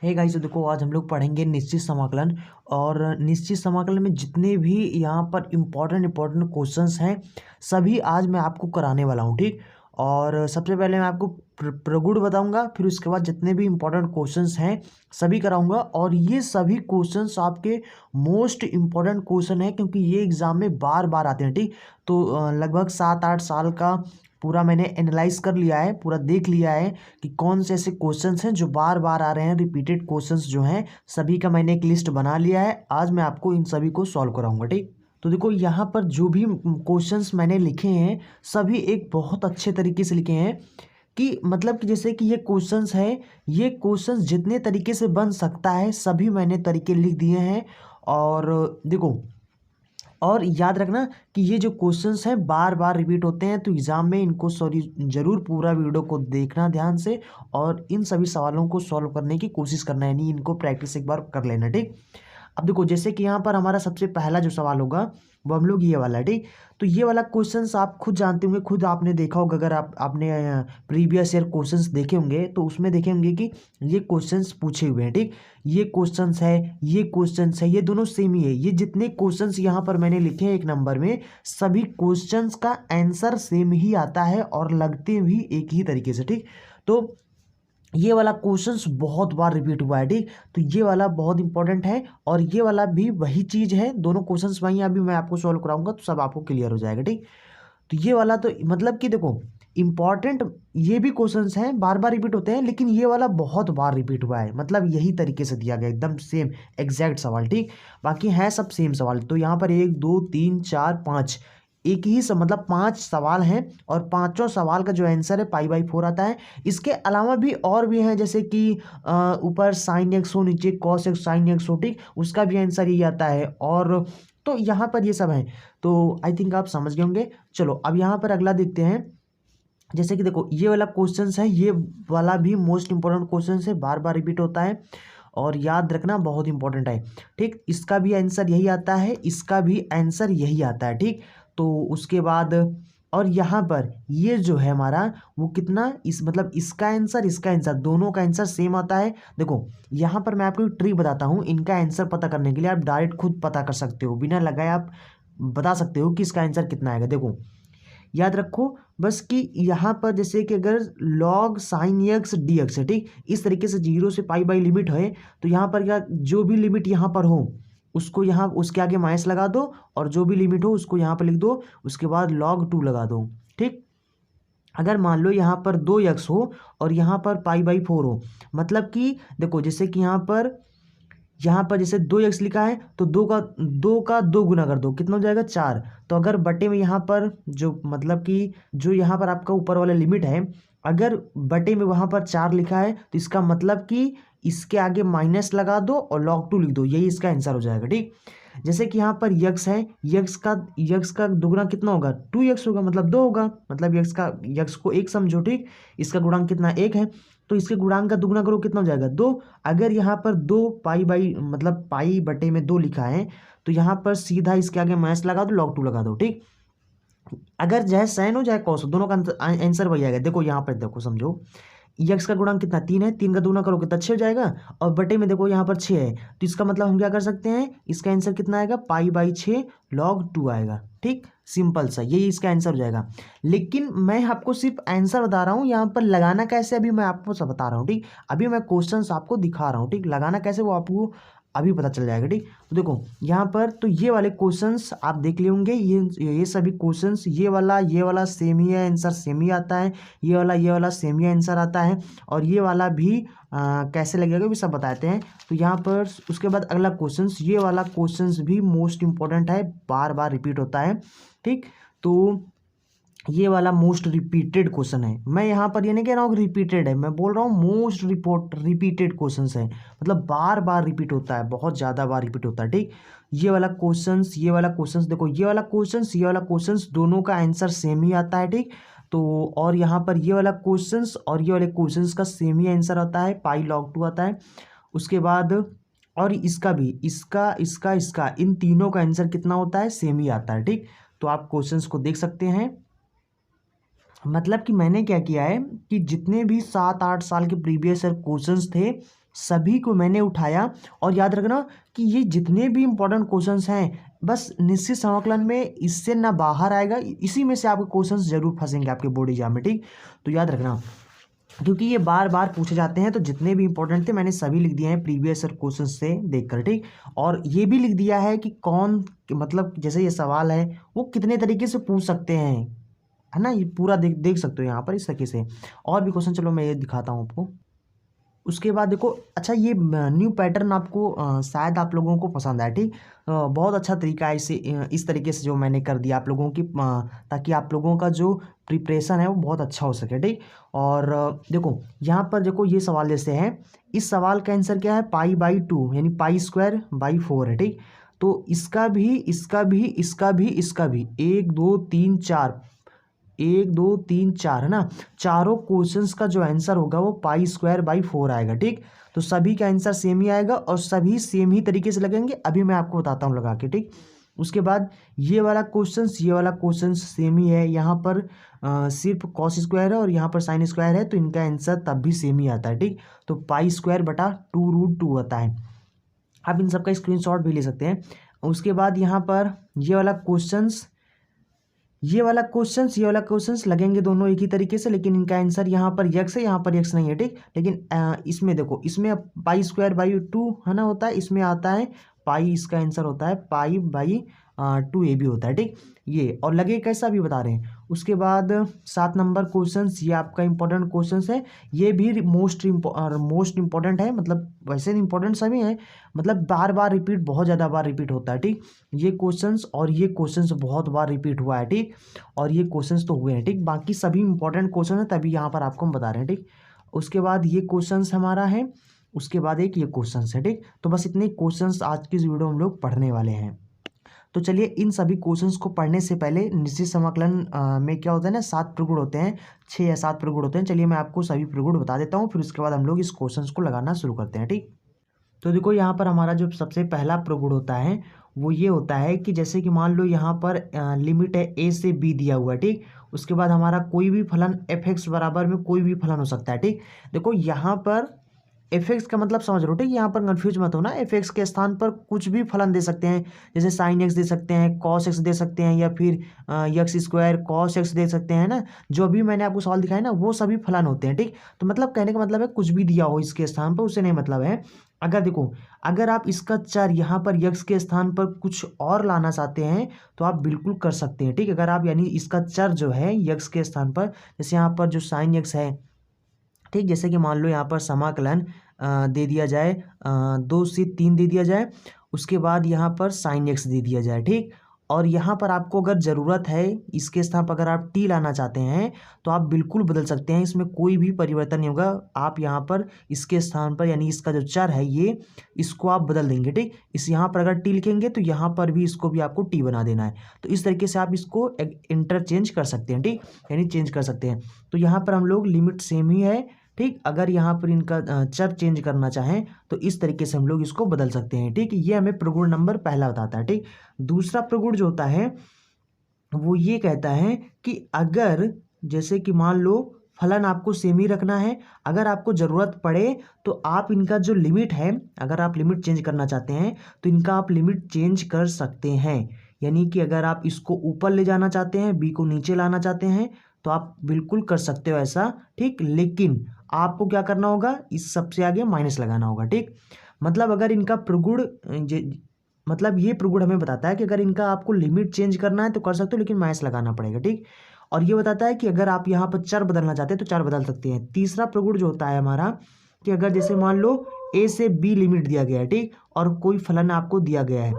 Hey guys, तो देखो आज हम लोग पढ़ेंगे निश्चित समाकलन। और निश्चित समाकलन में जितने भी यहाँ पर इम्पोर्टेंट क्वेश्चंस हैं सभी आज मैं आपको कराने वाला हूँ। ठीक। और सबसे पहले मैं आपको प्रगुण बताऊंगा, फिर उसके बाद जितने भी इम्पोर्टेंट क्वेश्चंस हैं सभी कराऊंगा। और ये सभी क्वेश्चंस आपके मोस्ट इम्पोर्टेंट क्वेश्चन हैं क्योंकि ये एग्जाम में बार बार आते हैं। ठीक। तो लगभग 7-8 साल का पूरा मैंने एनालाइज कर लिया है, पूरा देख लिया है कि कौन से ऐसे क्वेश्चंस हैं जो बार बार आ रहे हैं। रिपीटेड क्वेश्चंस जो हैं सभी का मैंने एक लिस्ट बना लिया है। आज मैं आपको इन सभी को सॉल्व कराऊंगा। ठीक। तो देखो यहाँ पर जो भी क्वेश्चंस मैंने लिखे हैं सभी एक बहुत अच्छे तरीके से लिखे हैं कि मतलब कि जैसे कि ये क्वेश्चंस है, ये क्वेश्चंस जितने तरीके से बन सकता है सभी मैंने तरीके लिख दिए हैं। और देखो, और याद रखना कि ये जो क्वेश्चंस हैं बार बार रिपीट होते हैं, तो एग्जाम में इनको सॉरी जरूर पूरा वीडियो को देखना ध्यान से और इन सभी सवालों को सॉल्व करने की कोशिश करना है, यानी इनको प्रैक्टिस एक बार कर लेना। ठीक। अब देखो जैसे कि यहाँ पर हमारा सबसे पहला जो सवाल होगा वो हम लोग ये वाला है। ठीक। तो ये वाला क्वेश्चंस आप खुद जानते होंगे, खुद आपने देखा होगा, अगर आपने प्रीवियस ईयर क्वेश्चंस देखे होंगे तो उसमें देखे होंगे कि ये क्वेश्चंस पूछे हुए हैं। ठीक। ये क्वेश्चंस है, ये क्वेश्चंस है, ये दोनों सेम ही है। ये जितने क्वेश्चंस यहाँ पर मैंने लिखे हैं एक नंबर में, सभी क्वेश्चंस का आंसर सेम ही आता है और लगते भी एक ही तरीके से। ठीक। तो ये वाला क्वेश्चंस बहुत बार रिपीट हुआ है। ठीक। तो ये वाला बहुत इंपॉर्टेंट है और ये वाला भी वही चीज है, दोनों क्वेश्चंस वही अभी मैं आपको सॉल्व कराऊंगा तो सब आपको क्लियर हो जाएगा। ठीक। तो ये वाला तो मतलब कि देखो इंपॉर्टेंट ये भी क्वेश्चंस हैं, बार बार रिपीट होते हैं, लेकिन ये वाला बहुत बार रिपीट हुआ है, मतलब यही तरीके से दिया गया एकदम सेम एग्जैक्ट सवाल। ठीक। बाकी है सब सेम सवाल। तो यहाँ पर 1 2 3 4 5 एक ही मतलब 5 सवाल हैं और पांचों सवाल का जो आंसर है पाई/4 आता है। इसके अलावा भी और भी हैं, जैसे कि ऊपर साइन एक्स हो, नीचे कॉस एक्स साइन एक्स हो। ठीक। उसका भी आंसर यही आता है। और तो यहाँ पर ये सब है, तो आई थिंक आप समझ गए होंगे। चलो अब यहाँ पर अगला देखते हैं। जैसे कि देखो ये वाला क्वेश्चन है, ये वाला भी मोस्ट इंपॉर्टेंट क्वेश्चन है, बार बार रिपीट होता है और याद रखना बहुत इंपॉर्टेंट है। ठीक। इसका भी आंसर यही आता है, इसका भी आंसर यही आता है। ठीक। तो उसके बाद और यहाँ पर ये जो है हमारा वो कितना इस मतलब इसका आंसर दोनों का आंसर सेम आता है। देखो यहाँ पर मैं आपको एक ट्रिक बताता हूँ, इनका आंसर पता करने के लिए आप डायरेक्ट खुद पता कर सकते हो, बिना लगाए आप बता सकते हो कि इसका आंसर कितना आएगा। देखो याद रखो बस कि यहाँ पर जैसे कि अगर log sin x dx है। ठीक। इस तरीके से 0 से पाई लिमिट है, तो यहाँ पर क्या जो भी लिमिट यहाँ पर हो उसको यहाँ उसके आगे माइनस लगा दो और जो भी लिमिट हो उसको यहाँ पर लिख दो, उसके बाद log 2 लगा दो। ठीक। अगर मान लो यहाँ पर 2x हो और यहाँ पर पाई/4 हो, मतलब कि देखो जैसे कि यहाँ पर जैसे 2x लिखा है तो 2 गुना कर दो, कितना हो जाएगा 4। तो अगर बटे में यहाँ पर जो मतलब कि जो यहाँ पर आपका ऊपर वाला लिमिट है, अगर बटे में वहाँ पर 4 लिखा है तो इसका मतलब कि इसके आगे माइनस लगा दो और log 2 लिख दो, यही इसका आंसर हो जाएगा। ठीक। जैसे कि यहाँ पर यक्स है, यक्स का दुगुना कितना होगा 2x होगा, मतलब 2 होगा, मतलब यक्स को 1 समझो। ठीक। इसका गुणांक कितना 1 है, तो इसके गुणांक का दुगुना करो कितना हो जाएगा 2। अगर यहाँ पर 2 मतलब पाई बटे में 2 लिखा है तो यहाँ पर सीधा इसके आगे माइनस लगा दो, log 2 लगा दो। ठीक। अगर चाहे साइन हो चाहे कॉस हो, दोनों का आंसर वही आएगा। देखो यहाँ पर देखो समझो, यक्स का गुणांक कितना 3 है, 3 का दुगुना करो कितना 6 हो जाएगा, और बटे में देखो यहाँ पर 6 है, तो इसका मतलब हम क्या कर सकते हैं, इसका आंसर कितना आएगा पाई/6 log 2 आएगा। ठीक। सिंपल सा यही इसका आंसर हो जाएगा। लेकिन मैं आपको सिर्फ आंसर बता रहा हूँ, यहाँ पर लगाना कैसे अभी मैं आपको सब बता रहा हूँ। ठीक। अभी मैं क्वेश्चंस आपको दिखा रहा हूँ। ठीक। लगाना कैसे वो आपको अभी पता चल जाएगा। ठीक। तो देखो यहाँ पर तो ये वाले क्वेश्चंस आप देख लिए होंगे, ये सभी क्वेश्चंस ये वाला सेम ही है, आंसर सेम ही आता है, ये वाला सेम ही आंसर आता है, और ये वाला भी कैसे लगेगा भी सब बताते हैं। तो यहाँ पर उसके बाद अगला क्वेश्चंस, ये वाला क्वेश्चंस भी मोस्ट इंपॉर्टेंट है, बार बार रिपीट होता है। ठीक। तो ये वाला मोस्ट रिपीटेड क्वेश्चन है, मैं यहाँ पर ये नहीं कह रहा हूँ रिपीटेड है, मैं बोल रहा हूँ मोस्ट रिपीटेड क्वेश्चन है, मतलब बार बार रिपीट होता है, बहुत ज़्यादा बार रिपीट होता है। ठीक। ये वाला क्वेश्चंस देखो, ये वाला क्वेश्चंस दोनों का आंसर सेम ही आता है। ठीक। तो और यहाँ पर ये वाला क्वेश्चंस और ये वाले क्वेश्चंस का सेम ही आंसर आता है, पाई/log 2 आता है। उसके बाद और इसका भी इसका इन तीनों का आंसर कितना होता है सेम ही आता है। ठीक। तो आप क्वेश्चंस को देख सकते हैं, मतलब कि मैंने क्या किया है कि जितने भी 7-8 साल के प्रीवियस ईयर क्वेश्चंस थे सभी को मैंने उठाया। और याद रखना कि ये जितने भी इंपॉर्टेंट क्वेश्चंस हैं बस निश्चित समाकलन में इससे ना बाहर आएगा, इसी में से आपके क्वेश्चंस जरूर फंसेंगे आपके बोर्ड एग्जाम में, ठीक। तो याद रखना क्योंकि ये बार बार पूछे जाते हैं, तो जितने भी इंपॉर्टेंट थे मैंने सभी लिख दिए हैं प्रीवियस क्वेश्चन से देखकर, ठीक। और ये भी लिख दिया है कि कौन, मतलब जैसे ये सवाल है वो कितने तरीके से पूछ सकते हैं, है ना। ये पूरा देख देख सकते हो यहाँ पर इस तरीके से। और भी क्वेश्चन चलो मैं ये दिखाता हूँ आपको। उसके बाद देखो, अच्छा ये न्यू पैटर्न आपको शायद आप लोगों को पसंद आए, ठीक। बहुत अच्छा तरीका है इसे इस तरीके से जो मैंने कर दिया आप लोगों की, ताकि आप लोगों का जो प्रिपरेशन है वो बहुत अच्छा हो सके, ठीक। और देखो यहाँ पर देखो ये सवाल जैसे है, इस सवाल का आंसर क्या है, पाई/2 यानी π²/4 है, ठीक। तो इसका भी, इसका भी, इसका भी, इसका भी 1 2 3 4, 1 2 3 4 है ना, चारों क्वेश्चंस का जो आंसर होगा वो π²/4 आएगा, ठीक। तो सभी का आंसर सेम ही आएगा और सभी सेम ही तरीके से लगेंगे, अभी मैं आपको बताता हूँ लगा के, ठीक। उसके बाद ये वाला क्वेश्चंस, ये वाला क्वेश्चंस सेम ही है, यहाँ पर सिर्फ cos² है और यहाँ पर sin² है, तो इनका आंसर तब भी सेम ही आता है, ठीक। तो π²/2√2 आता है। आप इन सबका स्क्रीनशॉट भी ले सकते हैं। उसके बाद यहाँ पर ये वाला क्वेश्चंस, ये वाला क्वेश्चंस, ये वाला क्वेश्चंस लगेंगे दोनों एक ही तरीके से, लेकिन इनका आंसर यहाँ पर यक्स है, यहाँ पर यक्स नहीं है, ठीक। लेकिन इसमें देखो, इसमें π²/2 है ना होता है, इसमें आता है पाई, इसका आंसर होता है π/2 ये भी होता है, ठीक। ये और लगे कैसा भी बता रहे हैं। उसके बाद 7 नंबर क्वेश्चंस, ये आपका इंपॉर्टेंट क्वेश्चंस है, ये भी मोस्ट इंपॉर्टेंट है, मतलब वैसे इंपॉर्टेंट सभी हैं, मतलब बार बार रिपीट, बहुत ज़्यादा बार रिपीट होता है, ठीक। ये क्वेश्चंस और ये क्वेश्चंस बहुत बार रिपीट हुआ है, ठीक। और ये क्वेश्चंस तो हुए हैं, ठीक। बाकी सभी इंपॉर्टेंट क्वेश्चन है, तभी यहाँ पर आपको हम बता रहे हैं, ठीक। उसके बाद ये क्वेश्चंस हमारा है, उसके बाद एक ये क्वेश्चंस है, ठीक। तो बस इतने क्वेश्चंस आज की इस वीडियो में हम लोग पढ़ने वाले हैं। तो चलिए इन सभी क्वेश्चंस को पढ़ने से पहले निश्चित समाकलन में क्या होता है ना, 7 प्रगुण होते हैं, 6 या 7 प्रगुण होते हैं। चलिए मैं आपको सभी प्रगुण बता देता हूँ, फिर उसके बाद हम लोग इस क्वेश्चंस को लगाना शुरू करते हैं, ठीक। तो देखो यहाँ पर हमारा जो सबसे पहला प्रगुण होता है वो ये होता है कि जैसे कि मान लो यहाँ पर लिमिट है a से b दिया हुआ है, ठीक। उसके बाद हमारा कोई भी फलन f(x) बराबर में कोई भी फलन हो सकता है, ठीक। देखो यहाँ पर f(x) का मतलब समझ लो, ठीक। यहाँ पर कंफ्यूज मत होना, f(x) के स्थान पर कुछ भी फलन दे सकते हैं, जैसे sin x दे सकते हैं, cos x दे सकते हैं, या फिर x² cos x दे सकते हैं ना। जो भी मैंने आपको सवाल दिखाया ना वो सभी फलन होते हैं, ठीक। तो मतलब कहने का मतलब है कुछ भी दिया हो इसके स्थान पर, उससे नहीं मतलब है। अगर देखो, अगर आप इसका चर यहाँ पर यक्स के स्थान पर कुछ और लाना चाहते हैं तो आप बिल्कुल कर सकते हैं, ठीक। अगर आप यानी इसका चर जो है यक्स के स्थान पर, जैसे यहाँ पर जो sin x है, ठीक, जैसे कि मान लो यहाँ पर समाकलन दे दिया जाए 2 से 3 दे दिया जाए, उसके बाद यहाँ पर sin x दे दिया जाए, ठीक। और यहाँ पर आपको अगर ज़रूरत है इसके स्थान पर अगर आप t लाना चाहते हैं तो आप बिल्कुल बदल सकते हैं, इसमें कोई भी परिवर्तन नहीं होगा। आप यहाँ पर इसके स्थान पर यानी इसका जो चर है ये, इसको आप बदल देंगे, ठीक। इस यहाँ पर अगर t लिखेंगे तो यहाँ पर भी इसको भी आपको t बना देना है। तो इस तरीके से आप इसको इंटरचेंज कर सकते हैं, ठीक, यानी चेंज कर सकते हैं। तो यहाँ पर हम लोग लिमिट सेम ही है, ठीक। अगर यहाँ पर इनका चर चेंज करना चाहें तो इस तरीके से हम लोग इसको बदल सकते हैं, ठीक। ये हमें प्रगुण नंबर पहला बताता है, ठीक। दूसरा प्रगुण जो होता है वो ये कहता है कि अगर जैसे कि मान लो फलन आपको सेम ही रखना है, अगर आपको ज़रूरत पड़े तो आप इनका जो लिमिट है, अगर आप लिमिट चेंज करना चाहते हैं तो इनका आप लिमिट चेंज कर सकते हैं। यानी कि अगर आप इसको ऊपर ले जाना चाहते हैं, बी को नीचे लाना चाहते हैं, तो आप बिल्कुल कर सकते हो ऐसा, ठीक। लेकिन आपको क्या करना होगा, इस सबसे आगे माइनस लगाना होगा, ठीक। मतलब अगर इनका प्रगुण मतलब ये प्रगुण हमें बताता है कि अगर इनका आपको लिमिट चेंज करना है तो कर सकते हो, लेकिन माइनस लगाना पड़ेगा, ठीक। और ये बताता है कि अगर आप यहाँ पर चर बदलना चाहते हैं तो चर बदल सकते हैं। तीसरा प्रगुण जो होता है हमारा कि अगर जैसे मान लो a से b लिमिट दिया गया है, ठीक, और कोई फलन आपको दिया गया है।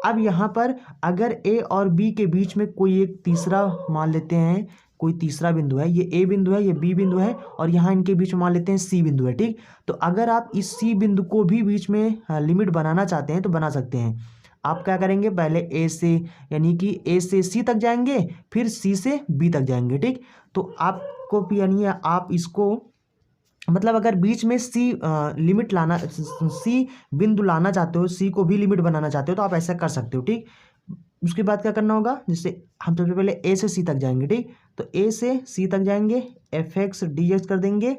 अब यहाँ पर अगर a और b के बीच में कोई एक तीसरा मान लेते हैं, कोई तीसरा बिंदु है, ये a बिंदु है, ये b बिंदु है, और यहाँ इनके बीच में मान लेते हैं c बिंदु है, ठीक। तो अगर आप इस c बिंदु को भी बीच में लिमिट बनाना चाहते हैं तो बना सकते हैं। आप क्या करेंगे, पहले a से यानी कि a से c तक जाएंगे, फिर c से b तक जाएंगे, ठीक। तो आपको यानी आप इसको मतलब अगर बीच में सी लिमिट लाना, सी बिंदु लाना चाहते हो, सी को भी लिमिट बनाना चाहते हो तो आप ऐसा कर सकते हो, ठीक। उसके बाद क्या करना होगा, जैसे हम सबसे पहले ए से सी तक जाएंगे, ठीक। तो ए से सी तक जाएंगे, एफ एक्स डी एक्स कर देंगे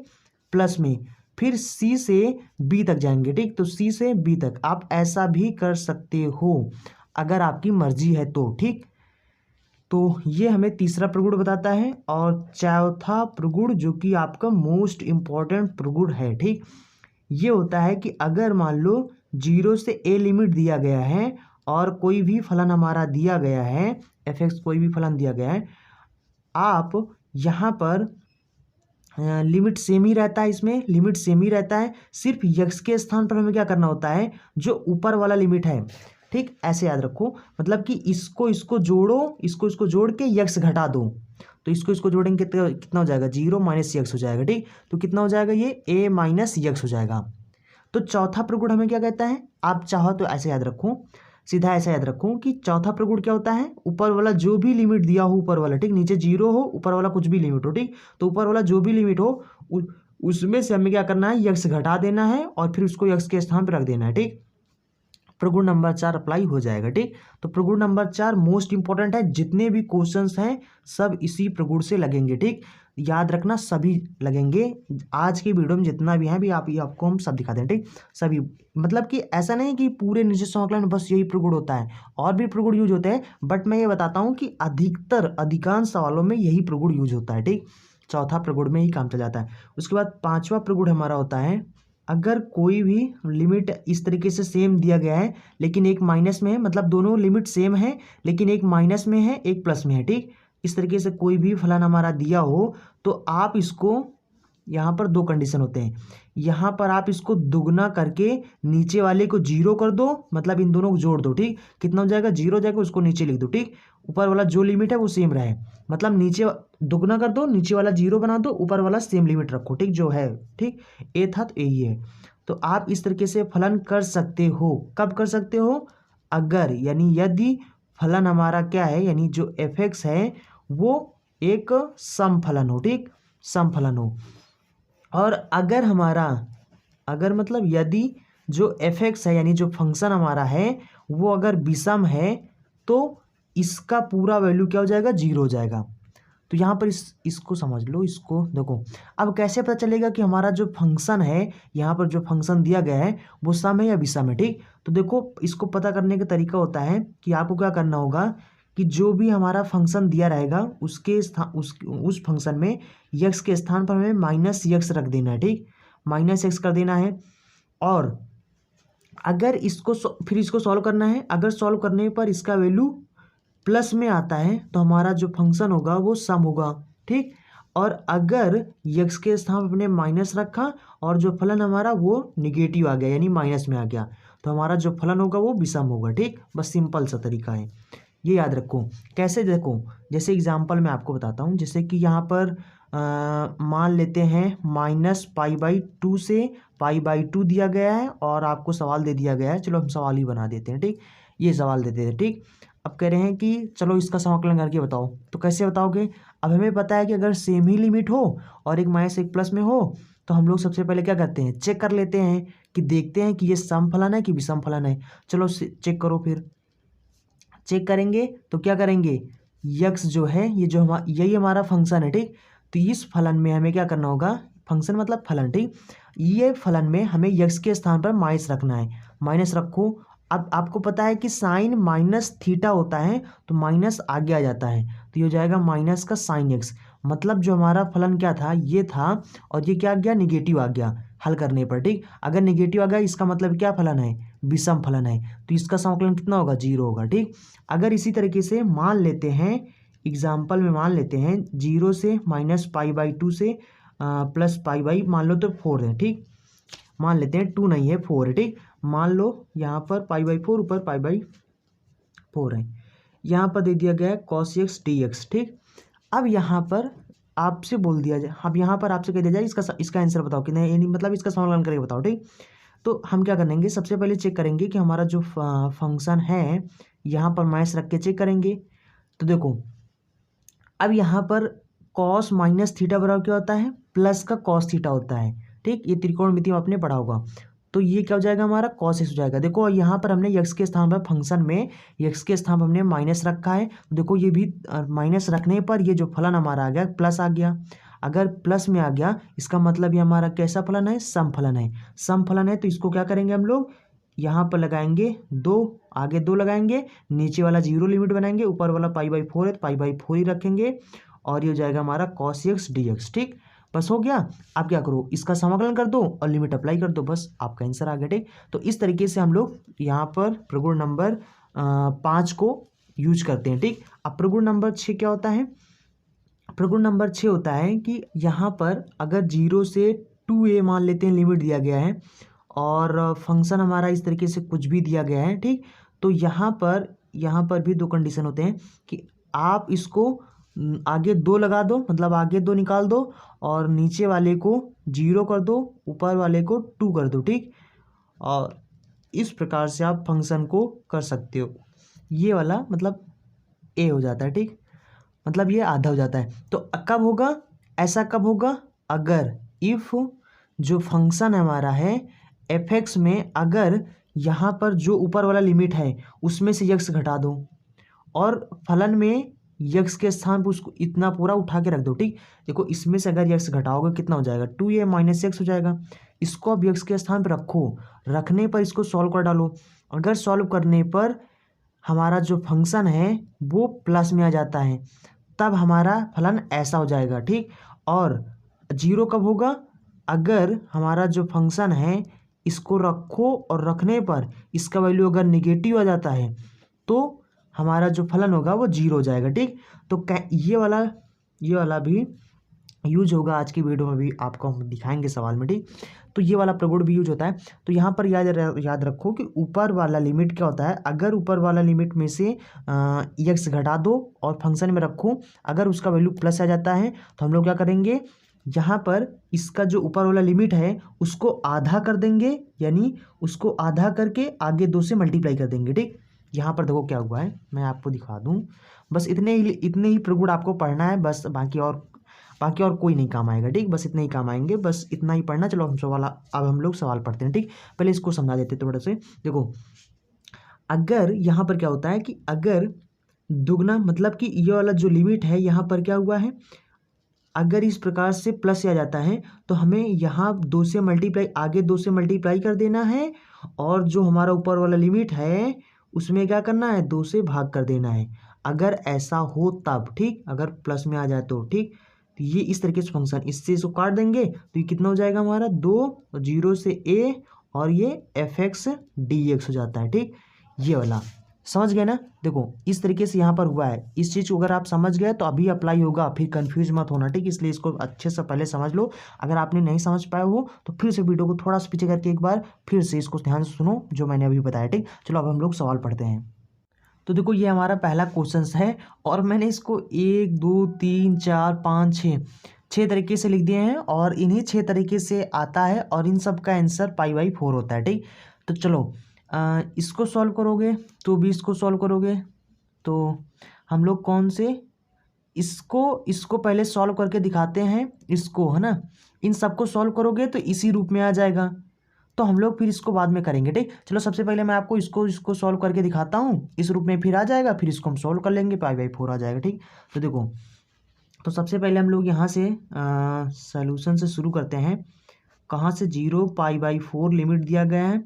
प्लस में, फिर सी से बी तक जाएंगे। ठीक, तो सी से बी तक आप ऐसा भी कर सकते हो अगर आपकी मर्जी है तो। ठीक, तो ये हमें तीसरा प्रगुण बताता है। और चौथा प्रगुण जो कि आपका मोस्ट इम्पॉर्टेंट प्रगुण है, ठीक, ये होता है कि अगर मान लो 0 से ए लिमिट दिया गया है और कोई भी फलन हमारा दिया गया है, एफ एक्स कोई भी फलन दिया गया है, आप यहाँ पर लिमिट सेम ही रहता है, इसमें लिमिट सेम ही रहता है, सिर्फ यक्स के स्थान पर हमें क्या करना होता है, जो ऊपर वाला लिमिट है। ठीक, ऐसे याद रखो, मतलब कि इसको जोड़ो, इसको जोड़ के यक्स घटा दो, तो इसको जोड़ेंगे कितना हो जाएगा, 0 माइनस यक्स हो जाएगा। ठीक, तो कितना हो जाएगा, ये ए माइनस यक्स हो जाएगा। तो चौथा प्रगुण हमें क्या कहता है, आप चाहो तो ऐसे याद रखो, सीधा ऐसा याद रखो कि चौथा प्रगुण क्या होता है, ऊपर वाला जो भी लिमिट दिया हो, ऊपर वाला, ठीक, नीचे 0 हो, ऊपर वाला कुछ भी लिमिट हो, ठीक, तो ऊपर वाला जो भी लिमिट हो उसमें से हमें क्या करना है, यक्स घटा देना है और फिर उसको यक्स के स्थान पर रख देना है। ठीक, प्रगुण नंबर 4 अप्लाई हो जाएगा। ठीक, तो प्रगुण नंबर 4 मोस्ट इंपॉर्टेंट है, जितने भी क्वेश्चंस हैं सब इसी प्रगुण से लगेंगे। ठीक, याद रखना सभी लगेंगे, आज की वीडियो में जितना भी है भी आपको हम सब दिखा दें। ठीक, सभी, मतलब कि ऐसा नहीं कि पूरे निश्चित समाकलन में बस यही प्रगुण होता है, और भी प्रगुण यूज होते हैं, बट मैं ये बताता हूँ कि अधिकांश सवालों में यही प्रगुण यूज होता है। ठीक, चौथा प्रगुण में ही काम चल जाता है। उसके बाद पांचवा प्रगुण हमारा होता है, अगर कोई भी लिमिट इस तरीके से सेम दिया गया है लेकिन एक माइनस में है, मतलब दोनों लिमिट सेम है लेकिन एक माइनस में है एक प्लस में है। ठीक, इस तरीके से कोई भी फलन हमारा दिया हो तो आप इसको, यहाँ पर दो कंडीशन होते हैं, यहाँ पर आप इसको दुगना करके नीचे वाले को 0 कर दो, मतलब इन दोनों को जोड़ दो। ठीक, कितना हो जाएगा, 0 हो जाएगा, उसको नीचे लिख दो। ठीक, ऊपर वाला जो लिमिट है वो सेम रहे, मतलब नीचे दुगना कर दो, नीचे वाला 0 बना दो, ऊपर वाला सेम लिमिट रखो। ठीक, जो है, ठीक, ए था तो यही है। तो आप इस तरीके से फलन कर सकते हो। कब कर सकते हो, अगर, यानी यदि फलन हमारा क्या है, यानी जो एफ एक्स है वो एक सम फलन हो। ठीक, सम फलन हो, और अगर हमारा, अगर मतलब यदि जो एफ एक्स है यानी जो फंक्शन हमारा है वो अगर विषम है तो इसका पूरा वैल्यू क्या हो जाएगा, 0 हो जाएगा। तो यहाँ पर इसको समझ लो, इसको देखो। अब कैसे पता चलेगा कि हमारा जो फंक्शन है, यहाँ पर जो फंक्शन दिया गया है वो सम है या विषम है। ठीक, तो देखो इसको पता करने का तरीका होता है कि आपको क्या करना होगा कि जो भी हमारा फंक्शन दिया रहेगा उसके उस फंक्शन में यक्स के स्थान पर हमें माइनस यक्स रख देना है। ठीक, माइनस एक्स कर देना है, और अगर इसको फिर इसको सॉल्व करना है। अगर सॉल्व करने पर इसका वैल्यू प्लस में आता है तो हमारा जो फंक्शन होगा वो सम होगा। ठीक, और अगर यक्स के स्थान पर हमने माइनस रखा और जो फलन हमारा वो निगेटिव आ गया यानी माइनस में आ गया तो हमारा जो फलन होगा वो विषम होगा। ठीक, बस सिंपल सा तरीका है, ये याद रखो। कैसे, देखो जैसे एग्जांपल मैं आपको बताता हूँ, जैसे कि यहाँ पर मान लेते हैं -π/2 से π/2 दिया गया है और आपको सवाल दे दिया गया है। चलो हम सवाल ही बना देते हैं। ठीक, ये सवाल देते हैं। ठीक, अब कह रहे हैं कि चलो इसका समाकलन करके बताओ। तो कैसे बताओगे, अब हमें पता है कि अगर सेम ही लिमिट हो और एक माइनस एक प्लस में हो तो हम लोग सबसे पहले क्या करते हैं, चेक कर लेते हैं कि देखते हैं कि ये सम फलन है कि विषम फलन है। चलो चेक करो, फिर चेक करेंगे तो क्या करेंगे, यक्स जो है ये जो यही हमारा फंक्शन है। ठीक, तो इस फलन में हमें क्या करना होगा, फंक्शन मतलब फलन। ठीक, ये फलन में हमें यक्स के स्थान पर माइनस रखना है, माइनस रखो। अब आपको पता है कि साइन माइनस थीटा होता है तो माइनस आगे आ जाता है, तो ये हो जाएगा माइनस का साइन एक्स। मतलब जो हमारा फलन क्या था, ये था, और ये क्या आ गया, निगेटिव आ गया हल करने पर। ठीक, अगर निगेटिव आ गया इसका मतलब क्या फलन है, विषम फलन है, तो इसका समाकलन कितना होगा, 0 होगा। ठीक, अगर इसी तरीके से मान लेते हैं, एग्जाम्पल में मान लेते हैं 0 से -π/2 से प्लस π/, मान लो तो 4 है। ठीक, मान लेते हैं 2 नहीं है 4 है। ठीक, मान लो यहाँ पर π/4 ऊपर π/4 है, यहाँ पर दे दिया गया है cos x dx। ठीक, अब यहाँ पर आपसे बोल दिया जाए, अब यहाँ पर आपसे कह दिया जाए इसका आंसर बताओ कि नहीं, मतलब इसका समाकलन करके बताओ। ठीक, तो हम क्या करेंगे, सबसे पहले चेक करेंगे कि हमारा जो फंक्शन है यहाँ पर माइनस रख के चेक करेंगे। तो देखो अब यहाँ पर cos माइनस थीटा बराबर क्या होता है, प्लस का cos थीटा होता है। ठीक, ये त्रिकोणमिति में आपने पढ़ा होगा, तो ये क्या हो जाएगा, हमारा cos x हो जाएगा। देखो यहाँ पर हमने x के स्थान पर, फंक्शन में x के स्थान पर हमने माइनस रखा है, देखो ये भी माइनस रखने पर ये जो फलन हमारा आ गया प्लस आ गया। अगर प्लस में आ गया इसका मतलब ये हमारा कैसा फलन है, सम फलन है। सम फलन है तो इसको क्या करेंगे हम लोग, यहाँ पर लगाएंगे 2, आगे 2 लगाएंगे, नीचे वाला 0 लिमिट बनाएंगे, ऊपर वाला π/4 है तो π/4 ही रखेंगे और ये हो जाएगा हमारा cos x dx। ठीक, बस हो गया। आप क्या करो, इसका समाकलन कर दो और लिमिट अप्लाई कर दो, बस आपका आंसर आ गया। ठीक, तो इस तरीके से हम लोग यहाँ पर प्रगुण नंबर 5 को यूज करते हैं। ठीक, अब प्रगुण नंबर 6 क्या होता है, प्रगुण नंबर 6 होता है कि यहाँ पर अगर 0 से 2a मान लेते हैं, लिमिट दिया गया है और फंक्शन हमारा इस तरीके से कुछ भी दिया गया है। ठीक, तो यहाँ पर भी 2 कंडीशन होते हैं कि आप इसको आगे 2 लगा दो, मतलब आगे 2 निकाल दो और नीचे वाले को 0 कर दो, ऊपर वाले को 2 कर दो। ठीक, और इस प्रकार से आप फंक्शन को कर सकते हो। ये वाला मतलब a हो जाता है। ठीक, मतलब ये आधा हो जाता है। तो कब होगा, ऐसा कब होगा, अगर इफ जो फंक्शन हमारा है fx में अगर यहाँ पर जो ऊपर वाला लिमिट है उसमें से x घटा दो और फलन में x के स्थान पर उसको इतना पूरा उठा के रख दो। ठीक, देखो इसमें से अगर x घटाओगे कितना हो जाएगा, 2a - x हो जाएगा। इसको अब x के स्थान पर रखो, रखने पर इसको सॉल्व कर डालो। अगर सॉल्व करने पर हमारा जो फंक्शन है वो प्लस में आ जाता है तब हमारा फलन ऐसा हो जाएगा। ठीक, और 0 कब होगा, अगर हमारा जो फंक्शन है इसको रखो और रखने पर इसका वैल्यू अगर निगेटिव आ जाता है तो हमारा जो फलन होगा वो 0 हो जाएगा। ठीक, तो ये वाला भी यूज होगा आज की वीडियो में भी, आपको हम दिखाएंगे सवाल में। ठीक, तो ये वाला प्रगुण भी यूज होता है। तो यहाँ पर याद रखो कि ऊपर वाला लिमिट क्या होता है, अगर ऊपर वाला लिमिट में से x घटा दो और फंक्शन में रखो, अगर उसका वैल्यू प्लस आ जाता है तो हम लोग क्या करेंगे, यहाँ पर इसका जो ऊपर वाला लिमिट है उसको आधा कर देंगे, यानी उसको आधा करके आगे 2 से मल्टीप्लाई कर देंगे। ठीक, यहाँ पर देखो क्या हुआ है, मैं आपको दिखा दूँ। बस इतने ही प्रगुण आपको पढ़ना है, बस बाकी और कोई नहीं काम आएगा। ठीक, बस इतने ही काम आएंगे, बस इतना ही पढ़ना। चलो अब हम लोग सवाल पढ़ते हैं। ठीक, पहले इसको समझा देते थोड़ा से। देखो अगर यहाँ पर क्या होता है कि अगर दुगना, मतलब कि ये वाला जो लिमिट है यहाँ पर क्या हुआ है, अगर इस प्रकार से प्लस आ जाता है तो हमें यहाँ 2 से मल्टीप्लाई, आगे 2 से मल्टीप्लाई कर देना है और जो हमारा ऊपर वाला लिमिट है उसमें क्या करना है, 2 से भाग कर देना है। अगर ऐसा हो तब, ठीक, अगर प्लस में आ जाए तो। ठीक, तो ये इस तरीके से फंक्शन, इससे इसको काट देंगे तो ये कितना हो जाएगा हमारा 2, 0 से a और ये fx dx हो जाता है। ठीक, ये वाला समझ गए ना। देखो इस तरीके से यहाँ पर हुआ है, इस चीज़ को अगर आप समझ गए तो अभी अप्लाई होगा, फिर कंफ्यूज मत होना। ठीक, इसलिए इसको अच्छे से पहले समझ लो। अगर आपने नहीं समझ पाए हो तो फिर से वीडियो को थोड़ा सा पीछे करके एक बार फिर से इसको ध्यान से सुनो जो मैंने अभी बताया। ठीक, चलो अब हम लोग सवाल पढ़ते हैं। तो देखो ये हमारा पहला क्वेश्चन है और मैंने इसको 1 2 3 4 5 6 तरीके से लिख दिए हैं और इन्हीं 6 तरीके से आता है और इन सब का आंसर π/4 होता है। ठीक, तो चलो इसको सॉल्व करोगे तो भी इसको सॉल्व करोगे तो हम लोग कौन से इसको पहले सॉल्व करके दिखाते हैं, इसको, है ना। इन सबको सॉल्व करोगे तो इसी रूप में आ जाएगा, तो हम लोग फिर इसको बाद में करेंगे। ठीक, चलो सबसे पहले मैं आपको इसको सॉल्व करके दिखाता हूँ, इस रूप में फिर आ जाएगा, फिर इसको हम सॉल्व कर लेंगे, π/4 आ जाएगा। ठीक, तो देखो, तो सबसे पहले हम लोग यहाँ से सॉल्यूशन से शुरू करते हैं। कहाँ से, 0 π/4 लिमिट दिया गया है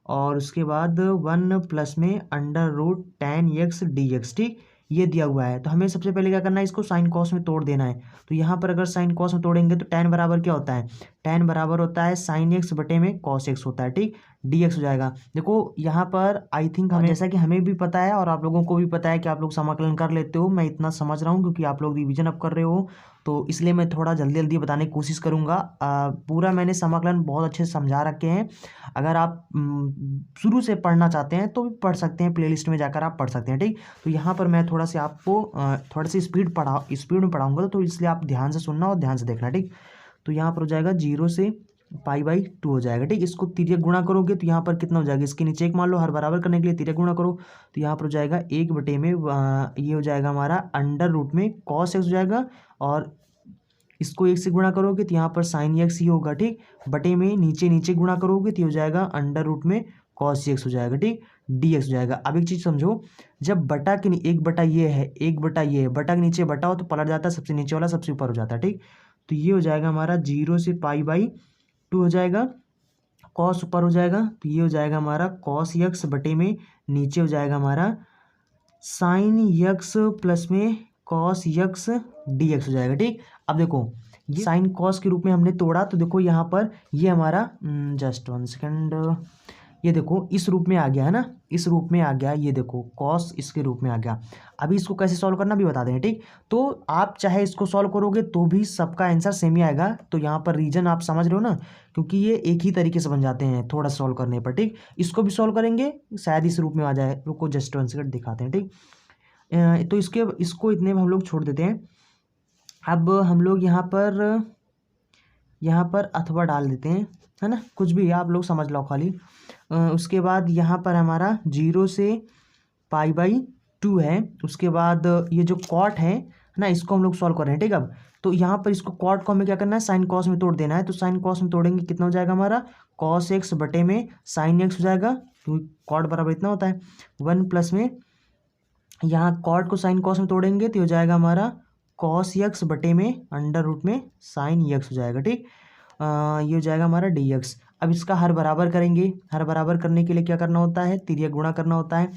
और उसके बाद 1 प्लस में √10x dx। ठीक, ये दिया हुआ है। तो हमें सबसे पहले क्या करना है, इसको साइन कॉस में तोड़ देना है। तो यहाँ पर अगर साइन कॉस में तोड़ेंगे तो tan बराबर क्या होता है, tan बराबर होता है sin x बटे में cos x होता है। ठीक, dx हो जाएगा। देखो यहाँ पर आई थिंक हमें, जैसा कि हमें भी पता है और आप लोगों को भी पता है कि आप लोग समाकलन कर लेते हो, मैं इतना समझ रहा हूँ क्योंकि आप लोग रिवीजन अब कर रहे हो, तो इसलिए मैं थोड़ा जल्दी जल्दी बताने की कोशिश करूँगा। पूरा मैंने समाकलन बहुत अच्छे से समझा रखे हैं। अगर आप शुरू से पढ़ना चाहते हैं तो भी पढ़ सकते हैं, प्लेलिस्ट में जाकर आप पढ़ सकते हैं। ठीक, तो यहाँ पर मैं थोड़ा सा आपको थोड़ा सी स्पीड में पढ़ाऊँगा, तो इसलिए आप ध्यान से सुनना और ध्यान से देखना। ठीक, तो यहाँ पर हो जाएगा 0 से π/2 हो जाएगा। ठीक, इसको तिर्यक गुणा करोगे तो यहाँ पर कितना हो जाएगा, इसके नीचे 1 मान लो, हर बराबर करने के लिए तिर्यक गुणा करो तो यहाँ पर हो जाएगा 1 बटे में ये हो जाएगा हमारा √में cos x हो जाएगा और इसको 1 से गुणा करोगे तो यहाँ पर sin x ही होगा। ठीक, बटे में नीचे गुणा करोगे तो ये हो जाएगा √ में cos x हो जाएगा। ठीक, dx हो जाएगा। अब एक चीज़ समझो, जब बटा के 1 बटा ये है, 1 बटा ये है, बटा के नीचे बटा हो तो पलट जाता है, सबसे नीचे वाला सबसे ऊपर हो जाता है। ठीक, तो ये हो जाएगा हमारा 0 से π/2 हो जाएगा। कॉस ऊपर हो जाएगा तो ये हो जाएगा हमारा कॉस यक्स बटे में नीचे हो जाएगा हमारा साइन यक्स प्लस में कॉस यक्स dx हो जाएगा। ठीक, अब देखो ये साइन कॉस के रूप में हमने तोड़ा तो देखो यहाँ पर ये हमारा जस्ट 1 सेकेंड, ये देखो इस रूप में आ गया है ना, इस रूप में आ गया, ये देखो कॉस इसके रूप में आ गया। अभी इसको कैसे सॉल्व करना भी बता दें। ठीक, तो आप चाहे इसको सॉल्व करोगे तो भी सबका आंसर सेम ही आएगा। तो यहाँ पर रीजन आप समझ रहे हो ना, क्योंकि ये एक ही तरीके से बन जाते हैं थोड़ा सॉल्व करने पर। ठीक, इसको भी सॉल्व करेंगे शायद इस रूप में आ जाए, रुको जस्ट 1 सेकेंड दिखाते हैं। ठीक, तो इसको इतने में हम लोग छोड़ देते हैं। अब हम लोग यहाँ पर अथवा डाल देते हैं, है ना, कुछ भी आप लोग समझ लो खाली। उसके बाद यहाँ पर हमारा 0 से π/2 है। उसके बाद ये जो कॉट है ना, इसको हम लोग सॉल्व कर रहे हैं। ठीक, अब तो यहाँ पर इसको कॉट को हमें क्या करना है, साइन कॉस में तोड़ देना है। तो साइन कॉस में तोड़ेंगे कितना हो जाएगा हमारा कॉस एक्स बटे में साइन एक्स हो जाएगा, क्योंकि कॉट बराबर इतना होता है 1 प्लस में यहाँ कॉट को साइन कॉस में तोड़ेंगे तो हो जाएगा हमारा कॉस यक्स बटे में अंडर रूट में साइन यक्स हो जाएगा। ठीक, ये हो जाएगा हमारा dx। अब इसका हर बराबर करेंगे, हर बराबर करने के लिए क्या करना होता है, तिर्यक गुणा करना होता है।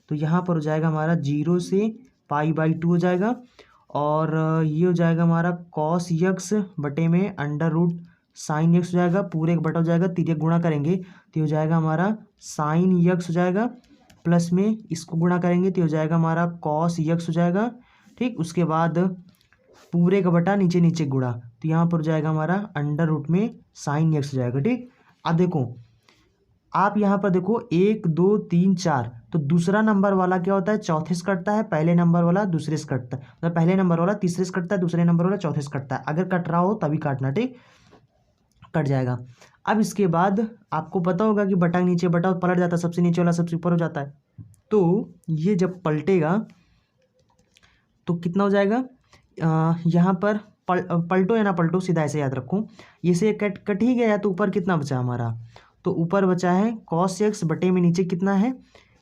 तो यहाँ पर हो जाएगा हमारा 0 से π/2 हो जाएगा और ये हो जाएगा हमारा कॉस यक्स बटे में अंडर रूट साइन यक्स हो जाएगा, पूरे का बटा हो जाएगा, तिर्यक गुणा करेंगे तो हो जाएगा हमारा साइन यक्स हो जाएगा, प्लस में इसको गुणा करेंगे तो हो जाएगा हमारा कॉस यक्स हो जाएगा। ठीक, उसके बाद पूरे का बटा नीचे नीचे गुणा तो यहाँ पर हो जाएगा हमारा अंडर रूट में साइन एक्स हो जाएगा। ठीक, अब देखो आप यहाँ पर देखो 1 2 3 4, तो दूसरा नंबर वाला क्या होता है, चौथे से कटता है, पहले नंबर वाला दूसरे से कटता है, मतलब पहले नंबर वाला तीसरे से कटता है, दूसरे नंबर वाला चौथे से कटता है। अगर कट रहा हो तभी काटना, ठीक, कट जाएगा। अब इसके बाद आपको पता होगा कि बटा नीचे बटा पलट जाता है, सबसे नीचे वाला सबसे ऊपर हो जाता है। तो ये जब पलटेगा तो कितना हो जाएगा, यहाँ पर पलटो या ना पलटो, सीधा ऐसे याद रखो, ये से कट ही गया तो ऊपर कितना बचा हमारा, तो ऊपर बचा है कॉस एक्स बटे में नीचे कितना है,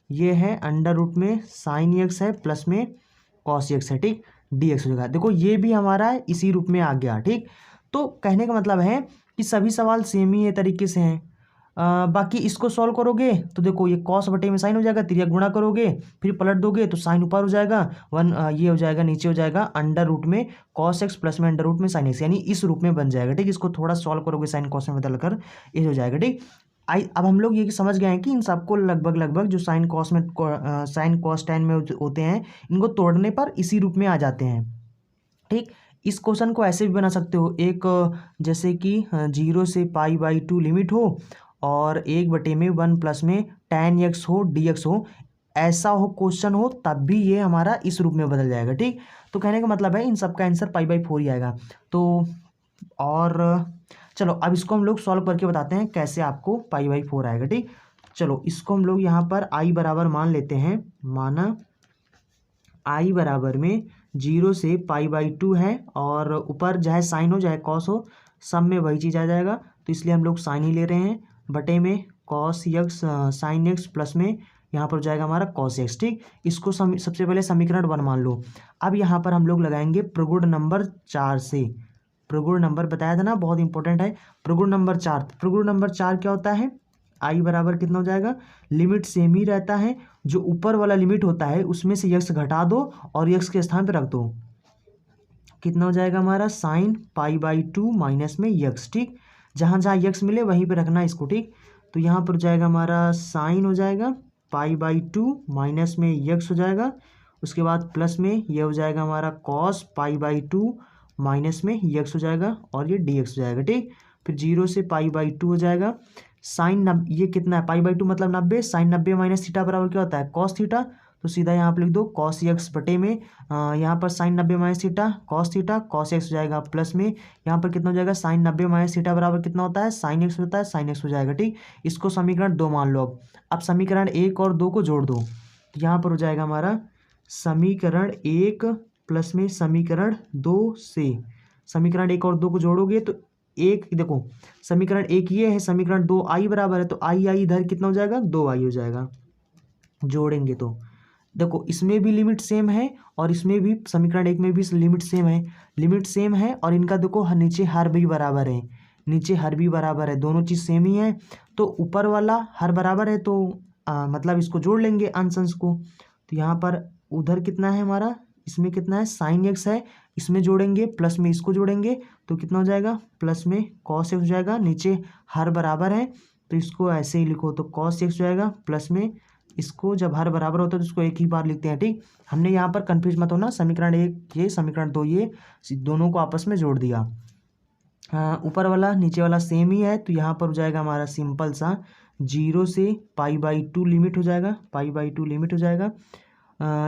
ये है अंडर रूट में साइन एक्स है प्लस में कॉस एक्स है। ठीक, डी एक्स हो जाएगा। देखो ये भी हमारा इसी रूप में आ गया। ठीक, तो कहने का मतलब है कि सभी सवाल सेम ही है तरीके से हैं। बाकी इसको सॉल्व करोगे तो देखो ये कॉस बटे में साइन हो जाएगा, तिर्यक गुणा करोगे फिर पलट दोगे तो साइन ऊपर हो जाएगा, ये हो जाएगा नीचे हो जाएगा अंडर रूट में कॉस एक्स प्लस में अंडर रूट में साइन एक्स, यानी इस रूप में बन जाएगा। ठीक, इसको थोड़ा सॉल्व करोगे साइन कॉस में बदलकर ये हो जाएगा। ठीक, अब हम लोग ये समझ गए हैं कि इन सबको लगभग जो साइन कॉस में साइन कॉस टेन में होते हैं, इनको तोड़ने पर इसी रूप में आ जाते हैं। ठीक, इस क्वेश्चन को ऐसे भी बना सकते हो, एक जैसे कि 0 से π/2 लिमिट हो और 1/1 प्लस में tan x हो dx हो, ऐसा हो क्वेश्चन हो तब भी ये हमारा इस रूप में बदल जाएगा। ठीक, तो कहने का मतलब है इन सबका आंसर π/4 ही आएगा। तो और चलो अब इसको हम लोग सॉल्व करके बताते हैं कैसे आपको π/4 आएगा। ठीक, चलो इसको हम लोग यहाँ पर i बराबर मान लेते हैं, माना i बराबर में 0 से π/2 है और ऊपर चाहे साइन हो चाहे कॉस हो, सब में वही चीज़ आ जाएगा, तो इसलिए हम लोग साइन ही ले रहे हैं, बटे में cos x sine x plus में यहाँ पर हो जाएगा हमारा कॉस एक्स। ठीक, इसको सबसे पहले समीकरण 1 मान लो। अब यहाँ पर हम लोग लगाएंगे प्रगुण नंबर 4 से, प्रगुण नंबर बताया था ना बहुत इंपॉर्टेंट है, प्रगुण नंबर 4। प्रगुण नंबर 4 क्या होता है, आई बराबर कितना हो जाएगा, लिमिट सेम ही रहता है, जो ऊपर वाला लिमिट होता है उसमें से यक्स घटा दो और यक्स के स्थान पर रख दो, कितना हो जाएगा हमारा साइन π/2 माइनस में यक्स। ठीक, जहाँ जहाँ यक्स मिले वहीं पे रखना है इसको। ठीक, तो यहाँ पर जाएगा हमारा साइन हो जाएगा π/2 माइनस में यक्स हो जाएगा, उसके बाद प्लस में ये हो जाएगा हमारा कॉस π/2 माइनस में यक्स हो जाएगा और ये dx हो जाएगा। ठीक, फिर 0 से π/2 हो जाएगा, साइन ये कितना है π/2 मतलब 90, साइन 90 माइनस थीटा बराबर क्या होता है कॉस थीटा, तो सीधा यहाँ पर लिख दो कॉस एक्स बटे में यहाँ पर sine 90 minus theta cos x हो जाएगा, प्लस में यहाँ पर कितना हो जाएगा साइन 90 माइनस थीटा बराबर कितना होता है साइन एक्स होता है, साइन एक्स हो जाएगा। ठीक, इसको समीकरण 2 मान लो। अब समीकरण 1 और 2 को जोड़ दो, तो यहाँ पर हो जाएगा हमारा समीकरण 1 प्लस में समीकरण 2 से, समीकरण 1 और 2 को जोड़ोगे तो एक देखो समीकरण 1 ये है, समीकरण 2 आई बराबर है, तो आई इधर कितना हो जाएगा 2i हो जाएगा, जोड़ेंगे तो देखो इसमें भी लिमिट सेम है और इसमें भी समीकरण 1 में भी लिमिट सेम है, लिमिट सेम है और इनका देखो नीचे हर भी बराबर है, नीचे हर भी बराबर है, दोनों चीज़ सेम ही है। तो ऊपर वाला हर बराबर है तो मतलब इसको जोड़ लेंगे अंश अंश को। तो यहाँ पर उधर कितना है हमारा, इसमें कितना है साइन एक्स है, इसमें जोड़ेंगे प्लस में इसको जोड़ेंगे तो कितना हो जाएगा, प्लस में कॉस एक्स हो जाएगा, नीचे हर बराबर है तो इसको ऐसे ही लिखो तो कॉस एक्स हो जाएगा, प्लस में इसको जब हर बराबर होता है तो इसको एक ही बार लिखते हैं। ठीक, हमने यहाँ पर कंफ्यूज मत होना, समीकरण 1 ये समीकरण 2 ये दोनों को आपस में जोड़ दिया। ऊपर वाला नीचे वाला सेम ही है तो यहाँ पर हो जाएगा हमारा सिंपल सा 0 से π/2 लिमिट हो जाएगा, π/2 लिमिट हो जाएगा।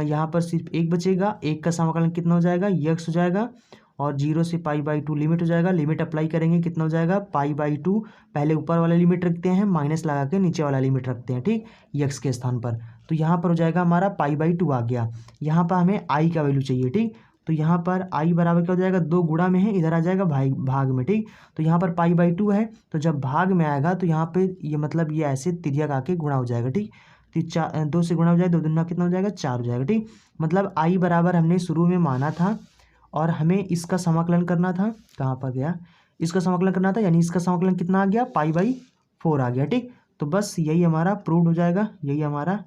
यहाँ पर सिर्फ एक बचेगा, एक का समाकलन कितना हो जाएगा, यक्स हो जाएगा और 0 से π/2 लिमिट हो जाएगा। लिमिट अप्लाई करेंगे कितना हो जाएगा, π/2 पहले ऊपर वाला लिमिट रखते हैं, माइनस लगा के नीचे वाला लिमिट रखते हैं, ठीक, यक्स के स्थान पर। तो यहाँ पर हो जाएगा हमारा π/2 आ गया। यहाँ पर हमें आई का वैल्यू चाहिए, ठीक, तो यहाँ पर आई बराबर क्या हो जाएगा, 2 गुणा में है, इधर आ जाएगा भाग में, ठीक। तो यहाँ पर π/2 है तो जब भाग में आएगा तो यहाँ पे ये मतलब ये ऐसे तिर्यक आके गुणा हो जाएगा, ठीक। तो 2 से गुणा हो जाएगा, 2 दूना कितना हो जाएगा, 4 हो जाएगा, ठीक। मतलब आई बराबर हमने शुरू में माना था और हमें इसका समाकलन करना था, कहाँ पर गया, इसका समाकलन करना था, यानी इसका समाकलन कितना आ गया, π/4 आ गया, ठीक। तो बस यही हमारा प्रूव्ड हो जाएगा, यही हमारा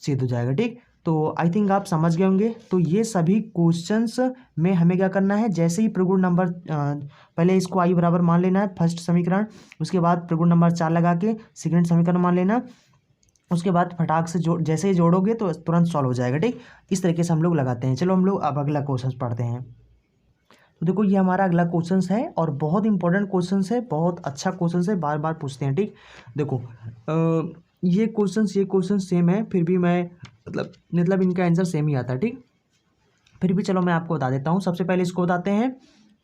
सिद्ध हो जाएगा, ठीक। तो आई थिंक आप समझ गए होंगे। तो ये सभी क्वेश्चंस में हमें क्या करना है, जैसे ही प्रगुण नंबर पहले इसको आई बराबर मान लेना है फर्स्ट समीकरण, उसके बाद प्रगुण नंबर 4 लगा के सेकंड समीकरण मान लेना, उसके बाद फटाक से जैसे ही जोड़ोगे तो तुरंत सॉल्व हो जाएगा, ठीक। इस तरीके से हम लोग लगाते हैं। चलो हम लोग अब अगला क्वेश्चन पढ़ते हैं। तो देखो ये हमारा अगला क्वेश्चन है और बहुत इंपॉर्टेंट क्वेश्चन है, बहुत अच्छा क्वेश्चन है, बार बार पूछते हैं, ठीक। देखो ये क्वेश्चन सेम है, फिर भी मैं मतलब इनका आंसर सेम ही आता है, ठीक। फिर भी चलो मैं आपको बता देता हूँ। सबसे पहले इसको बताते हैं,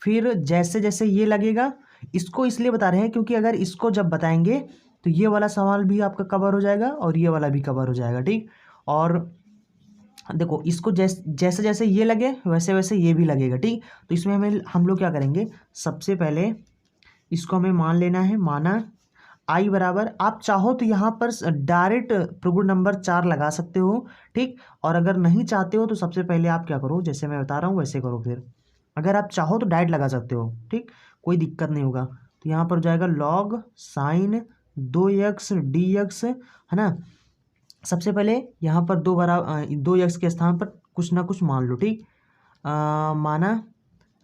फिर जैसे जैसे ये लगेगा, इसको इसलिए बता रहे हैं क्योंकि अगर इसको जब बताएंगे तो ये वाला सवाल भी आपका कवर हो जाएगा और ये वाला भी कवर हो जाएगा, ठीक। और देखो इसको जैसे जैसे ये लगे वैसे वैसे ये भी लगेगा, ठीक। तो इसमें हम लोग क्या करेंगे, सबसे पहले इसको हमें मान लेना है, माना आई बराबर, आप चाहो तो यहाँ पर डायरेक्ट प्रगुण नंबर 4 लगा सकते हो, ठीक। और अगर नहीं चाहते हो तो सबसे पहले आप क्या करो, जैसे मैं बता रहा हूँ वैसे करो। फिर अगर आप चाहो तो डायरेक्ट लगा सकते हो, ठीक, कोई दिक्कत नहीं होगा। तो यहाँ पर हो जाएगा लॉग साइन 2x dx, है ना। सबसे पहले यहाँ पर 2x के स्थान पर कुछ ना कुछ मान लो, ठीक। माना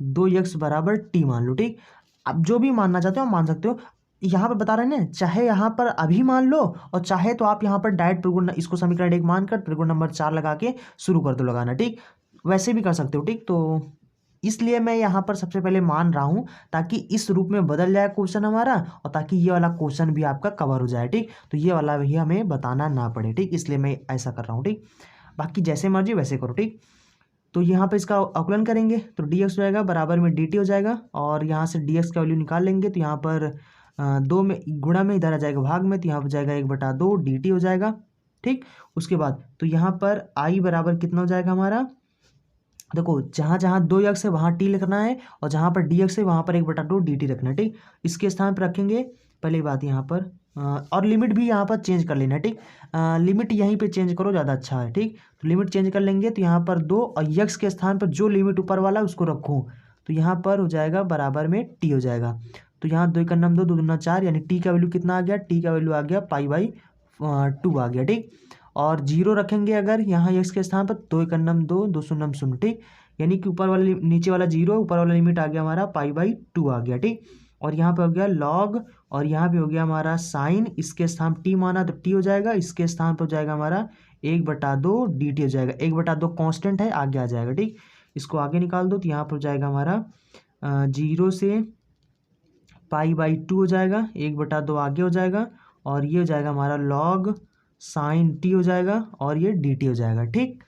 2x बराबर t मान लो, ठीक। अब जो भी मानना चाहते हो मान सकते हो। यहाँ पर बता रहे हैं ना, चाहे यहाँ पर अभी मान लो और चाहे तो आप यहाँ पर डायरेक्ट प्रगुण इसको समीकरण 1 मानकर प्रगुण नंबर 4 लगा के शुरू कर दो लगाना, ठीक। वैसे भी कर सकते हो, ठीक। तो इसलिए मैं यहाँ पर सबसे पहले मान रहा हूँ ताकि इस रूप में बदल जाए क्वेश्चन हमारा और ताकि ये वाला क्वेश्चन भी आपका कवर हो जाए, ठीक। तो ये वाला भी हमें बताना ना पड़े, ठीक, इसलिए मैं ऐसा कर रहा हूँ, ठीक। बाकी जैसे मर्जी वैसे करो, ठीक। तो यहाँ पे इसका अवकलन करेंगे तो dx हो जाएगा बराबर में dt हो जाएगा और यहाँ से dx का वैल्यू निकाल लेंगे तो यहाँ पर 2 में गुणा में इधर आ जाएगा भाग में, तो यहाँ पर जाएगा 1/2 dt हो जाएगा, ठीक। उसके बाद तो यहाँ पर i बराबर कितना हो जाएगा हमारा, देखो जहाँ जहाँ 2x है वहाँ t लिखना है और जहाँ पर dx है वहाँ पर 1/2 dt रखना है, ठीक। इसके स्थान पर रखेंगे पहली बात यहाँ पर और लिमिट भी यहाँ पर चेंज कर लेना है, ठीक। लिमिट यहीं पे चेंज करो, ज़्यादा अच्छा है, ठीक। तो लिमिट चेंज कर लेंगे तो यहाँ पर 2 और x के स्थान पर जो लिमिट ऊपर वाला उसको रखो तो यहाँ पर हो जाएगा बराबर में t हो जाएगा। तो यहाँ 2 का नाम 2 दूना 4, यानी t का वैल्यू कितना आ गया, t का वैल्यू आ गया π/2 आ गया, ठीक। और 0 रखेंगे अगर यहाँ x के स्थान पर 2 का नाम 2 2 शून्य 0, ठीक। यानी कि ऊपर वाला नीचे वाला 0, ऊपर वाला लिमिट आ गया हमारा π/2 आ गया, ठीक। और यहाँ पे हो गया लॉग और यहाँ पे हो गया हमारा साइन, इसके स्थान t माना तो t हो जाएगा, इसके स्थान पर हो जाएगा हमारा 1/2 dt हो जाएगा, 1/2 कांस्टेंट है आगे आ जाएगा, ठीक। इसको आगे निकाल दो तो यहाँ पर हो जाएगा हमारा 0 से π/2 हो जाएगा, 1/2 आगे हो जाएगा और ये हो जाएगा हमारा लॉग साइन t हो जाएगा और ये dt हो जाएगा, ठीक।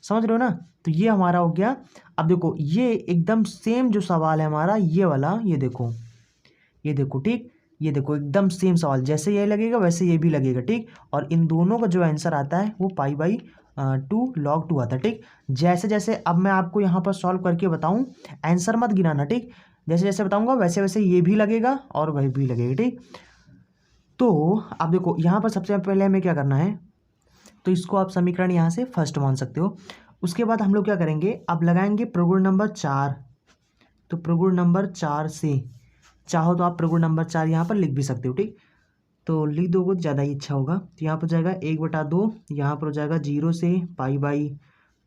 समझ रहे हो ना। तो ये हमारा हो गया। अब देखो ये एकदम सेम जो सवाल है हमारा ये वाला, ये देखो ठीक, ये देखो एकदम सेम सवाल, जैसे ये लगेगा वैसे ये भी लगेगा, ठीक। और इन दोनों का जो आंसर आता है वो π/2 log 2 आता है, ठीक। जैसे जैसे अब मैं आपको यहाँ पर सॉल्व करके बताऊँ, आंसर मत गिनाना, ठीक। जैसे जैसे बताऊँगा वैसे वैसे ये भी लगेगा और वही भी लगेगा, ठीक। तो अब देखो यहाँ पर सबसे पहले हमें क्या करना है, तो इसको आप समीकरण यहाँ से फर्स्ट मान सकते हो। उसके बाद हम लोग क्या करेंगे, अब लगाएंगे प्रगुण नंबर 4। तो प्रगुण नंबर 4 से चाहो तो आप प्रगुण नंबर 4 यहाँ पर लिख भी सकते हो, ठीक। तो लिख दोगे तो ज़्यादा ही अच्छा होगा। तो यहाँ पर हो जाएगा 1/2, यहाँ पर हो जाएगा 0 से π/2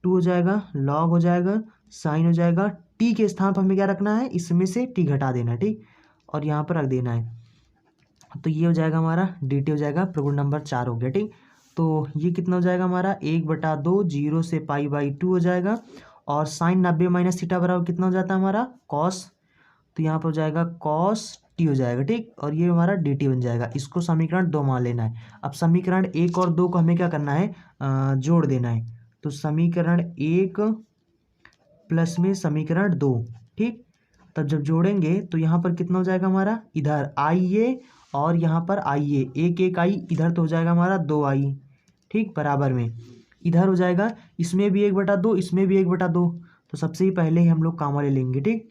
हो जाएगा, लॉग हो जाएगा, साइन हो जाएगा। टी के स्थान पर हमें क्या रखना है, इसमें से टी घटा देना है, ठीक, और यहाँ पर रख देना है। तो ये हो जाएगा हमारा dt हो जाएगा, प्रगुण नंबर 4 हो गया, ठीक। तो ये कितना हो जाएगा हमारा 1/2, 0 से π/2 हो जाएगा, और साइन 90 - थीटा बराबर कितना हो जाता है हमारा कॉस। तो यहाँ पर हो जाएगा कॉस टी हो जाएगा, ठीक, और ये हमारा डी टी बन जाएगा। इसको समीकरण 2 मान लेना है। अब समीकरण 1 और 2 को हमें क्या करना है, जोड़ देना है। तो समीकरण 1 प्लस में समीकरण 2, ठीक। तब जब जोड़ेंगे तो यहाँ पर कितना हो जाएगा हमारा, इधर आई ए और यहाँ पर आई ए, एक आई, इधर तो हो जाएगा हमारा 2 आई, ठीक, बराबर में इधर हो जाएगा, इसमें भी 1/2, इसमें भी 1/2। तो सबसे ही पहले ही हम लोग कामा ले लेंगे, ठीक।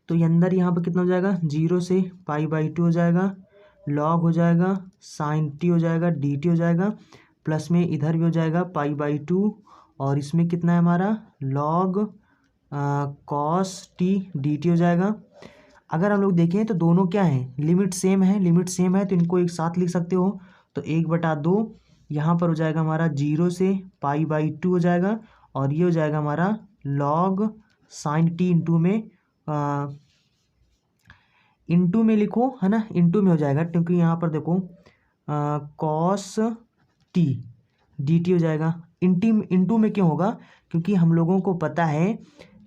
तो ये अंदर यहाँ पर कितना हो जाएगा, 0 से π/2 हो जाएगा, लॉग हो जाएगा, साइन टी हो जाएगा, डी टी हो जाएगा, प्लस में इधर भी हो जाएगा π/2, और इसमें कितना है हमारा log cos T D T हो जाएगा। अगर हम लोग देखें तो दोनों क्या हैं, लिमिट सेम है, लिमिट सेम है, तो इनको एक साथ लिख सकते हो। तो 1/2 यहाँ पर हो जाएगा हमारा 0 से π/2 हो जाएगा, और ये हो जाएगा हमारा लॉग साइन टी इंटू में लिखो, है ना, इंटू में हो जाएगा, क्योंकि यहाँ पर देखो कॉस टी डी टी हो जाएगा। इंटू में क्यों होगा, क्योंकि हम लोगों को पता है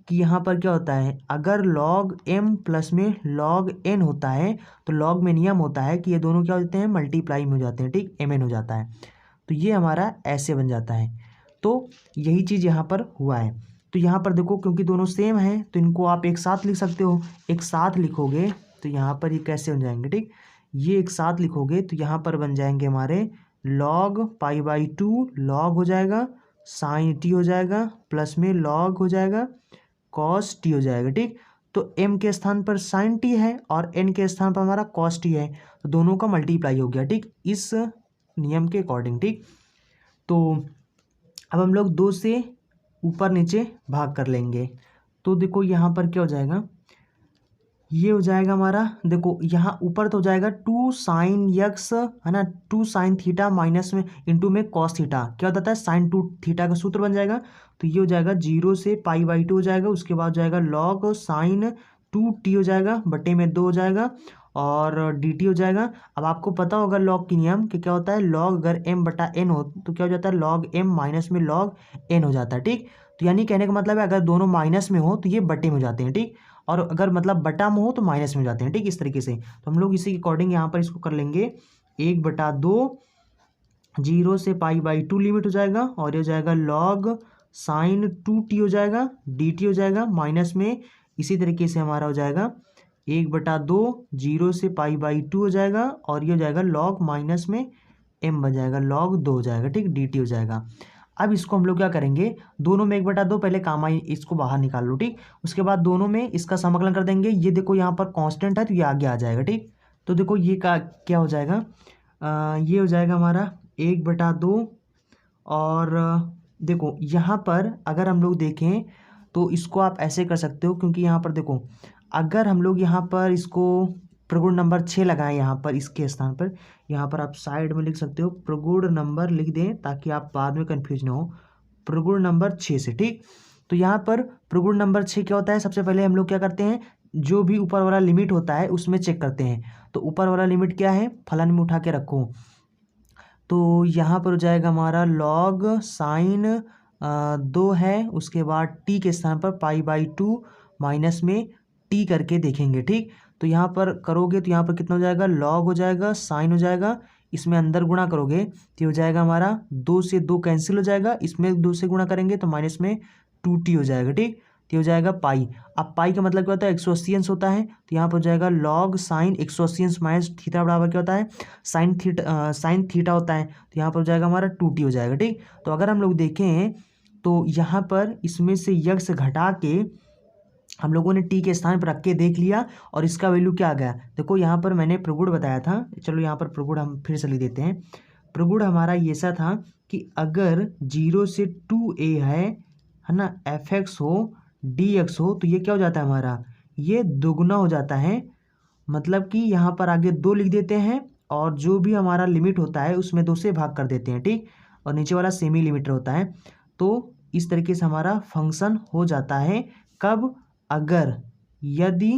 कि यहाँ पर क्या होता है, अगर लॉग m प्लस में लॉग n होता है तो लॉग में नियम होता है कि ये दोनों क्या होते हैं, मल्टीप्लाई में हो जाते हैं, ठीक, mn हो जाता है। तो ये हमारा ऐसे बन जाता है। तो यही चीज़ यहाँ पर हुआ है। तो यहाँ पर देखो क्योंकि दोनों सेम हैं तो इनको आप एक साथ लिख सकते हो। एक साथ लिखोगे तो यहाँ पर ये कैसे बन जाएंगे, ठीक, ये एक साथ लिखोगे तो यहाँ पर बन जाएंगे हमारे लॉग π/2, लॉग हो जाएगा, साइन टी हो जाएगा, प्लस में लॉग हो जाएगा, कॉस टी हो जाएगा, ठीक। तो m के स्थान पर साइन टी है और n के स्थान पर हमारा कॉस टी है, तो दोनों का मल्टीप्लाई हो गया, ठीक, इस नियम के अकॉर्डिंग, ठीक। तो अब हम लोग 2 से ऊपर नीचे भाग कर लेंगे। तो देखो यहाँ पर क्या हो जाएगा, ये हो जाएगा हमारा, देखो यहाँ ऊपर तो हो जाएगा 2 साइन यक्स, है ना, 2 साइन थीटा माइनस में इंटू में कॉस थीटा, क्या होता है साइन 2 थीटा का सूत्र बन जाएगा। तो ये हो जाएगा 0 से π/2 हो जाएगा, उसके बाद हो जाएगा लॉग साइन 2t हो जाएगा, बटे में 2 हो जाएगा, और dt हो जाएगा। अब आपको पता होगा लॉग की नियम कि क्या होता है, लॉग अगर m/n हो तो क्या हो जाता है, लॉग m माइनस में लॉग n हो जाता है, ठीक। तो यानी कहने का मतलब है अगर दोनों माइनस में हो तो ये बटे में हो जाते हैं, ठीक, और अगर मतलब बटा में हो तो माइनस में हो जाते हैं, ठीक, इस तरीके से। तो हम लोग इसी के अकॉर्डिंग यहाँ पर इसको कर लेंगे 1/2, 0 से π/2 लिमिट हो जाएगा, और ये हो जाएगा लॉग साइन 2t हो जाएगा, dt हो जाएगा, माइनस में इसी तरीके से हमारा हो जाएगा 1/2, 0 से π/2 हो जाएगा, और ये हो जाएगा लॉग माइनस में m बन जाएगा, लॉग 2 हो जाएगा, ठीक, dt हो जाएगा। अब इसको हम लोग क्या करेंगे, दोनों में 1/2 पहले कामा इसको बाहर निकाल लो, ठीक। उसके बाद दोनों में इसका समाकलन कर देंगे। ये देखो यहाँ पर कांस्टेंट है तो ये आगे आ जाएगा, ठीक। तो देखो ये का क्या हो जाएगा, ये हो जाएगा हमारा 1/2, और देखो यहाँ पर अगर हम लोग देखें तो इसको आप ऐसे कर सकते हो, क्योंकि यहाँ पर देखो अगर हम लोग यहाँ पर इसको प्रगुण नंबर 6 लगाएं, यहाँ पर इसके स्थान पर, यहाँ पर आप साइड में लिख सकते हो प्रगुण नंबर लिख दें ताकि आप बाद में कंफ्यूज ना हो, प्रगुण नंबर 6 से, ठीक। तो यहाँ पर प्रगुण नंबर 6 क्या होता है, सबसे पहले हम लोग क्या करते हैं, जो भी ऊपर वाला लिमिट होता है उसमें चेक करते हैं। तो ऊपर वाला लिमिट क्या है, फलन में उठा के रखो। तो यहाँ पर हो जाएगा हमारा लॉग साइन 2 है, उसके बाद टी के स्थान पर π/2 माइनस में टी करके देखेंगे, ठीक। तो यहाँ पर करोगे तो यहाँ पर कितना हो जाएगा, लॉग हो जाएगा, साइन हो जाएगा, इसमें अंदर गुणा करोगे तो हो जाएगा हमारा 2 से 2 कैंसिल हो जाएगा, इसमें 2 से गुणा करेंगे तो माइनस में 2t हो जाएगा, ठीक। तो हो जाएगा पाई। अब पाई का मतलब क्या होता है, 180 अंश होता है, तो यहाँ पर हो जाएगा लॉग साइन 180 अंश माइनस थीटा बराबर क्या होता है, साइन थीटा होता है, तो यहाँ पर हो जाएगा हमारा 2t हो जाएगा, ठीक। तो अगर हम लोग देखें तो यहाँ पर इसमें से यक्स घटा के हम लोगों ने टी के स्थान पर रख के देख लिया और इसका वैल्यू क्या आ गया। देखो यहाँ पर मैंने प्रगुण बताया था, चलो यहाँ पर प्रगुण हम फिर से लिख देते हैं। प्रगुण हमारा ये ऐसा था कि अगर 0 से 2a है ना, fx हो dx हो, तो ये क्या हो जाता है हमारा, ये दुगना हो जाता है। मतलब कि यहाँ पर आगे 2 लिख देते हैं और जो भी हमारा लिमिट होता है उसमें 2 से भाग कर देते हैं, ठीक। और नीचे वाला सेमी लिमिटर होता है। तो इस तरीके से हमारा फंक्शन हो जाता है। कब, अगर यदि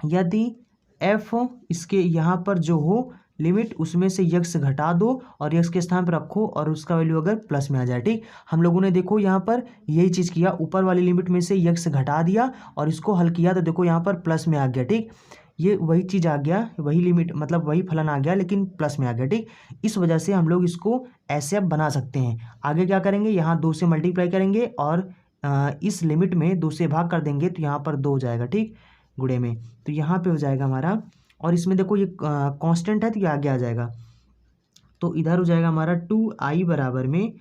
यदि f इसके यहाँ पर जो हो लिमिट, उसमें से यक्स घटा दो और यक्स के स्थान पर रखो और उसका वैल्यू अगर प्लस में आ जाए, ठीक। हम लोगों ने देखो यहाँ पर यही चीज़ किया, ऊपर वाली लिमिट में से यक्स घटा दिया और इसको हल किया तो देखो यहाँ पर प्लस में आ गया, ठीक। ये वही चीज़ आ गया, वही लिमिट, मतलब वही फलन आ गया लेकिन प्लस में आ गया, ठीक। इस वजह से हम लोग इसको ऐसे अब बना सकते हैं। आगे क्या करेंगे, यहाँ 2 से मल्टीप्लाई करेंगे और इस लिमिट में 2 से भाग कर देंगे तो यहाँ पर 2 हो जाएगा, ठीक, गुणे में। तो यहाँ पे हो जाएगा हमारा, और इसमें देखो ये कांस्टेंट है तो ये आगे आ जाएगा। तो इधर हो जाएगा हमारा 2i बराबर में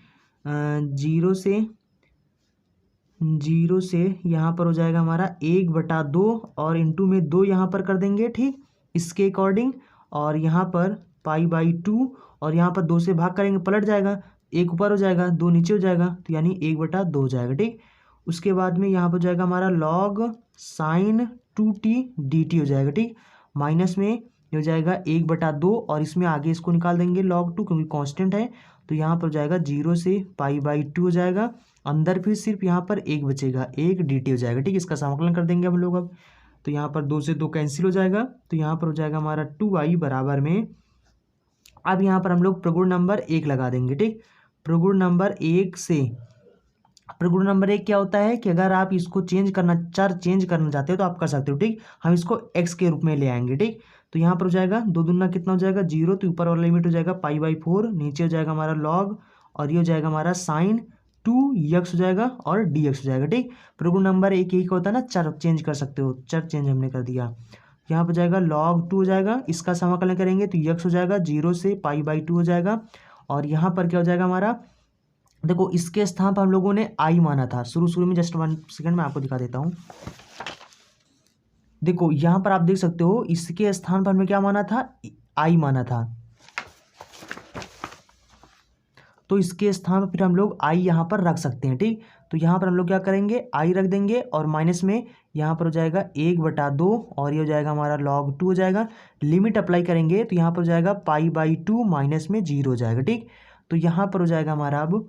0 से यहाँ पर हो जाएगा हमारा 1/2 और इंटू में 2 यहाँ पर कर देंगे, ठीक, इसके अकॉर्डिंग। और यहाँ पर π/2 और यहाँ पर 2 से भाग करेंगे, पलट जाएगा, 1 ऊपर हो जाएगा 2 नीचे हो जाएगा, तो यानी 1/2 हो जाएगा, ठीक। उसके बाद में यहाँ पर हो जाएगा हमारा log sin 2t dt हो जाएगा, ठीक। माइनस में ये हो जाएगा 1/2 और इसमें आगे इसको निकाल देंगे log 2 क्योंकि कांस्टेंट है। तो यहाँ पर हो जाएगा 0 से π/2 हो जाएगा, अंदर फिर सिर्फ यहाँ पर 1 बचेगा, 1 dt हो जाएगा, ठीक। इसका समाकलन कर देंगे हम लोग अब। तो यहाँ पर 2 से 2 कैंसिल हो जाएगा, तो यहाँ पर हो जाएगा हमारा 2i बराबर में, अब यहाँ पर हम लोग प्रगुण नंबर 1 लगा देंगे, ठीक। प्रगुण नंबर 1 से, प्रगुण नंबर 1 क्या होता है कि अगर आप इसको चेंज करना, चर चेंज करना चाहते हो तो आप कर सकते हो, ठीक। हम इसको x के रूप में ले आएंगे, ठीक। तो यहाँ पर हो जाएगा 2 दूना कितना हो जाएगा 0, तो ऊपर वाला लिमिट हो जाएगा π/4, नीचे हो जाएगा हमारा log और ये हो जाएगा हमारा sin 2x हो जाएगा और dx हो जाएगा, ठीक। प्रगुण नंबर 1 यही का होता है ना, चर चेंज कर सकते हो, चर चेंज हमने कर दिया। यहाँ पर जाएगा log 2 हो जाएगा, इसका समाकलन करेंगे तो x हो जाएगा 0 से π/2 हो जाएगा। और यहाँ पर क्या हो जाएगा हमारा, देखो इसके स्थान पर हम लोगों ने आई माना था शुरू में, जस्ट 1 सेकंड में आपको दिखा देता हूँ। देखो यहाँ पर आप देख सकते हो इसके स्थान पर हमने क्या माना था, आई माना था। तो इसके स्थान पर फिर हम लोग आई यहाँ पर रख सकते हैं, ठीक। तो यहाँ पर हम लोग क्या करेंगे, आई रख देंगे और माइनस में यहाँ पर हो जाएगा 1/2 और ये हो जाएगा हमारा log 2 हो जाएगा। लिमिट अप्लाई करेंगे तो यहाँ पर हो जाएगा π/2 माइनस में 0 हो जाएगा, ठीक। तो यहाँ पर हो जाएगा हमारा अब,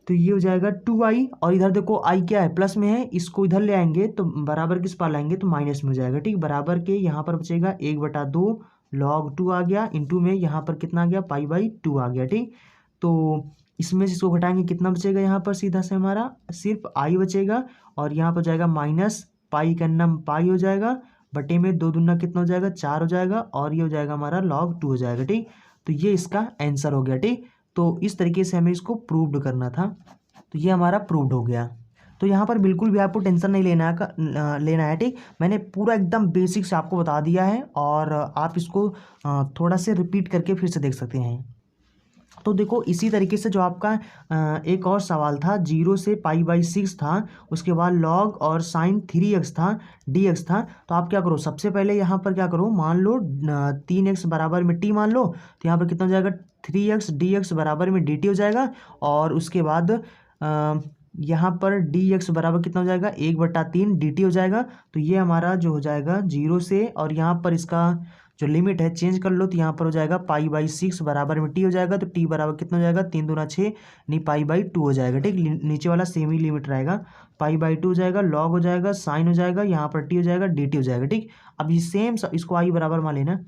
तो ये हो जाएगा 2i और इधर देखो i क्या है, प्लस में है, इसको इधर ले आएंगे तो बराबर किस पार लाएंगे तो माइनस में हो जाएगा, ठीक। बराबर के यहाँ पर बचेगा 1/2 log 2 आ गया, इंटू में यहाँ पर कितना आ गया π/2 आ गया, ठीक। तो इसमें से इसको घटाएंगे कितना बचेगा, यहाँ पर सीधा से हमारा सिर्फ i बचेगा और यहाँ पर जाएगा माइनस पाई का नाम पाई हो जाएगा, बटे में 2 दूना कितना हो जाएगा 4 हो जाएगा और ये हो जाएगा हमारा log 2 हो जाएगा, ठीक। तो ये इसका आंसर हो गया, ठीक। तो इस तरीके से हमें इसको प्रूव्ड करना था, तो ये हमारा प्रूव्ड हो गया। तो यहाँ पर बिल्कुल भी आपको टेंशन नहीं लेना है, ठीक। मैंने पूरा एकदम बेसिक से आपको बता दिया है और आप इसको थोड़ा से रिपीट करके फिर से देख सकते हैं। तो देखो इसी तरीके से जो आपका एक और सवाल था 0 से π/6 था, उसके बाद log और sin 3x था, dx था। तो आप क्या करो, सबसे पहले यहाँ पर क्या करो, मान लो 3x बराबर में t मान लो, तो यहाँ पर कितना हो जाएगा 3x dx बराबर में dt हो जाएगा। और उसके बाद यहाँ पर dx बराबर कितना हो जाएगा 1/3 dt हो जाएगा। तो ये हमारा जो हो जाएगा 0 से, और यहाँ पर इसका जो लिमिट है चेंज कर लो तो यहाँ पर हो जाएगा π/6 बराबर में t हो जाएगा। तो t बराबर कितना हो जाएगा 3 दूना 6 नहीं π/2 हो जाएगा, ठीक। नीचे वाला सेमी लिमिट रहेगा, π/2 हो जाएगा, log हो जाएगा, साइन हो जाएगा, यहाँ पर t हो जाएगा, dt हो जाएगा, ठीक। अब ये सेम इसको i बराबर मान लेना।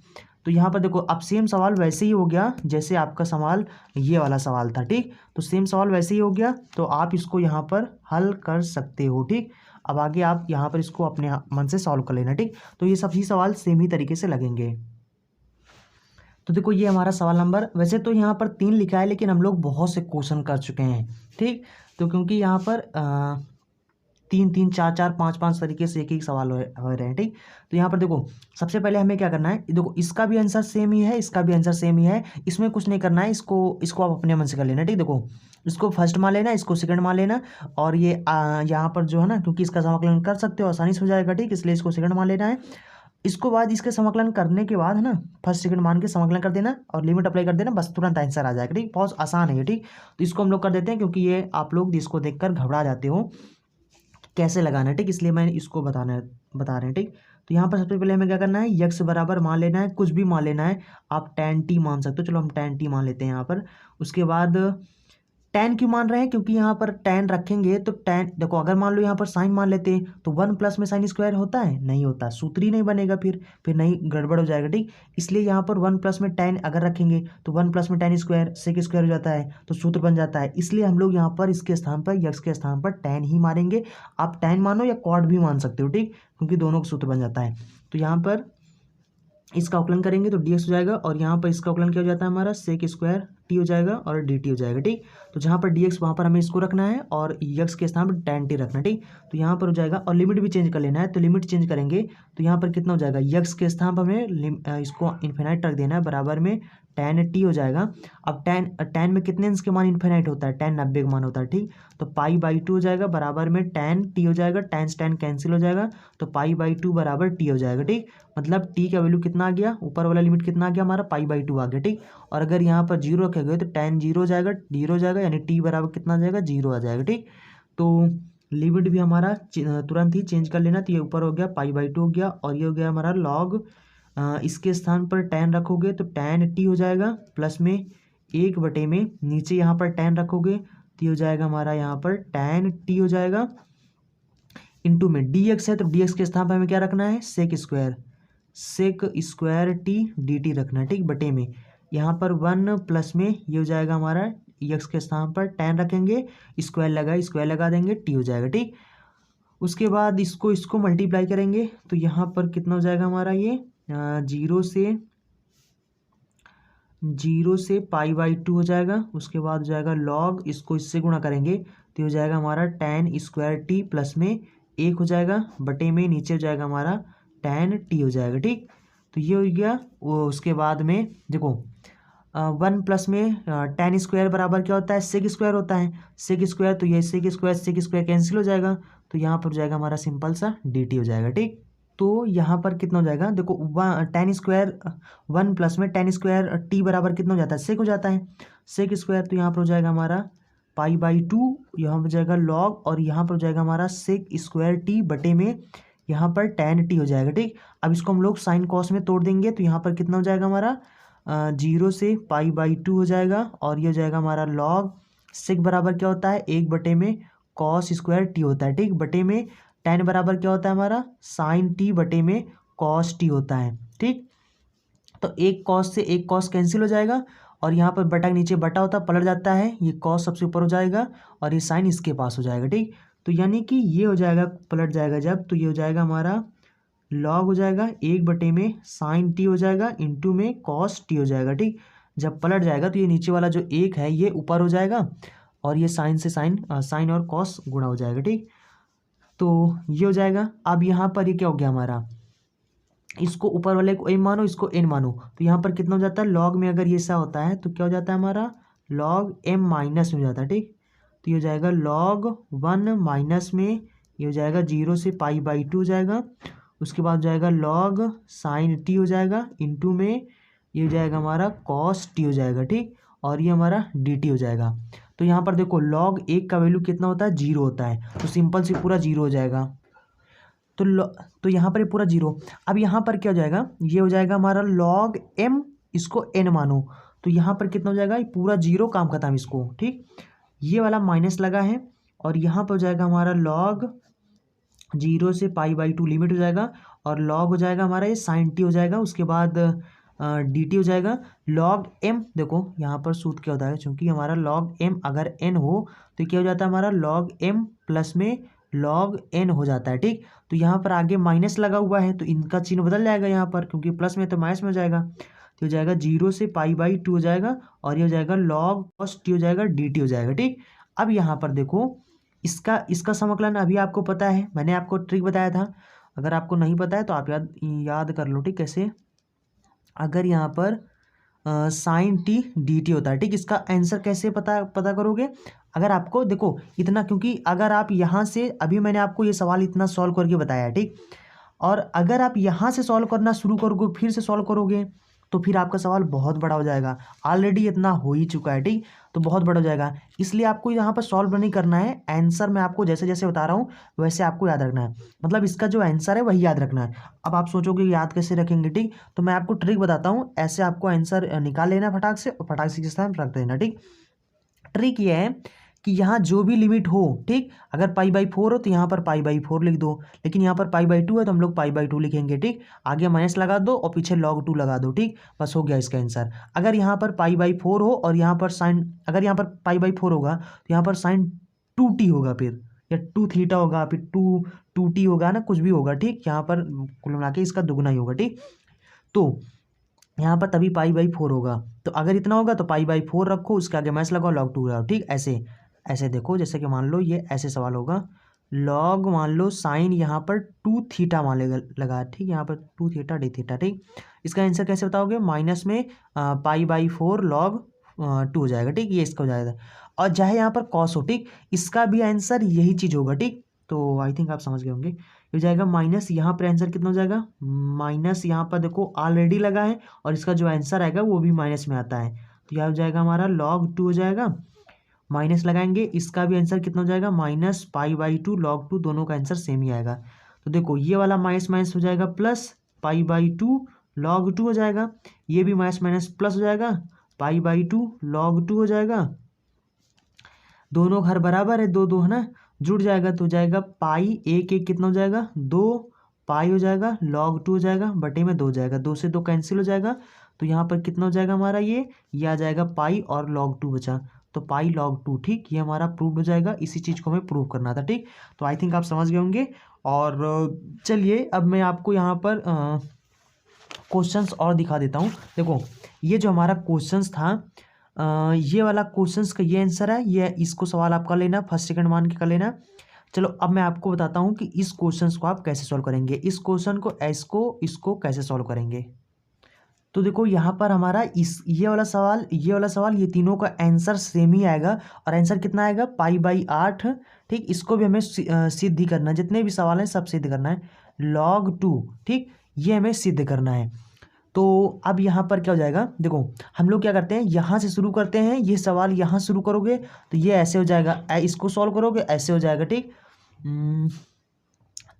तो यहाँ पर देखो अब सेम सवाल वैसे ही हो गया जैसे आपका सवाल ये वाला सवाल था, ठीक। तो सेम सवाल वैसे ही हो गया, तो आप इसको यहाँ पर हल कर सकते हो, ठीक। अब आगे आप यहाँ पर इसको अपने मन से सॉल्व कर लेना, ठीक। तो ये सभी सवाल सेम ही तरीके से लगेंगे। तो देखो ये हमारा सवाल नंबर, वैसे तो यहाँ पर 3 लिखा है लेकिन हम लोग बहुत से क्वेश्चन कर चुके हैं, ठीक। तो क्योंकि यहाँ पर 3-3, 4-4, 5-5 तरीके से एक सवाल हो रहे हैं, ठीक। तो यहाँ पर देखो सबसे पहले हमें क्या करना है, देखो इसका भी आंसर सेम ही है, इसका भी आंसर सेम ही है, इसमें कुछ नहीं करना है, इसको आप अपने मन से कर लेना, ठीक। देखो इसको फर्स्ट मान लेना, इसको सेकंड मान लेना, और ये यहाँ पर जो है ना, क्योंकि इसका समाकलन कर सकते हो आसानी से हो जाएगा, ठीक, इसलिए इसको सेकंड मान लेना है। इसको बाद इसके समाकलन करने के बाद है ना, फर्स्ट सेकंड मान के समाकलन कर देना और लिमिट अप्लाई कर देना, बस तुरंत आंसर आ जाएगा। ठीक, बहुत आसान है ये। ठीक, तो इसको हम लोग कर देते हैं, क्योंकि ये आप लोग जिसको देखकर घबरा जाते हो कैसे लगाना है। ठीक, इसलिए मैं इसको बता रहे हैं। ठीक, तो यहाँ पर सबसे पहले हमें क्या करना है, यक्स बराबर मान लेना है, कुछ भी मान लेना है। आप tan t मान सकते हो, चलो हम tan t मान लेते हैं यहाँ पर। उसके बाद tan क्यों मान रहे हैं, क्योंकि यहाँ पर tan रखेंगे तो tan, देखो अगर मान लो यहाँ पर साइन मान लेते हैं तो 1 प्लस में साइन स्क्वायर होता है, नहीं होता, सूत्र ही नहीं बनेगा, फिर नहीं, गड़बड़ हो जाएगा। ठीक, इसलिए यहाँ पर 1 प्लस में tan अगर रखेंगे तो 1 प्लस में tan स्क्वायर सेक स्क्वायर हो जाता है, तो सूत्र बन जाता है। इसलिए हम लोग यहाँ पर इसके स्थान पर, यक्स के स्थान पर tan ही मारेंगे। आप tan मानो या कॉट भी मान सकते हो। ठीक, क्योंकि दोनों का सूत्र बन जाता है। तो यहाँ पर इसका अवकलन करेंगे तो dx हो जाएगा, और यहाँ पर इसका अवकलन क्या हो जाता है हमारा, सेक स्क्वायर t हो जाएगा और dt हो जाएगा। ठीक, तो जहाँ पर dx वहाँ पर हमें इसको रखना है और x के स्थान पर tan t रखना है। ठीक, तो यहाँ पर हो जाएगा, और लिमिट भी चेंज कर लेना है, तो लिमिट चेंज करेंगे तो यहाँ पर कितना हो जाएगा, x के स्थान पर हमें इसको इन्फिनाइट रख देना है, बराबर में tan t हो जाएगा। अब tan में कितने अंश के मान इन्फिनाइट होता है, tan 90 का मान होता है। ठीक, तो π/2 हो जाएगा, बराबर में tan t हो जाएगा, tan कैंसिल हो जाएगा, तो π/2 बराबर t हो जाएगा। ठीक, मतलब t का वैल्यू कितना आ गया, ऊपर वाला लिमिट कितना आ गया हमारा, π/2 आ गया। ठीक, और अगर यहाँ पर 0 रखे गए तो tan 0 हो जाएगा, 0 हो जाएगा, यानी t बराबर कितना आ जाएगा, 0 आ जाएगा। ठीक, तो लिमिट भी हमारा तुरंत ही चेंज कर लेना, तो ये ऊपर हो गया π/2 हो गया, और ये हो गया हमारा लॉग, इसके स्थान पर tan रखोगे तो tan t हो जाएगा, प्लस में 1 में नीचे यहाँ पर tan रखोगे तो ये हो जाएगा हमारा यहाँ पर tan t हो जाएगा, इंटू में dx है तो dx के स्थान पर हमें क्या रखना है, सेक स्क्वायर t dt रखना है। ठीक, बटे में यहाँ पर 1 प्लस में ये हो जाएगा हमारा, x के स्थान पर tan रखेंगे, स्क्वायर लगा देंगे, t हो जाएगा। ठीक, उसके बाद इसको मल्टीप्लाई करेंगे तो यहाँ पर कितना हो जाएगा हमारा, ये 0 से π/2 हो जाएगा। उसके बाद हो जाएगा लॉग, इसको इससे गुणा करेंगे तो हो जाएगा हमारा tan स्क्वायर t प्लस में 1 हो जाएगा, बटे में नीचे हो जाएगा हमारा tan t हो जाएगा। ठीक, तो ये हो गया। वो उसके बाद में देखो 1 प्लस में tan स्क्वायर बराबर क्या होता है, सेक स्क्वायर होता है, सेक स्क्वायर, तो ये सेक स्क्वायर कैंसिल हो जाएगा, तो यहाँ पर हो जाएगा हमारा सिंपल सा dt हो जाएगा। ठीक, तो यहाँ पर कितना हो जाएगा, देखो tan स्क्वायर 1 प्लस में tan स्क्वायर t बराबर कितना हो जाता है, सेक हो जाता है, सेक स्क्वायर, तो यहाँ पर हो जाएगा हमारा π/2, यहाँ पर हो जाएगा लॉग, और यहाँ पर हो जाएगा हमारा सेक स्क्वायर t बटे में यहाँ पर tan t हो जाएगा। ठीक, अब इसको हम लोग साइन कॉस में तोड़ देंगे तो यहाँ पर कितना हो जाएगा हमारा, 0 से π/2 हो जाएगा, और ये हो जाएगा हमारा लॉग, सेक बराबर क्या होता है, 1 बटे में कॉस स्क्वायर t होता है। ठीक, बटे में tan बराबर क्या होता है हमारा, साइन t बटे में कॉस t होता है। ठीक, तो एक कॉस से एक कॉस कैंसिल हो जाएगा, और यहाँ पर बटा के नीचे बटा होता है, पलट जाता है, ये कॉस सबसे ऊपर हो जाएगा और ये साइन इसके पास हो जाएगा। ठीक, तो यानी कि ये हो जाएगा, पलट जाएगा जब, तो ये हो जाएगा हमारा लॉग हो जाएगा 1 बटे में साइन t हो जाएगा, इंटू में कॉस t हो जाएगा। ठीक, जब पलट जाएगा तो ये नीचे वाला जो 1 है ये ऊपर हो जाएगा, और ये साइन से साइन और कॉस गुणा हो जाएगा। ठीक, तो ये हो जाएगा। अब यहाँ पर ये क्या हो गया हमारा, इसको ऊपर वाले को m मानो, इसको n मानो, तो यहाँ पर कितना हो जाता है, लॉग में अगर ये ऐसा होता है तो क्या हो जाता है हमारा, लॉग m माइनस में हो जाता है। ठीक, तो ये हो जाएगा लॉग 1 माइनस में ये हो जाएगा 0 से π/2 हो जाएगा। उसके बाद हो जाएगा लॉग साइन t हो जाएगा, इंटू में ये हो जाएगा हमारा कॉस t हो जाएगा। ठीक, और ये हमारा dt हो जाएगा। तो यहाँ पर देखो लॉग 1 का वैल्यू कितना होता है, 0 होता है, तो सिंपल से पूरा 0 हो जाएगा। तो यहाँ पर ये पूरा 0। अब यहाँ पर क्या हो जाएगा, ये हो जाएगा हमारा लॉग m, इसको n मानो, तो यहाँ पर कितना हो जाएगा, ये पूरा 0, काम खत्म इसको। ठीक, ये वाला माइनस लगा है, और यहाँ पर हो जाएगा हमारा लॉग 0 से π/2 लिमिट हो जाएगा, और लॉग हो जाएगा हमारा ये साइन t हो जाएगा। उसके बाद dt हो जाएगा लॉग m। देखो यहाँ पर सूत्र क्या होता है, क्योंकि हमारा लॉग m अगर n हो तो क्या हो जाता है हमारा लॉग m प्लस में लॉग n हो जाता है। ठीक, तो यहाँ पर आगे माइनस लगा हुआ है तो इनका चिन्ह बदल जाएगा यहाँ पर, क्योंकि प्लस में तो माइनस में हो जाएगा, तो हो जाएगा 0 से π/2 हो जाएगा, और ये हो जाएगा लॉग कॉस t हो जाएगा, dt हो जाएगा। ठीक, अब यहाँ पर देखो इसका समाकलन अभी आपको पता है, मैंने आपको ट्रिक बताया था, अगर आपको नहीं पता है तो आप याद कर लो। ठीक, कैसे, अगर यहाँ पर साइन t dt होता है, ठीक, इसका आंसर कैसे पता करोगे, अगर आपको देखो इतना, क्योंकि अगर आप यहाँ से, अभी मैंने आपको ये सवाल इतना सॉल्व करके बताया है। ठीक, और अगर आप यहाँ से सॉल्व करना शुरू करोगे, फिर से सॉल्व करोगे, तो फिर आपका सवाल बहुत बड़ा हो जाएगा। ऑलरेडी इतना हो ही चुका है, ठीक, तो बहुत बड़ा हो जाएगा। इसलिए आपको यहाँ पर सॉल्व नहीं करना है, आंसर मैं आपको जैसे जैसे बता रहा हूँ वैसे आपको याद रखना है, मतलब इसका जो आंसर है वही याद रखना है। अब आप सोचोगे याद कैसे रखेंगे, ठीक, तो मैं आपको ट्रिक बताता हूँ। ऐसे आपको आंसर निकाल लेना फटाक से, और फटाक से किस टाइम रख देना, ठीक। ट्रिक ये है कि यहाँ जो भी लिमिट हो, ठीक, अगर पाई/4 हो तो यहाँ पर पाई/4 लिख दो, लेकिन यहाँ पर पाई/2 है तो हम लोग पाई/2 लिखेंगे, ठीक। आगे माइनस लगा दो और पीछे log 2 लगा दो, ठीक, बस हो गया इसका आंसर। अगर यहाँ पर पाई/4 हो और यहाँ पर साइन, अगर यहाँ पर पाई/4 होगा तो यहाँ पर साइन 2t होगा, फिर या 2θ होगा, फिर 2t होगा ना, कुछ भी होगा, ठीक। यहाँ पर कुल मिला के इसका दुगना ही होगा, ठीक। तो यहाँ पर तभी पाई/4 होगा। तो अगर इतना होगा तो पाई/4 रखो, उसके आगे माइनस लगाओ, log 2 लगाओ, ठीक। ऐसे ऐसे देखो, जैसे कि मान लो ये ऐसे सवाल होगा, लॉग मान लो साइन यहाँ पर 2θ मान लगा, ठीक, यहाँ पर 2θ dθ, ठीक। इसका आंसर कैसे बताओगे, माइनस में पाई/4 log 2 हो जाएगा, ठीक, ये इसका हो जाएगा। और चाहे यहाँ पर कॉस हो, ठीक, इसका भी आंसर यही चीज़ होगा, ठीक। तो आई थिंक आप समझ गए होंगे। ये हो जाएगा माइनस, यहाँ पर आंसर कितना हो जाएगा, माइनस यहाँ पर देखो ऑलरेडी लगा है और इसका जो आंसर आएगा वो भी माइनस में आता है, तो यह हो जाएगा हमारा log 2 हो जाएगा। माइनस लगाएंगे, इसका भी आंसर कितना हो जाएगा, माइनस पाई/2 log 2, दोनों का आंसर सेम ही आएगा। तो देखो ये वाला माइनस माइनस हो जाएगा प्लस, पाई/2 log 2 हो जाएगा, ये भी माइनस माइनस प्लस हो जाएगा, पाई/2 log 2 हो जाएगा। दोनों घर बराबर है, दो दो है ना, जुड़ जाएगा तो हो जाएगा पाई, एक एक कितना हो जाएगा, 2 पाई हो जाएगा, log 2 हो जाएगा, बटे में 2 हो जाएगा, 2 से 2 कैंसिल हो जाएगा, तो यहाँ पर कितना हो जाएगा हमारा, ये आ जाएगा पाई और log 2 बचा, तो पाई log 2, ठीक, ये हमारा प्रूव हो जाएगा। इसी चीज़ को हमें प्रूव करना था, ठीक। तो आई थिंक आप समझ गए होंगे। और चलिए अब मैं आपको यहाँ पर क्वेश्चंस और दिखा देता हूँ। देखो ये जो हमारा क्वेश्चंस था, ये वाला क्वेश्चंस का ये आंसर है, ये इसको सवाल आप कर लेना, फर्स्ट सेकंड मान के कर लेना। चलो अब मैं आपको बताता हूँ कि इस क्वेश्चंस को आप कैसे सॉल्व करेंगे, इस क्वेश्चन को इसको कैसे सॉल्व करेंगे। तो देखो यहाँ पर हमारा ये वाला सवाल ये तीनों का आंसर सेम ही आएगा, और आंसर कितना आएगा, पाई/8, ठीक। इसको भी हमें सिद्ध ही करना है, जितने भी सवाल हैं सब सिद्ध करना है, log 2, ठीक, ये हमें सिद्ध करना है। तो अब यहाँ पर क्या हो जाएगा, देखो हम लोग क्या करते हैं, यहाँ से शुरू करते हैं, ये सवाल यहाँ शुरू करोगे तो ये ऐसे हो जाएगा, इसको सॉल्व करोगे ऐसे हो जाएगा, ठीक।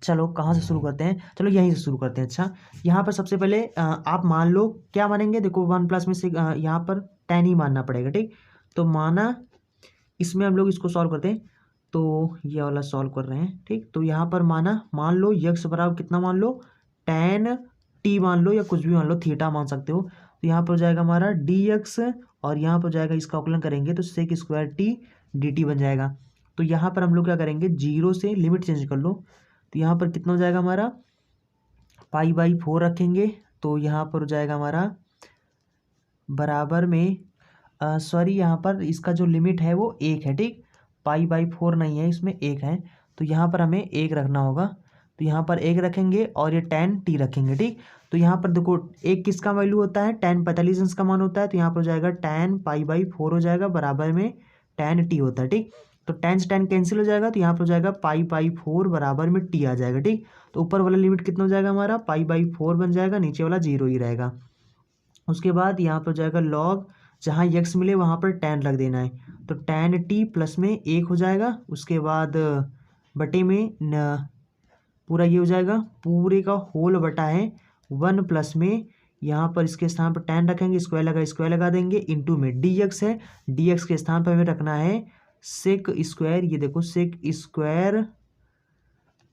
चलो कहाँ से शुरू करते हैं, चलो यहीं से शुरू करते हैं। अच्छा यहाँ पर सबसे पहले आप मान लो क्या मानेंगे, देखो 1 प्लस में से यहाँ पर 10 ही मानना पड़ेगा, ठीक। तो माना, इसमें हम लोग इसको सॉल्व करते हैं, तो ये वाला सॉल्व कर रहे हैं, ठीक। तो यहाँ पर मान लो यक्स बराबर कितना मान लो, tan t मान लो, या कुछ भी मान लो, थीटा मान सकते हो। तो यहाँ पर हो जाएगा हमारा dx, और यहाँ पर जाएगा, इसका अवकलन करेंगे तो sec² t dt बन जाएगा। तो यहाँ पर हम लोग क्या करेंगे, 0 से लिमिट चेंज कर लो, तो यहाँ पर कितना हो जाएगा हमारा, पाई/4 रखेंगे, तो यहाँ पर हो जाएगा हमारा बराबर में सॉरी यहाँ पर इसका जो लिमिट है वो 1 है, ठीक। पाई/4 नहीं है, इसमें 1 है, तो यहाँ पर हमें 1 रखना होगा, तो यहाँ पर 1 रखेंगे और ये tan t रखेंगे, ठीक। तो यहाँ पर देखो 1 किसका वैल्यू होता है, tan 45 अंश का मान होता है, तो यहाँ पर हो जाएगा tan पाई/4 हो जाएगा, बराबर में tan t होता है, ठीक। तो tan से tan कैंसिल हो जाएगा, तो यहाँ पर हो जाएगा पाई/4 बराबर में t आ जाएगा, ठीक। तो ऊपर वाला लिमिट कितना हो जाएगा हमारा, पाई/4 बन जाएगा, नीचे वाला 0 ही रहेगा। उसके बाद यहाँ पर हो जाएगा log, जहाँ x मिले वहाँ पर tan रख देना है, तो tan t प्लस में 1 हो जाएगा। उसके बाद बटे में पूरा ये हो जाएगा, पूरे का होल बटा है 1 प्लस में, यहाँ पर इसके स्थान पर tan रखेंगे, स्क्वायर लगा देंगे, इंटू में dx है, dx के स्थान पर हमें रखना है sec², ये देखो sec²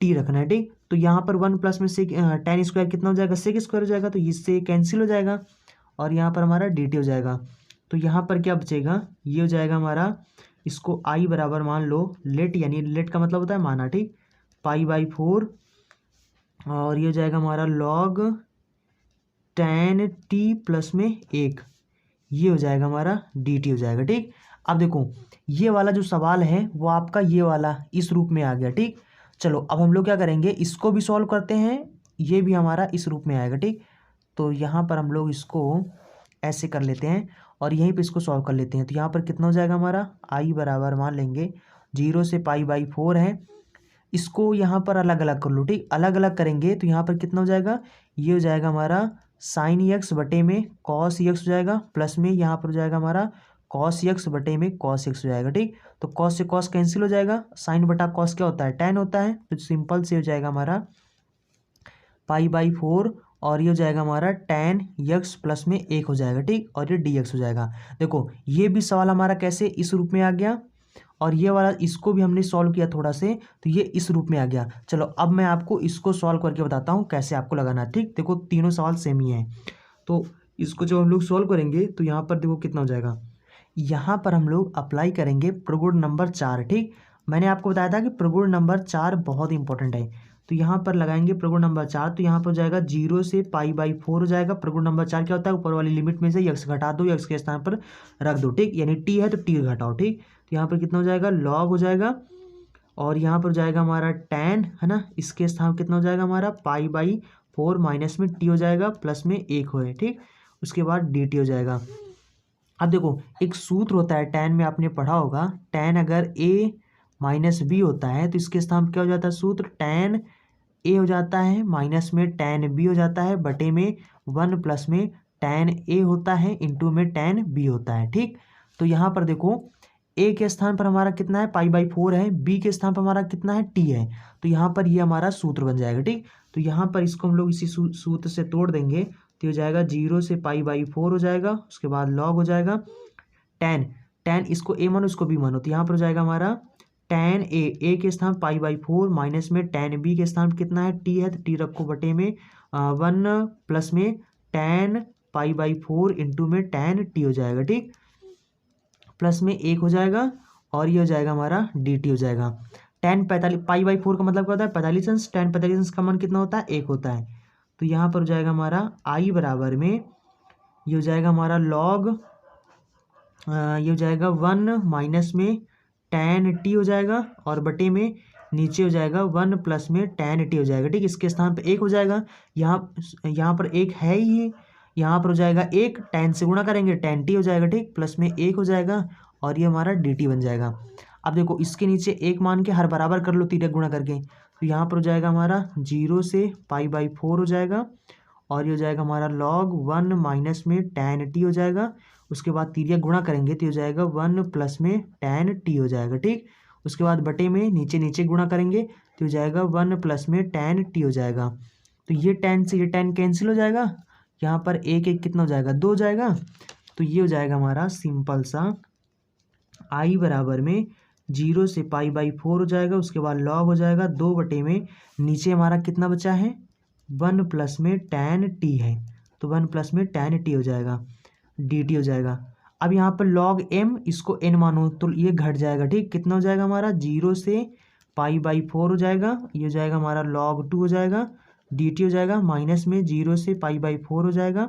t रखना है, ठीक। तो यहाँ पर 1 प्लस में tan² कितना हो जाएगा, sec² हो जाएगा, तो इससे कैंसिल हो जाएगा, और यहाँ पर हमारा dt हो जाएगा। तो यहाँ पर क्या बचेगा, ये हो जाएगा हमारा, इसको i बराबर मान लो, लेट, यानी लेट का मतलब होता है माना, ठीक, पाई/4, और ये हो जाएगा हमारा log tan t प्लस में 1, ये हो जाएगा हमारा dt हो जाएगा, ठीक। अब देखो ये वाला जो सवाल है वो आपका ये वाला इस रूप में आ गया, ठीक। चलो अब हम लोग क्या करेंगे, इसको भी सॉल्व करते हैं, ये भी हमारा इस रूप में आएगा, ठीक। तो यहाँ पर हम लोग इसको ऐसे कर लेते हैं और यहीं पे इसको सॉल्व कर लेते हैं। तो यहाँ पर कितना हो जाएगा हमारा, i बराबर मान लेंगे 0 से पाई/4 है, इसको यहाँ पर अलग अलग कर लो, ठीक। अलग अलग करेंगे तो यहाँ पर कितना हो जाएगा, ये हो जाएगा हमारा साइन एक्स बटे में कॉस एक्स हो जाएगा, प्लस में यहाँ पर हो जाएगा हमारा कॉस एक्स बटे में कॉस एक्स हो जाएगा, ठीक। तो कॉस से कॉस कैंसिल हो जाएगा, साइन बटा कॉस क्या होता है, टेन होता है, तो सिंपल से हो जाएगा हमारा पाई/4 और ये हो जाएगा हमारा टेन एक्स प्लस में एक हो जाएगा, ठीक। और ये डी एक्स हो जाएगा। देखो ये भी सवाल हमारा कैसे इस रूप में आ गया, और ये वाला इसको भी हमने सॉल्व किया थोड़ा से, तो ये इस रूप में आ गया। चलो अब मैं आपको इसको सॉल्व करके बताता हूँ कैसे आपको लगाना है, ठीक। देखो तीनों सवाल सेम ही हैं, तो इसको जब हम लोग सॉल्व करेंगे तो यहाँ पर देखो कितना हो जाएगा, यहाँ पर हम लोग अप्लाई करेंगे प्रगुण नंबर 4, ठीक। मैंने आपको बताया था कि प्रगुण नंबर 4 बहुत इंपॉर्टेंट है, तो यहाँ पर लगाएंगे प्रगुण नंबर 4, तो यहाँ पर हो जाएगा 0 से पाई/4 हो जाएगा। प्रगुण नंबर 4 क्या होता है, ऊपर वाली लिमिट में से यक्स घटा दो, यक्स के स्थान पर रख दो, ठीक। यानी टी है तो टी घटाओ, ठीक। तो यहाँ पर कितना हो जाएगा, लॉग हो जाएगा, और यहाँ पर जाएगा हमारा टेन, है ना, इसके स्थान कितना हो जाएगा हमारा पाई/4 माइनस में टी हो जाएगा, प्लस में एक हो, ठीक। उसके बाद डी टी हो जाएगा। अब देखो एक सूत्र होता है टेन में, आपने पढ़ा होगा, टेन अगर ए माइनस बी होता है तो इसके स्थान पर क्या हो जाता है सूत्र, टेन ए हो जाता है माइनस में टेन बी हो जाता है बटे में 1 प्लस में टेन ए होता है इंटू में टेन बी होता है, ठीक। तो यहाँ पर देखो ए के स्थान पर हमारा कितना है, पाई/4 है, बी के स्थान पर हमारा कितना है, टी है, तो यहाँ पर ये हमारा सूत्र बन जाएगा, ठीक। तो यहाँ पर इसको हम लोग इसी सूत्र से तोड़ देंगे, तो हो जाएगा 0 से पाई/4 हो जाएगा, उसके बाद लॉग हो जाएगा टेन, टेन इसको ए मानो इसको बी मानो, तो यहाँ पर हो जाएगा हमारा टेन ए के स्थान पाई/4 माइनस में टेन बी के स्थान कितना है, टी है, तो टी रखो बटे में 1 प्लस में टेन पाई/4 इंटू में टेन टी हो जाएगा, ठीक। प्लस में एक हो जाएगा, और ये हो जाएगा हमारा डी टी हो जाएगा। टेन 45 पाई/4 का मतलब क्या होता है, 45 अंश, टेन 45 अंश का मान कितना होता है, एक होता है, तो यहाँ पर हो जाएगा हमारा आई बराबर में ये हो जाएगा हमारा लॉग ये हो जाएगा 1 माइनस में टेन टी हो जाएगा, और बटे में नीचे हो जाएगा 1 प्लस में टेन टी हो जाएगा, ठीक। इसके स्थान पे एक हो जाएगा, यहाँ पर एक है ही, यहाँ पर हो जाएगा एक, टेन से गुणा करेंगे टेन टी हो जाएगा, ठीक। प्लस में एक हो जाएगा, और ये हमारा डी टी बन जाएगा। अब देखो इसके नीचे एक मान के हर बराबर कर लो तिर्यक गुणा करके, तो यहाँ पर हो जाएगा हमारा 0 से पाई/4 हो जाएगा, और ये हो जाएगा हमारा लॉग 1 माइनस में टेन टी हो जाएगा। उसके बाद तिर्यक गुणा करेंगे तो हो जाएगा 1 प्लस में टेन टी हो जाएगा, ठीक। उसके बाद बटे में नीचे नीचे गुणा करेंगे तो हो जाएगा 1 प्लस में टेन टी हो जाएगा। तो ये टेन से ये टेन कैंसिल हो जाएगा, यहाँ पर एक एक कितना हो जाएगा, 2 हो जाएगा। तो ये हो जाएगा हमारा सिंपल सा आई बराबर में 0 से पाई/4 हो जाएगा, उसके बाद लॉग हो जाएगा 2 बटे में नीचे हमारा कितना बचा है, 1 प्लस में टेन टी है, तो 1 प्लस में टेन टी हो जाएगा, डी टी हो जाएगा। अब यहाँ पर लॉग एम इसको एन मानो तो ये घट जाएगा, ठीक। कितना हो जाएगा हमारा 0 से पाई/4 हो जाएगा, ये हो जाएगा हमारा log 2 हो जाएगा, डी टी हो जाएगा, माइनस में 0 से पाई/4 हो जाएगा,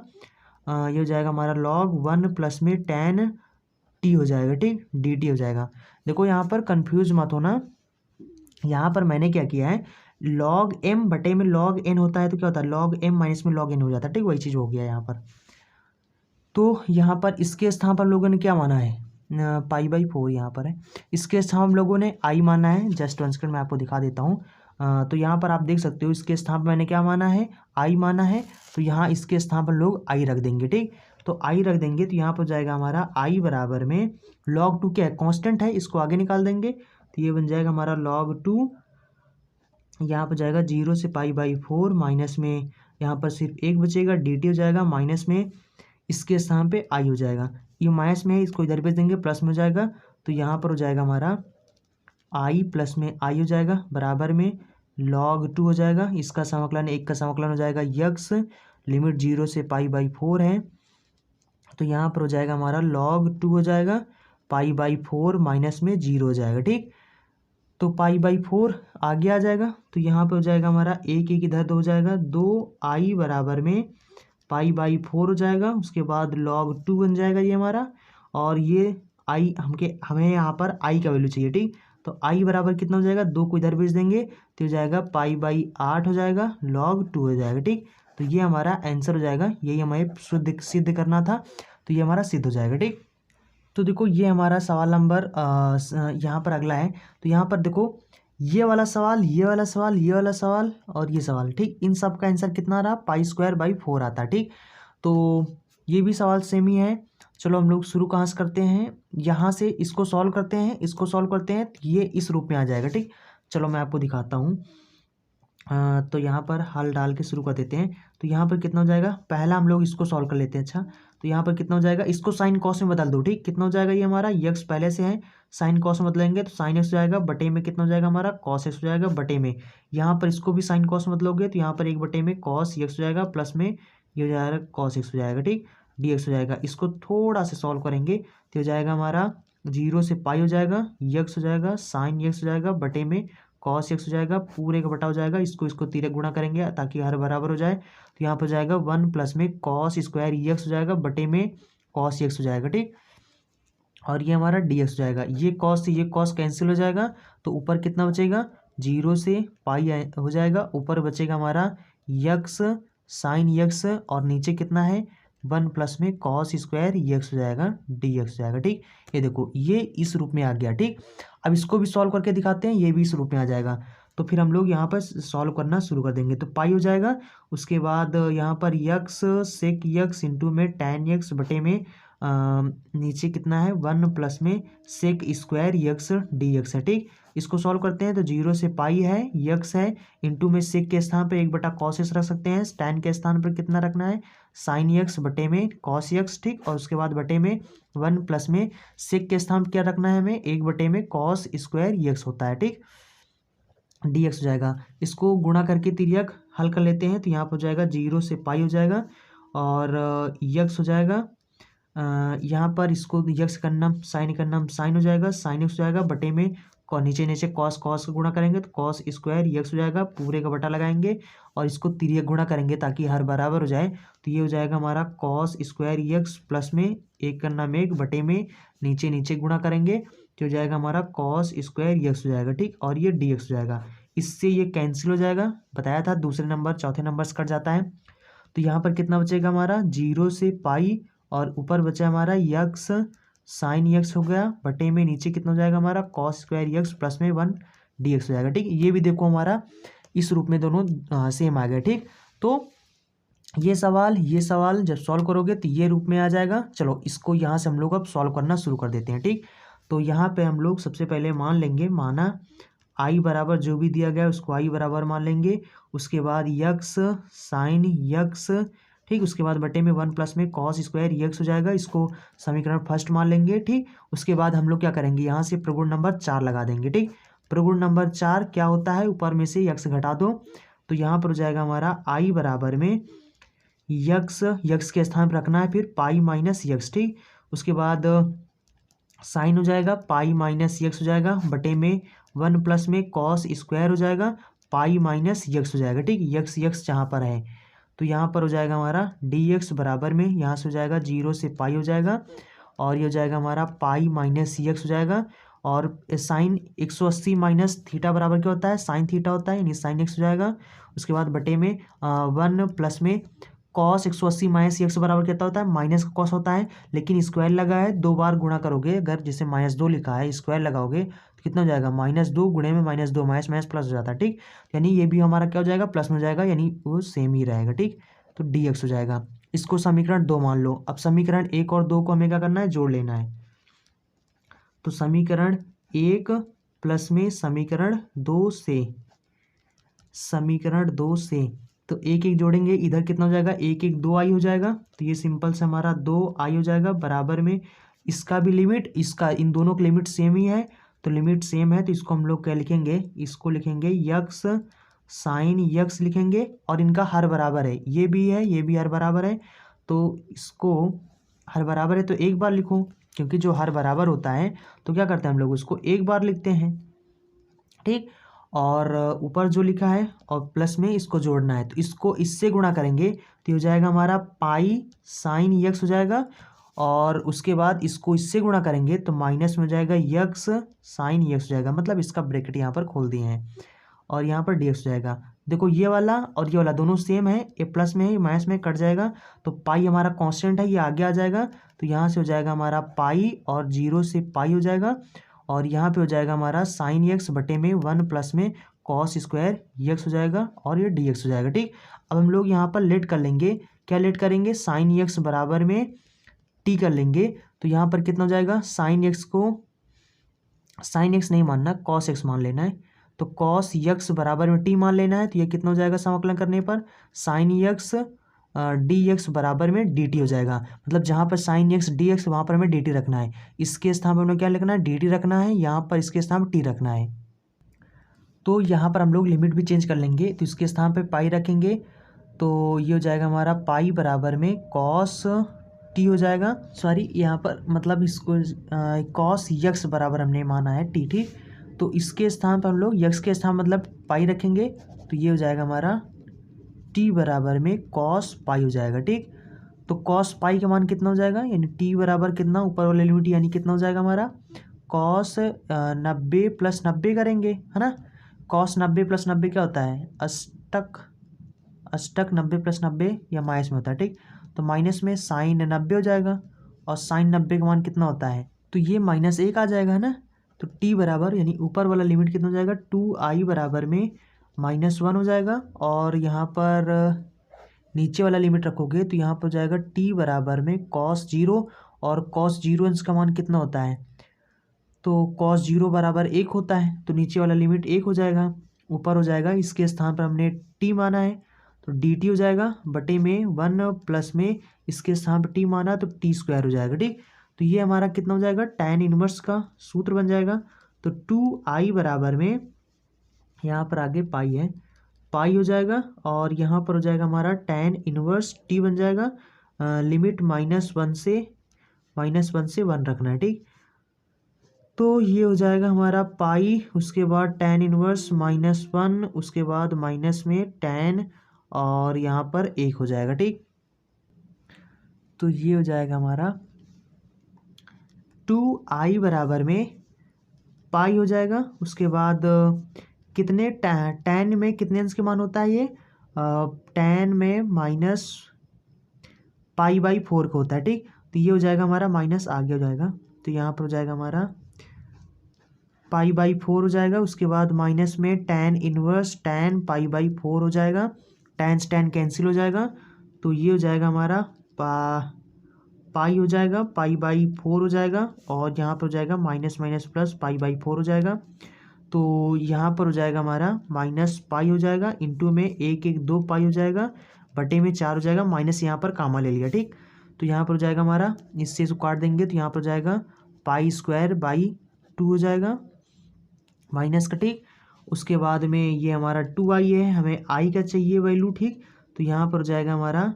ये हो जाएगा हमारा log 1 प्लस में टेन टी हो जाएगा, ठीक। डी टी हो जाएगा। देखो यहाँ पर कंफ्यूज मत होना, यहाँ पर मैंने क्या किया है, log m बटे में log n होता है तो क्या होता है, log m माइनस में log n हो जाता है, ठीक। वही चीज़ हो गया यहाँ पर। तो यहाँ पर इसके स्थान पर लोगों ने क्या माना है, पाई/4 यहाँ पर है, इसके स्थान हम लोगों ने आई माना है। जस्ट वन सेकंड मैं आपको दिखा देता हूँ। तो यहाँ पर आप देख सकते हो इसके स्थान पर मैंने क्या माना है, आई माना है, तो यहाँ इसके स्थान पर लोग आई रख देंगे, ठीक। तो आई रख देंगे तो यहाँ पर जाएगा हमारा आई बराबर में log 2 क्या है, कांस्टेंट है, इसको आगे निकाल देंगे तो ये बन जाएगा हमारा log 2, यहाँ पर जाएगा 0 से पाई/4 माइनस में यहाँ पर सिर्फ एक बचेगा, डी टी हो जाएगा, माइनस में इसके स्थान पे आई हो जाएगा, ये माइनस में है इसको इधर भेज देंगे, प्लस में हो जाएगा, तो यहाँ पर हो जाएगा हमारा आई प्लस में आई हो जाएगा बराबर में log 2 हो जाएगा, इसका समाकलन एक का समाकलन हो जाएगा यक्स, लिमिट 0 से पाई/4 है, तो यहाँ पर हो जाएगा हमारा log 2 हो जाएगा, पाई/4 माइनस में 0 हो जाएगा, ठीक। तो पाई/4 आगे आ जाएगा, तो यहाँ पे हो जाएगा हमारा एक एक इधर 2 हो जाएगा, 2i बराबर में पाई/4 हो जाएगा, उसके बाद log 2 बन जाएगा ये हमारा, और ये आई हमें यहाँ पर i का वैल्यू चाहिए, ठीक। तो i बराबर कितना हो जाएगा, 2 को इधर भेज देंगे तो हो जाएगा पाई/8 हो जाएगा, log 2 हो जाएगा, ठीक। तो ये हमारा आंसर हो जाएगा, यही हमें सिद्ध करना था, तो ये हमारा सिद्ध हो जाएगा, ठीक। तो देखो ये हमारा सवाल नंबर यहाँ पर अगला है, तो यहाँ पर देखो ये वाला सवाल, ये वाला सवाल, ये वाला सवाल और ये सवाल, ठीक, इन सब का आंसर कितना रहा, π²/4 आता है, ठीक। तो ये भी सवाल सेम ही है। चलो हम लोग शुरू कहाँ से करते हैं, यहाँ से इसको सॉल्व करते हैं, इसको सॉल्व करते हैं, तो ये इस रूप में आ जाएगा, ठीक। चलो मैं आपको दिखाता हूँ। तो यहाँ पर हल डाल के शुरू कर देते हैं। तो यहाँ पर कितना हो जाएगा, पहला हम लोग इसको सॉल्व कर लेते हैं। अच्छा, तो यहाँ पर कितना हो जाएगा, इसको साइन कॉस में बदल दो, ठीक। कितना हो जाएगा, ये हमारा यक्स पहले से है, साइन कॉस में बदलेंगे तो साइन एक्स हो जाएगा, बटे में कितना हो जाएगा हमारा कॉस एक्स हो जाएगा, बटे में यहाँ पर इसको भी साइन कॉस में बदलोगे तो यहाँ पर 1 बटे में कॉस एक्स हो जाएगा, प्लस में ये हो जाएगा कॉस एक्स हो जाएगा, ठीक, डी एक्स हो जाएगा। इसको थोड़ा सा सॉल्व करेंगे तो हो जाएगा हमारा 0 से पाई हो जाएगा, यक्स हो जाएगा, साइन यक्स हो जाएगा, बटे में कॉस एक्स हो जाएगा, पूरे का बटा हो जाएगा, इसको तिरक गुणा करेंगे ताकि हर बराबर हो जाए। तो यहाँ पर हो जाएगा 1 प्लस में कॉस स्क्वायर एक्स हो जाएगा, बटे में कॉस एक्स हो जाएगा, ठीक। और ये हमारा डी एक्स हो जाएगा, ये कॉस से ये कॉस कैंसिल हो जाएगा, तो ऊपर कितना बचेगा, 0 से पाई हो जाएगा, ऊपर बचेगा हमारा यक्स साइन यक्स, और नीचे कितना है 1 प्लस में कॉस स्क्वायर यक्स हो जाएगा, डी एक्स हो जाएगा, ठीक। ये देखो ये इस रूप में आ गया, ठीक। अब इसको भी सॉल्व करके दिखाते हैं, ये भी इस रूप में आ जाएगा। तो फिर हम लोग यहाँ पर सॉल्व करना शुरू कर देंगे। तो पाई हो जाएगा, उसके बाद यहाँ पर यक्स सेक यक्स इंटू में टैन यक्स, बटे में नीचे कितना है 1 प्लस में sec square x d x है, ठीक। इसको सॉल्व करते हैं तो 0 से पाई है, यक्स है, इंटू में सेक के स्थान पे 1/cos एक्स रख सकते हैं, टैन के स्थान पर कितना रखना है साइन यक्स, बटे में कॉस यक्स, ठीक। और उसके बाद बटे में 1 प्लस में सेक के स्थान पर क्या रखना है हमें 1 बटे में कॉस स्क्वायर यक्स होता है, ठीक, डी एक्स हो जाएगा। इसको गुणा करके तिर्यक हल कर लेते हैं तो यहाँ पर हो जाएगा 0 से पाई हो जाएगा, और यक्स हो जाएगा, यहाँ पर इसको यक्स करना साइन हो जाएगा, साइन एक्स हो जाएगा, बटे में नीचे नीचे कॉस कॉस का गुणा करेंगे तो कॉस स्क्वायर यक्स हो जाएगा, पूरे का बटा लगाएंगे और इसको तिर्यक गुणा करेंगे ताकि हर बराबर हो जाए। तो ये हो जाएगा हमारा कॉस स्क्वायर यक्स, प्लस में एक करना में एक, बटे में नीचे नीचे गुणा करेंगे तो हो जाएगा हमारा कॉस स्क्वायर यक्स हो जाएगा, ठीक। और ये डी एक्स हो जाएगा, इससे ये कैंसिल हो जाएगा, बताया था दूसरे नंबर चौथे नंबर से कट जाता है। तो यहाँ पर कितना बचेगा हमारा 0 से पाई, और ऊपर बचा हमारा यक्स साइन यक्स हो गया, बटे में नीचे कितना हो जाएगा हमारा कॉस स्क्वायर यक्स, प्लस में 1 डी एक्स हो जाएगा, ठीक। ये भी देखो हमारा इस रूप में दोनों सेम आ गया, ठीक। तो ये सवाल जब सॉल्व करोगे तो ये रूप में आ जाएगा। चलो इसको यहाँ से हम लोग अब सॉल्व करना शुरू कर देते हैं, ठीक। तो यहाँ पे हम लोग सबसे पहले मान लेंगे, माना आई बराबर जो भी दिया गया है उसको आई बराबर मान लेंगे, उसके बाद यक्स साइन यक्स, ठीक, उसके बाद बटे में 1 प्लस में कॉस स्क्वायर यक्स हो जाएगा, इसको समीकरण फर्स्ट मान लेंगे, ठीक। उसके बाद हम लोग क्या करेंगे, यहाँ से प्रगुण नंबर 4 लगा देंगे, ठीक। प्रगुण नंबर 4 क्या होता है, ऊपर में से यक्स घटा दो, तो यहाँ पर हो जाएगा हमारा आई बराबर में यक्स के स्थान पर रखना है फिर पाई माइनस यक्स, ठीक। उसके बाद साइन हो जाएगा, पाई माइनस यक्स हो जाएगा, बटे में 1 प्लस में कॉस स्क्वायर हो जाएगा, पाई माइनस यक्स हो जाएगा, ठीक। यक्स यक्स जहाँ पर है तो यहाँ पर हो जाएगा हमारा डी एक्स बराबर में, यहाँ से हो जाएगा 0 से पाई हो जाएगा, और ये हो जाएगा हमारा पाई माइनस यक्स हो जाएगा, और साइन 180 माइनस थीटा बराबर क्या होता है साइन थीटा होता है, यानी साइन एक्स हो जाएगा। उसके बाद बटे में 1 प्लस में कॉस 180 माइनस एक्स बराबर कितना होता है माइनस का कॉस होता है, लेकिन स्क्वायर लगा है, 2 बार गुणा करोगे, अगर जैसे -2 लिखा है स्क्वायर लगाओगे तो कितना हो जाएगा -2 गुणे में -2 माइनस माइनस प्लस हो जाता है, ठीक। यानी ये भी हमारा क्या हो जाएगा प्लस में हो जाएगा, यानी वो सेम ही रहेगा, ठीक। तो डी एक्स हो जाएगा। इसको समीकरण 2 मान लो। अब समीकरण 1 और 2 को हमें क्या करना है जोड़ लेना है। तो समीकरण 1 प्लस में समीकरण 2 से तो 1 1 जोड़ेंगे, इधर कितना हो जाएगा 1 1 2 आई हो जाएगा, तो ये सिंपल से हमारा 2 आई हो जाएगा, बराबर में इसका भी लिमिट, इसका, इन दोनों की लिमिट सेम ही है, तो लिमिट सेम है तो इसको हम लोग क्या लिखेंगे, इसको लिखेंगे यक्स साइन यक्स लिखेंगे, और इनका हर बराबर है, ये भी है ये भी हर बराबर है, तो इसको हर बराबर है तो एक बार लिखो, क्योंकि जो हर बराबर होता है तो क्या करते हैं हम लोग उसको एक बार लिखते हैं, ठीक। और ऊपर जो लिखा है और प्लस में इसको जोड़ना है, तो इसको इससे गुणा करेंगे तो हो जाएगा हमारा पाई साइन यक्स हो जाएगा, और उसके बाद इसको इससे गुणा करेंगे तो माइनस में हो जाएगा यक्स साइन यक्स हो जाएगा, मतलब इसका ब्रैकेट यहाँ पर खोल दिए हैं, और यहाँ पर डी एक्स हो जाएगा। देखो ये वाला और ये वाला दोनों सेम है, ये प्लस में है माइनस में कट जाएगा, तो पाई हमारा कांस्टेंट है, ये आगे आ जाएगा, तो यहाँ से हो जाएगा हमारा पाई और 0 से पाई हो जाएगा, और यहाँ पे हो जाएगा हमारा साइन एक्स बटे में 1 प्लस में कॉस स्क्वायर एक्स हो जाएगा और ये डी एक्स हो जाएगा। ठीक, अब हम लोग यहाँ पर लेट कर लेंगे, क्या लेट करेंगे, साइन एक्स बराबर में टी कर लेंगे। तो यहाँ पर कितना हो जाएगा, साइन एक्स को साइन एक्स नहीं मानना, कॉस एक्स मान लेना है। तो कॉस एक्स बराबर में टी मान लेना है। तो ये कितना हो जाएगा समाकलन करने पर, साइन एक्स डी एक्स बराबर में डी टी हो जाएगा। मतलब जहाँ पर साइन एक्स डी एक्स वहाँ पर हमें डी टी रखना है। इसके स्थान पर हमें क्या लिखना है, डी टी रखना है, यहाँ पर इसके स्थान पर टी रखना है। तो यहाँ पर हम लोग लिमिट भी चेंज कर लेंगे। तो इसके स्थान पर पाई रखेंगे, तो ये हो जाएगा हमारा पाई बराबर में कॉस टी हो जाएगा। सॉरी, यहाँ पर मतलब इसको कॉस यक्स बराबर हमने माना है टी। ठीक, तो इसके स्थान पर हम लोग यक्स के स्थान मतलब पाई रखेंगे। तो ये हो जाएगा हमारा टी बराबर में कॉस पाई हो जाएगा। ठीक, तो कॉस पाई का मान कितना हो जाएगा, यानी टी बराबर कितना, ऊपर वाला लिमिट यानी कितना हो जाएगा हमारा कॉस 90 प्लस 90 करेंगे, है ना। कॉस 90 प्लस 90 क्या होता है, अष्टक 90 प्लस 90 या माइनस में होता है। ठीक, तो माइनस में साइन 90 हो जाएगा और साइन 90 का मान कितना होता है, तो ये -1 आ जाएगा, है ना। तो टी बराबर यानी ऊपर वाला लिमिट कितना हो जाएगा, 2i बराबर में -1 हो जाएगा। और यहाँ पर नीचे वाला लिमिट रखोगे तो यहाँ पर हो जाएगा टी बराबर में cos 0, और cos 0 अंश का मान कितना होता है, तो cos 0 बराबर 1 होता है। तो नीचे वाला लिमिट 1 हो जाएगा, ऊपर हो जाएगा इसके स्थान पर हमने t माना है, तो डी टी हो जाएगा बटे में 1 प्लस में इसके स्थान पर टी माना तो टी स्क्वायर हो जाएगा। ठीक, तो ये हमारा कितना हो जाएगा, tan इनवर्स का सूत्र बन जाएगा। तो 2i बराबर में यहाँ पर आगे पाई है, पाई हो जाएगा, और यहाँ पर हो जाएगा हमारा tan इनवर्स टी बन जाएगा। लिमिट -1 से 1 रखना है। ठीक, तो ये हो जाएगा हमारा पाई, उसके बाद tan इनवर्स -1, उसके बाद माइनस में tan, और यहाँ पर 1 हो जाएगा। ठीक, तो ये हो जाएगा हमारा 2i बराबर में पाई हो जाएगा। उसके बाद कितने tan में कितने अंश के मान होता है, ये tan में -π/4 का होता है। ठीक, तो ये हो जाएगा हमारा माइनस आगे हो जाएगा, तो यहाँ पर हो जाएगा हमारा π/4 हो जाएगा। उसके बाद माइनस में tan इनवर्स tan π/4 हो जाएगा, tan से tan कैंसिल हो जाएगा। तो ये हो जाएगा हमारा पाई हो जाएगा, π/4 हो जाएगा, और यहाँ पर हो जाएगा माइनस प्लस π/4 हो जाएगा। तो यहाँ पर हो जाएगा हमारा -π हो जाएगा, इंटू में 2 पाई हो जाएगा, बटे में 4 हो जाएगा, माइनस यहाँ पर कामा ले लिया। ठीक, तो यहाँ पर हो जाएगा हमारा, इससे इसको काट देंगे तो यहाँ पर हो जाएगा π²/2 हो जाएगा माइनस का। ठीक, उसके बाद में ये हमारा 2i है, हमें i का चाहिए वैल्यू। ठीक, तो यहाँ पर हो जाएगा हमारा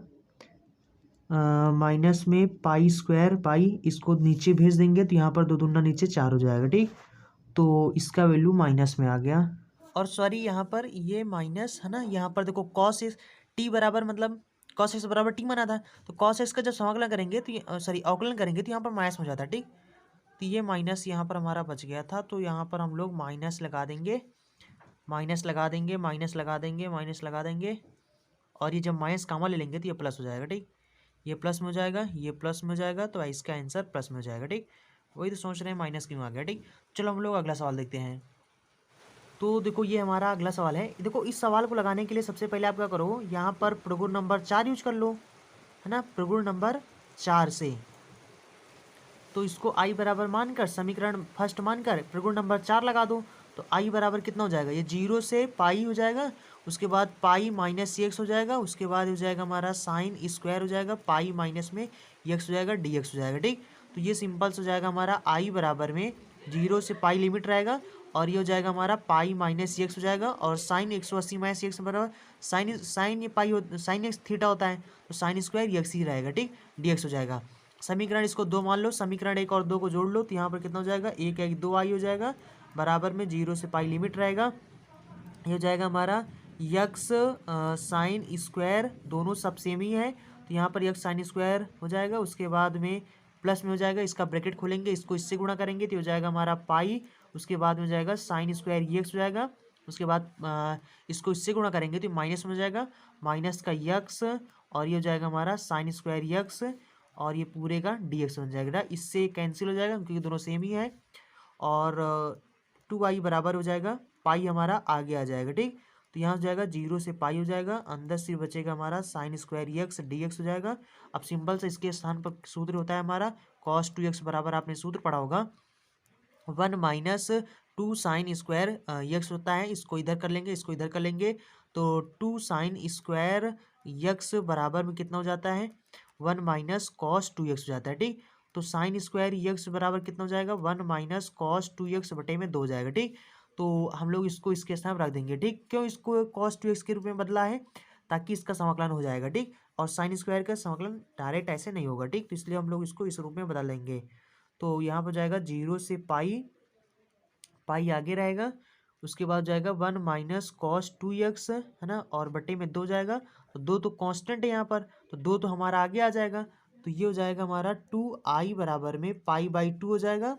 माइनस में π², इसको नीचे भेज देंगे तो यहाँ पर 2 दूना नीचे 4 हो जाएगा। ठीक, तो इसका वैल्यू माइनस में आ गया। और सॉरी, यहाँ पर ये माइनस है ना, यहाँ पर देखो cos x टी बराबर मतलब cos x बराबर टी माना था, तो cos x का जब समाकलन करेंगे तो सॉरी अवकलन करेंगे तो यहाँ पर माइनस हो जाता है। ठीक, तो ये माइनस यहाँ पर हमारा बच गया था, तो यहाँ पर हम लोग माइनस लगा देंगे, माइनस लगा देंगे, माइनस लगा देंगे, माइनस लगा देंगे, और ये जब माइनस कामा ले लेंगे तो ये प्लस हो जाएगा। ठीक, ये प्लस में हो जाएगा, ये प्लस में हो जाएगा, तो इसका आंसर प्लस में हो जाएगा। ठीक, वही तो सोच रहे हैं माइनस क्यों आ गया। ठीक, चलो हम लोग अगला सवाल देखते हैं। तो देखो ये हमारा अगला सवाल है। देखो इस सवाल को लगाने के लिए सबसे पहले आप क्या करो, यहाँ पर प्रगुण नंबर 4 यूज कर लो, है ना, प्रगुण नंबर 4 से। तो इसको i बराबर मानकर समीकरण फर्स्ट मानकर प्रगुण नंबर 4 लगा दो, तो i बराबर कितना हो जाएगा, ये 0 से पाई हो जाएगा, उसके बाद पाई -x हो जाएगा, उसके बाद हो जाएगा हमारा साइन स्क्वायर हो जाएगा, पाई माइनस में x हो जाएगा, dx हो जाएगा। ठीक, तो ये सिंपल्स हो जाएगा हमारा i बराबर में 0 से पाई लिमिट रहेगा, और ये हो जाएगा हमारा पाई -x हो जाएगा, और साइन 180 - x बराबर साइन ये पाई साइन x थीटा होता है, तो साइन स्क्वायर x ही रहेगा। ठीक, dx हो जाएगा। समीकरण इसको 2 मान लो, समीकरण 1 और 2 को जोड़ लो, तो यहाँ पर कितना हो जाएगा, 1 2i हो जाएगा, बराबर में 0 से पाई लिमिट रहेगा। ये हो जाएगा हमारा यक्स साइन स्क्वायर, दोनों सब सेम ही है, तो यहाँ पर यक्स साइन स्क्वायर हो जाएगा। उसके बाद में प्लस में हो जाएगा, इसका ब्रैकेट खोलेंगे, इसको इससे गुणा करेंगे तो हो जाएगा हमारा पाई, उसके बाद में हो जाएगा साइन स्क्वायर यक्स हो जाएगा, उसके बाद इसको इससे गुणा करेंगे तो माइनस में हो जाएगा, माइनस का यक्स, और ये हो जाएगा हमारा साइन स्क्वायर यक्स, और ये पूरे का dx बन जाएगा। इससे कैंसिल हो जाएगा क्योंकि दोनों सेम ही है, और 2i बराबर हो जाएगा पाई हमारा आगे आ जाएगा। ठीक, तो यहाँ हो जाएगा 0 से पाई हो जाएगा, अंदर सिर्फ बचेगा हमारा sine square x d x हो जाएगा। अब सिंपल से इसके स्थान पर सूत्र होता है हमारा कॉस 2x बराबर, आपने सूत्र पढ़ा होगा 1 - 2 साइन स्क्वायर यक्स होता है। इसको इधर कर लेंगे, इसको इधर कर लेंगे, तो 2 साइन स्क्वायर यक्स बराबर में कितना हो जाता है 1 - cos 2x हो जाता है। ठीक, तो साइन स्क्वायर यक्स बराबर कितना हो जाएगा 1 - cos 2x बटे में 2 हो जाएगा। ठीक, तो हम लोग इसको इसके साथ रख देंगे। ठीक, क्यों इसको cos 2x के रूप में बदला है, ताकि इसका समाकलन हो जाएगा। ठीक, और साइन स्क्वायर का समाकलन डायरेक्ट ऐसे नहीं होगा। ठीक, तो इसलिए हम लोग इसको इस रूप में बदल लेंगे। तो यहाँ पर जाएगा 0 से पाई, पाई आगे रहेगा, उसके बाद जाएगा 1 - cos 2x है ना, और बटे में 2 जाएगा, तो 2 तो कांस्टेंट है यहाँ पर, तो 2 तो हमारा आगे आ जाएगा, तो ये हो जाएगा हमारा 2i बराबर में पाई/2 हो जाएगा,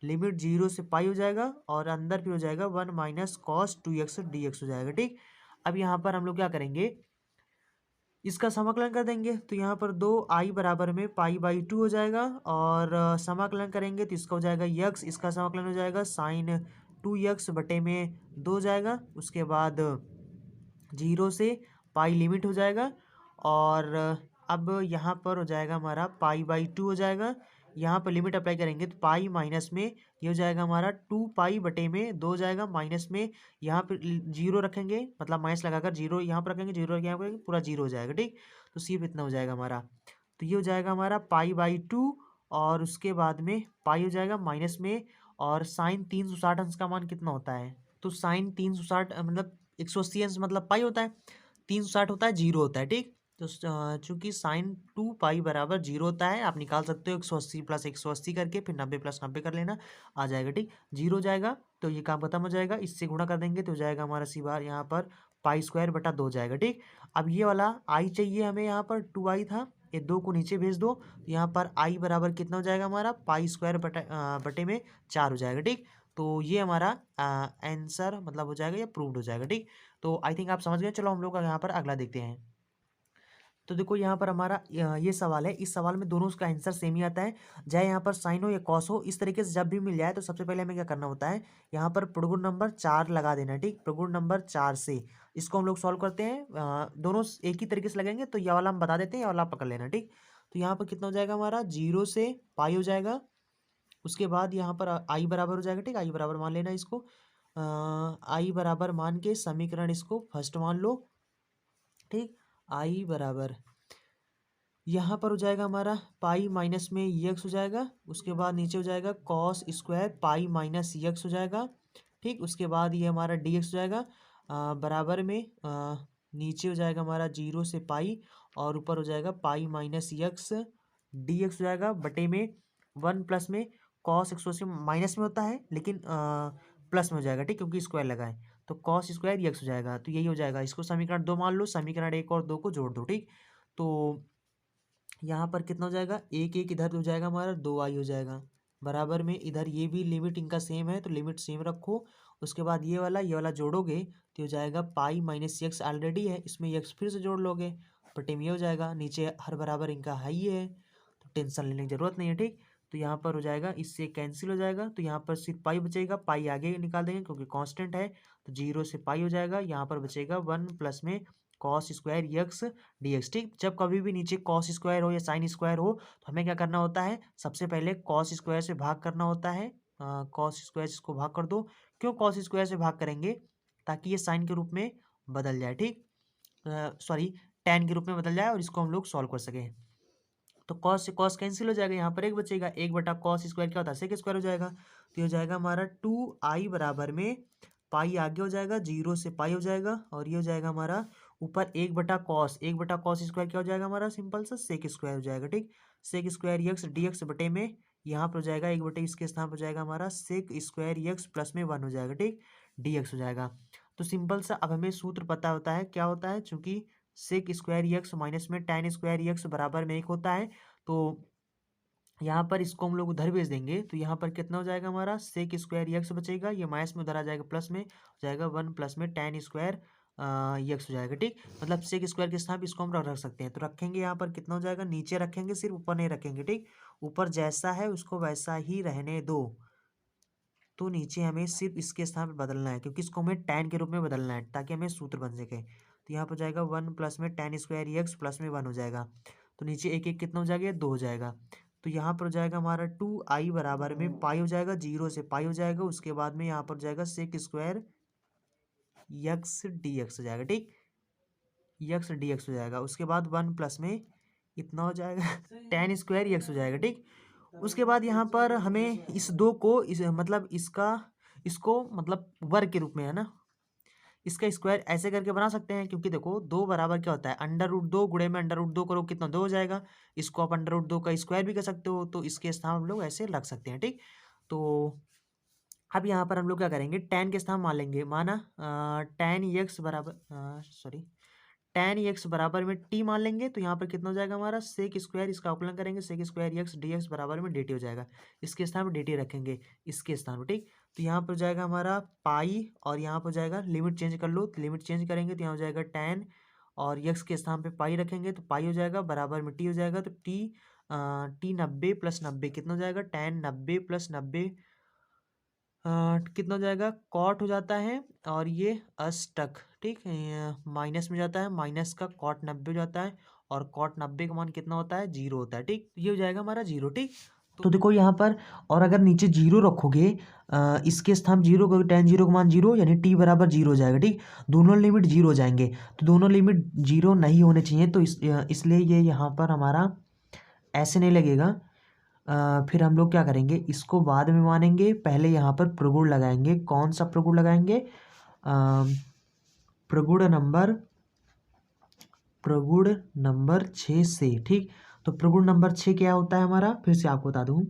लिमिट 0 से पाई हो जाएगा, और अंदर फिर हो जाएगा 1 - cos 2x dx हो जाएगा। ठीक, अब यहाँ पर हम लोग क्या करेंगे, इसका समाकलन कर देंगे, तो यहाँ पर 2i बराबर में पाई/2 हो जाएगा, और समाकलन करेंगे तो इसका हो जाएगा यक्स, इसका समाकलन हो जाएगा साइन 2x बटे में 2 हो जाएगा, उसके बाद 0 से पाई लिमिट हो जाएगा, और अब यहाँ पर हो जाएगा हमारा पाई/2 हो जाएगा। यहाँ पर लिमिट अप्लाई करेंगे तो पाई माइनस में ये हो जाएगा हमारा 2 पाई बटे में 2 हो जाएगा, माइनस में यहाँ पर 0 रखेंगे, मतलब माइनस लगाकर 0 यहाँ पर रखेंगे, 0 यहाँ पर रखेंगे, पूरा 0 हो जाएगा। ठीक, तो सिर्फ इतना हो जाएगा हमारा, तो ये हो जाएगा हमारा पाई/2, और उसके बाद में पाई हो जाएगा माइनस में, और साइन 360 अंश का मान कितना होता है, तो साइन 360 मतलब 180 अंश मतलब पाई होता है, 360 होता है 0 होता है। ठीक, तो चूंकि साइन 2 पाई बराबर 0 होता है, आप निकाल सकते हो 180 + 180 करके, फिर 90 + 90 कर लेना, आ जाएगा। ठीक, 0 हो जाएगा, तो ये काम खत्म हो जाएगा, इससे गुणा कर देंगे तो हो जाएगा हमारा सी बार यहाँ पर पाई² बटा 2 हो जाएगा। ठीक, अब ये वाला आई चाहिए हमें, यहाँ पर 2i था, ये 2 को नीचे भेज दो, तो यहाँ पर i बराबर कितना हो जाएगा हमारा पाई² बटे में 4 हो जाएगा। ठीक, तो ये हमारा आंसर मतलब हो जाएगा, या प्रूव्ड हो जाएगा। ठीक, तो आई थिंक आप समझ गए। चलो हम लोग यहाँ पर अगला देखते हैं। तो देखो यहाँ पर हमारा ये सवाल है, इस सवाल में दोनों का आंसर सेम ही आता है, चाहे यहाँ पर साइन हो या कॉस हो, इस तरीके से जब भी मिल जाए तो सबसे पहले हमें क्या करना होता है, यहाँ पर प्रगुण नंबर 4 लगा देना। ठीक, प्रगुण नंबर 4 से इसको हम लोग सॉल्व करते हैं, दोनों एक ही तरीके से लगेंगे, तो यह वाला हम बता देते हैं, यह वाला आप पकड़ लेना। ठीक, तो यहाँ पर कितना हो जाएगा हमारा 0 से पाई हो जाएगा, उसके बाद यहाँ पर आई बराबर हो जाएगा। ठीक, आई बराबर मान लेना इसको, आई बराबर मान के समीकरण इसको फर्स्ट मान लो। ठीक, आई बराबर यहाँ पर हो जाएगा हमारा पाई माइनस में एक्स हो जाएगा, उसके बाद नीचे हो जाएगा cos square pi minus x हो जाएगा। ठीक, उसके बाद ये हमारा डी एक्स हो जाएगा, बराबर में नीचे हो जाएगा हमारा 0 से पाई, और ऊपर हो जाएगा pi minus x d x हो जाएगा, बटे में 1 प्लस में कॉस 180 माइनस में होता है, लेकिन प्लस में हो जाएगा। ठीक, क्योंकि स्क्वायर लगा है, तो कॉस स्क्वायर एक्स हो जाएगा, तो यही हो जाएगा। इसको समीकरण 2 मान लो, समीकरण 1 और 2 को जोड़ दो। ठीक, तो यहाँ पर कितना हो जाएगा, एक एक इधर हो जाएगा हमारा 2i हो जाएगा, बराबर में इधर ये भी लिमिट इनका सेम है, तो लिमिट सेम रखो, उसके बाद ये वाला जोड़ोगे तो हो जाएगा पाई माइनस एक्स ऑलरेडी है, इसमें एक्स फिर से जोड़ लोगे, बटे में ये हो जाएगा, नीचे हर बराबर इनका हाई है, तो टेंशन लेने की जरूरत नहीं है। ठीक, तो यहाँ पर हो जाएगा, इससे कैंसिल हो जाएगा, तो यहाँ पर सिर्फ पाई बचेगा, पाई आगे निकाल देंगे क्योंकि कांस्टेंट है, तो 0 से पाई हो जाएगा, यहाँ पर बचेगा 1 प्लस में cos square x d x. ठीक, जब कभी भी नीचे कॉस स्क्वायर हो या साइन स्क्वायर हो, तो हमें क्या करना होता है, सबसे पहले कॉस स्क्वायर से भाग करना होता है, कॉस स्क्वायर इसको भाग कर दो। क्यों कॉस स्क्वायर से भाग करेंगे, ताकि ये साइन के रूप में बदल जाए। ठीक, सॉरी टैन के रूप में बदल जाए, और इसको हम लोग सॉल्व कर सकें। तो कॉस से कॉस कैंसिल हो जाएगा, यहाँ पर एक बचेगा, 1/cos² क्या होता है सेक स्क्वायर हो जाएगा, तो हो जाएगा हमारा 2i बराबर में पाई आगे हो जाएगा, 0 से पाई हो जाएगा, और ये हो जाएगा हमारा ऊपर 1/cos क्या हो जाएगा हमारा, सिंपल सा सेक स्क्वायर हो जाएगा। ठीक, sec square x d x बटे में यहाँ पर हो जाएगा 1/, इसके स्थान पर हो जाएगा हमारा सेक स्क्वायर एक्स प्लस में 1 हो जाएगा। ठीक, डी एक्स हो जाएगा। तो सिंपल सा अब हमें सूत्र पता होता है, क्या होता है, चूंकि सेक स्क्वायर एक्स माइनस में टैन स्क्वायर एक्स बराबर में 1 होता है, तो यहाँ पर इसको हम लोग उधर भेज देंगे, तो यहाँ पर कितना हो जाएगा हमारा सेक स्क्वायर एक्स बचेगा, ये माइनस में उधर आ जाएगा, प्लस में हो जाएगा 1 प्लस में टैन स्क्वायर एक्स हो जाएगा। ठीक, मतलब सेक स्क्वायर के स्थान पर इसको हम रख सकते हैं, तो रखेंगे यहाँ पर कितना हो जाएगा, नीचे रखेंगे, सिर्फ ऊपर नहीं रखेंगे। ठीक, ऊपर जैसा है उसको वैसा ही रहने दो। तो नीचे हमें सिर्फ इसके स्थान पर बदलना है, क्योंकि इसको हमें tan के रूप में बदलना है ताकि हमें सूत्र बन सके। तो यहाँ पर जाएगा 1 प्लस में tan स्क्वायर एक्स प्लस में 1 हो जाएगा। तो नीचे एक एक कितना हो जाएगा, 2 हो जाएगा। तो यहाँ पर हो जाएगा हमारा 2i बराबर में पाई हो जाएगा, 0 से पाई हो जाएगा। उसके बाद में यहाँ पर हो जाएगा sec square x d x हो जाएगा, ठीक, यक्स डी एक्स हो जाएगा। उसके बाद 1 प्लस में इतना हो जाएगा tan स्क्वायर यक्स हो जाएगा, ठीक। उसके बाद यहाँ पर हमें इस दो को मतलब इसको मतलब वर्ग के रूप में, है ना, इसका स्क्वायर ऐसे करके बना सकते हैं, क्योंकि देखो 2 बराबर क्या होता है, अंडर रूट 2 गुणे में अंडर रूट 2 करो कितना 2 हो जाएगा। इसको आप अंडर रूट 2 का स्क्वायर भी कर सकते हो, तो इसके स्थान हम लोग ऐसे रख सकते हैं, ठीक। तो अब यहाँ पर हम लोग क्या करेंगे, tan के स्थान मान लेंगे, माना tan एक्स बराबर सॉरी tan एक्स बराबर में t मान लेंगे। तो यहाँ पर कितना हो जाएगा हमारा सेक स्क्वायर, इसका अवकलन करेंगे, sec square x d x बराबर में dt हो जाएगा। इसके स्थान पर dt रखेंगे, इसके स्थान पर, ठीक। तो यहाँ पर हो जाएगा हमारा पाई, और यहाँ पर हो जाएगा लिमिट चेंज कर लो, तो लिमिट चेंज करेंगे तो यहाँ हो जाएगा tan, और यक्स के स्थान पे पाई रखेंगे तो पाई हो जाएगा बराबर में टी हो जाएगा। तो टी 90 प्लस 90 कितना हो जाएगा, tan 90 प्लस 90 कितना हो जाएगा, कॉट हो जाता है, और ये अष्टक, ठीक, माइनस में जाता है, माइनस का कॉट 90 हो जाता है, और कॉट 90 का मान कितना होता है, 0 होता है, ठीक। ये हो जाएगा हमारा 0, ठीक। तो देखो यहाँ पर, और अगर नीचे 0 रखोगे, इसके स्थान 0 को, tan 0 का मान 0 यानी t बराबर 0 हो जाएगा, ठीक। दोनों लिमिट 0 हो जाएंगे, तो दोनों लिमिट 0 नहीं होने चाहिए, तो इसलिए ये यहाँ पर हमारा ऐसे नहीं लगेगा। फिर हम लोग क्या करेंगे, इसको बाद में मानेंगे, पहले यहाँ पर प्रगुण लगाएंगे। कौन सा प्रगुण लगाएंगे, प्रगुण नंबर 6 से, ठीक। तो प्रगुण नंबर 6 क्या होता है हमारा, फिर से आपको बता दूं,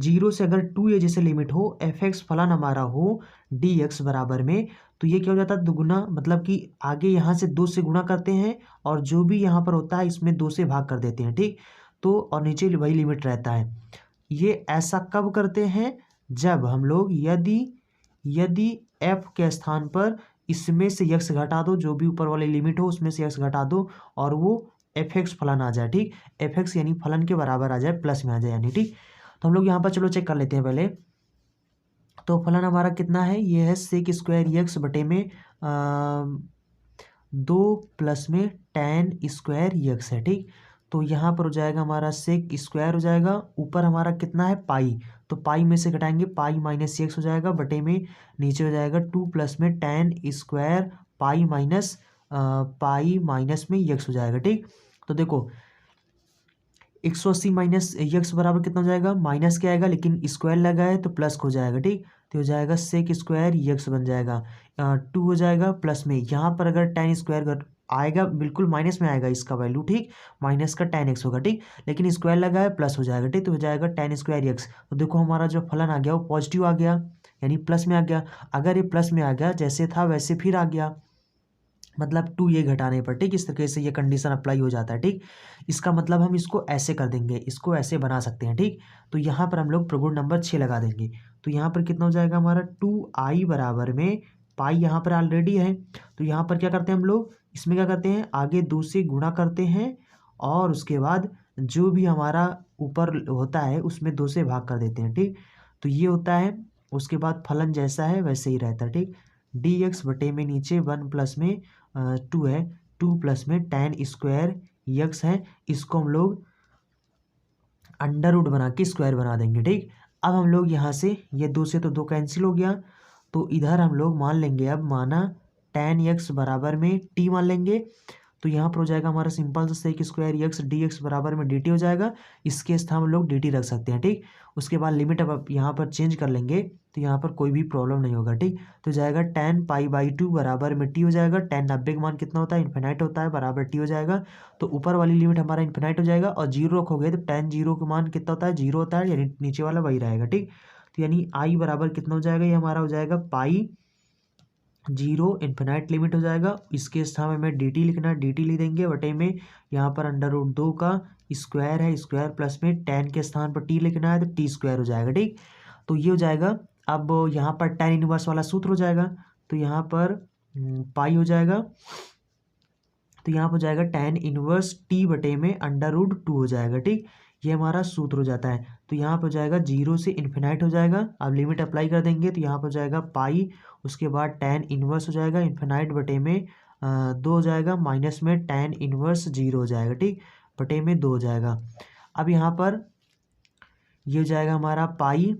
0 से अगर 2 ये जैसे लिमिट हो, एफ एक्स फलन हमारा हो डी एक्स बराबर में, तो ये क्या हो जाता है, दुगुना, मतलब कि आगे यहाँ से 2 से गुणा करते हैं, और जो भी यहाँ पर होता है इसमें 2 से भाग कर देते हैं, ठीक। तो और नीचे वही लिमिट रहता है। ये ऐसा कब करते हैं, जब हम लोग यदि f के स्थान पर इसमें से x घटा दो, जो भी ऊपर वाली लिमिट हो उसमें से x घटा दो, और वो एफ एक्स फलन आ जाए, ठीक। एफ एक्स यानी फलन के बराबर आ जाए, प्लस में आ जाए यानी, ठीक। तो हम लोग यहाँ पर चलो चेक कर लेते हैं पहले। तो फलन हमारा कितना है, ये है सेक स्क्वायर एक्स बटे में 2 प्लस में tan स्क्वायर एक्स है, ठीक। तो यहाँ पर हो जाएगा हमारा सेक स्क्वायर हो जाएगा, ऊपर हमारा कितना है पाई, तो पाई में से घटाएंगे, पाई माइनस एक्स हो जाएगा बटे में नीचे हो जाएगा 2 प्लस में tan स्क्वायर पाई माइनस में एक्स हो जाएगा, ठीक। तो देखो 180 माइनस एक्स बराबर कितना हो जाएगा, माइनस क्या आएगा, लेकिन स्क्वायर लगा है तो प्लस हो जाएगा, ठीक। तो हो जाएगा सेक स्क्वायर एक्स बन जाएगा 2 हो जाएगा, प्लस में यहाँ पर अगर tan स्क्वायर आएगा बिल्कुल माइनस में आएगा इसका वैल्यू, ठीक, माइनस का tan एक्स होगा, ठीक, लेकिन स्क्वायर लगा है प्लस हो जाएगा, ठीक। तो हो जाएगा tan स्क्वायर एक्स। तो देखो हमारा जो फलन आ गया वो पॉजिटिव आ गया, यानी प्लस में आ गया। अगर ये प्लस में आ गया, जैसे था वैसे फिर आ गया, मतलब 2 ये घटाने पर, ठीक, इस तरीके से ये कंडीशन अप्लाई हो जाता है, ठीक। इसका मतलब हम इसको ऐसे कर देंगे, इसको ऐसे बना सकते हैं, ठीक। तो यहाँ पर हम लोग प्रगुण नंबर 6 लगा देंगे। तो यहाँ पर कितना हो जाएगा हमारा 2i बराबर में पाई, यहाँ पर ऑलरेडी है, तो यहाँ पर क्या करते हैं हम लोग, इसमें क्या करते हैं, आगे 2 से गुणा करते हैं, और उसके बाद जो भी हमारा ऊपर होता है उसमें 2 से भाग कर देते हैं, ठीक। तो ये होता है, उसके बाद फलन जैसा है वैसे ही रहता है, ठीक। डी एक्स बटे में नीचे 1 प्लस में 2 है, 2 प्लस में tan स्क्वायर यक्स है, इसको हम लोग अंडर रूट बना के स्क्वायर बना देंगे, ठीक। अब हम लोग यहाँ से ये 2 से तो 2 कैंसिल हो गया, तो इधर हम लोग मान लेंगे, अब माना tan x बराबर में t मान लेंगे। तो यहाँ पर हो जाएगा हमारा सिंपल सा sec square x d x बराबर में डी टी हो जाएगा, इसके स्थान हम लोग डी टी रख सकते हैं, ठीक। उसके बाद लिमिट अब यहाँ पर चेंज कर लेंगे, तो यहाँ पर कोई भी प्रॉब्लम नहीं होगा, ठीक। तो जाएगा tan पाई/2 बराबर में टी हो जाएगा, tan 90 का मान कितना होता है, इन्फिनाइट होता है, बराबर टी हो जाएगा। तो ऊपर वाली लिमिट हमारा इन्फिनाइट हो जाएगा, और 0 रखोगे तो tan 0 का मान कितना होता है, 0 होता है, यानी नीचे वाला वही रहेगा, ठीक। तो यानी आई बराबर कितना हो जाएगा, ये हमारा हो जाएगा पाई 0 इन्फिनाइट लिमिट हो जाएगा। इसके स्थान में हमें डी टी लिखना है, डी टी लिख देंगे बटे में यहाँ पर अंडर रूट 2 का स्क्वायर है, स्क्वायर प्लस में tan के स्थान पर t लिखना है, तो टी स्क्वायर हो जाएगा, ठीक। तो ये हो जाएगा। अब यहाँ पर tan इनवर्स वाला सूत्र हो जाएगा, तो यहाँ पर पाई हो जाएगा, तो यहाँ पर हो जाएगा tan इनवर्स t बटे में अंडर रूट 2 हो जाएगा, ठीक। ये हमारा सूत्र हो जाता है। तो यहाँ पर हो जाएगा 0 से इन्फिनाइट हो जाएगा। अब लिमिट अप्लाई कर देंगे तो यहाँ पर हो जाएगा पाई, उसके बाद tan इनवर्स हो जाएगा इन्फिनाइट बटे में 2 हो जाएगा, माइनस में tan इनवर्स 0 हो जाएगा, ठीक, बटे में 2 हो जाएगा। अब यहाँ पर ये हो जाएगा हमारा पाई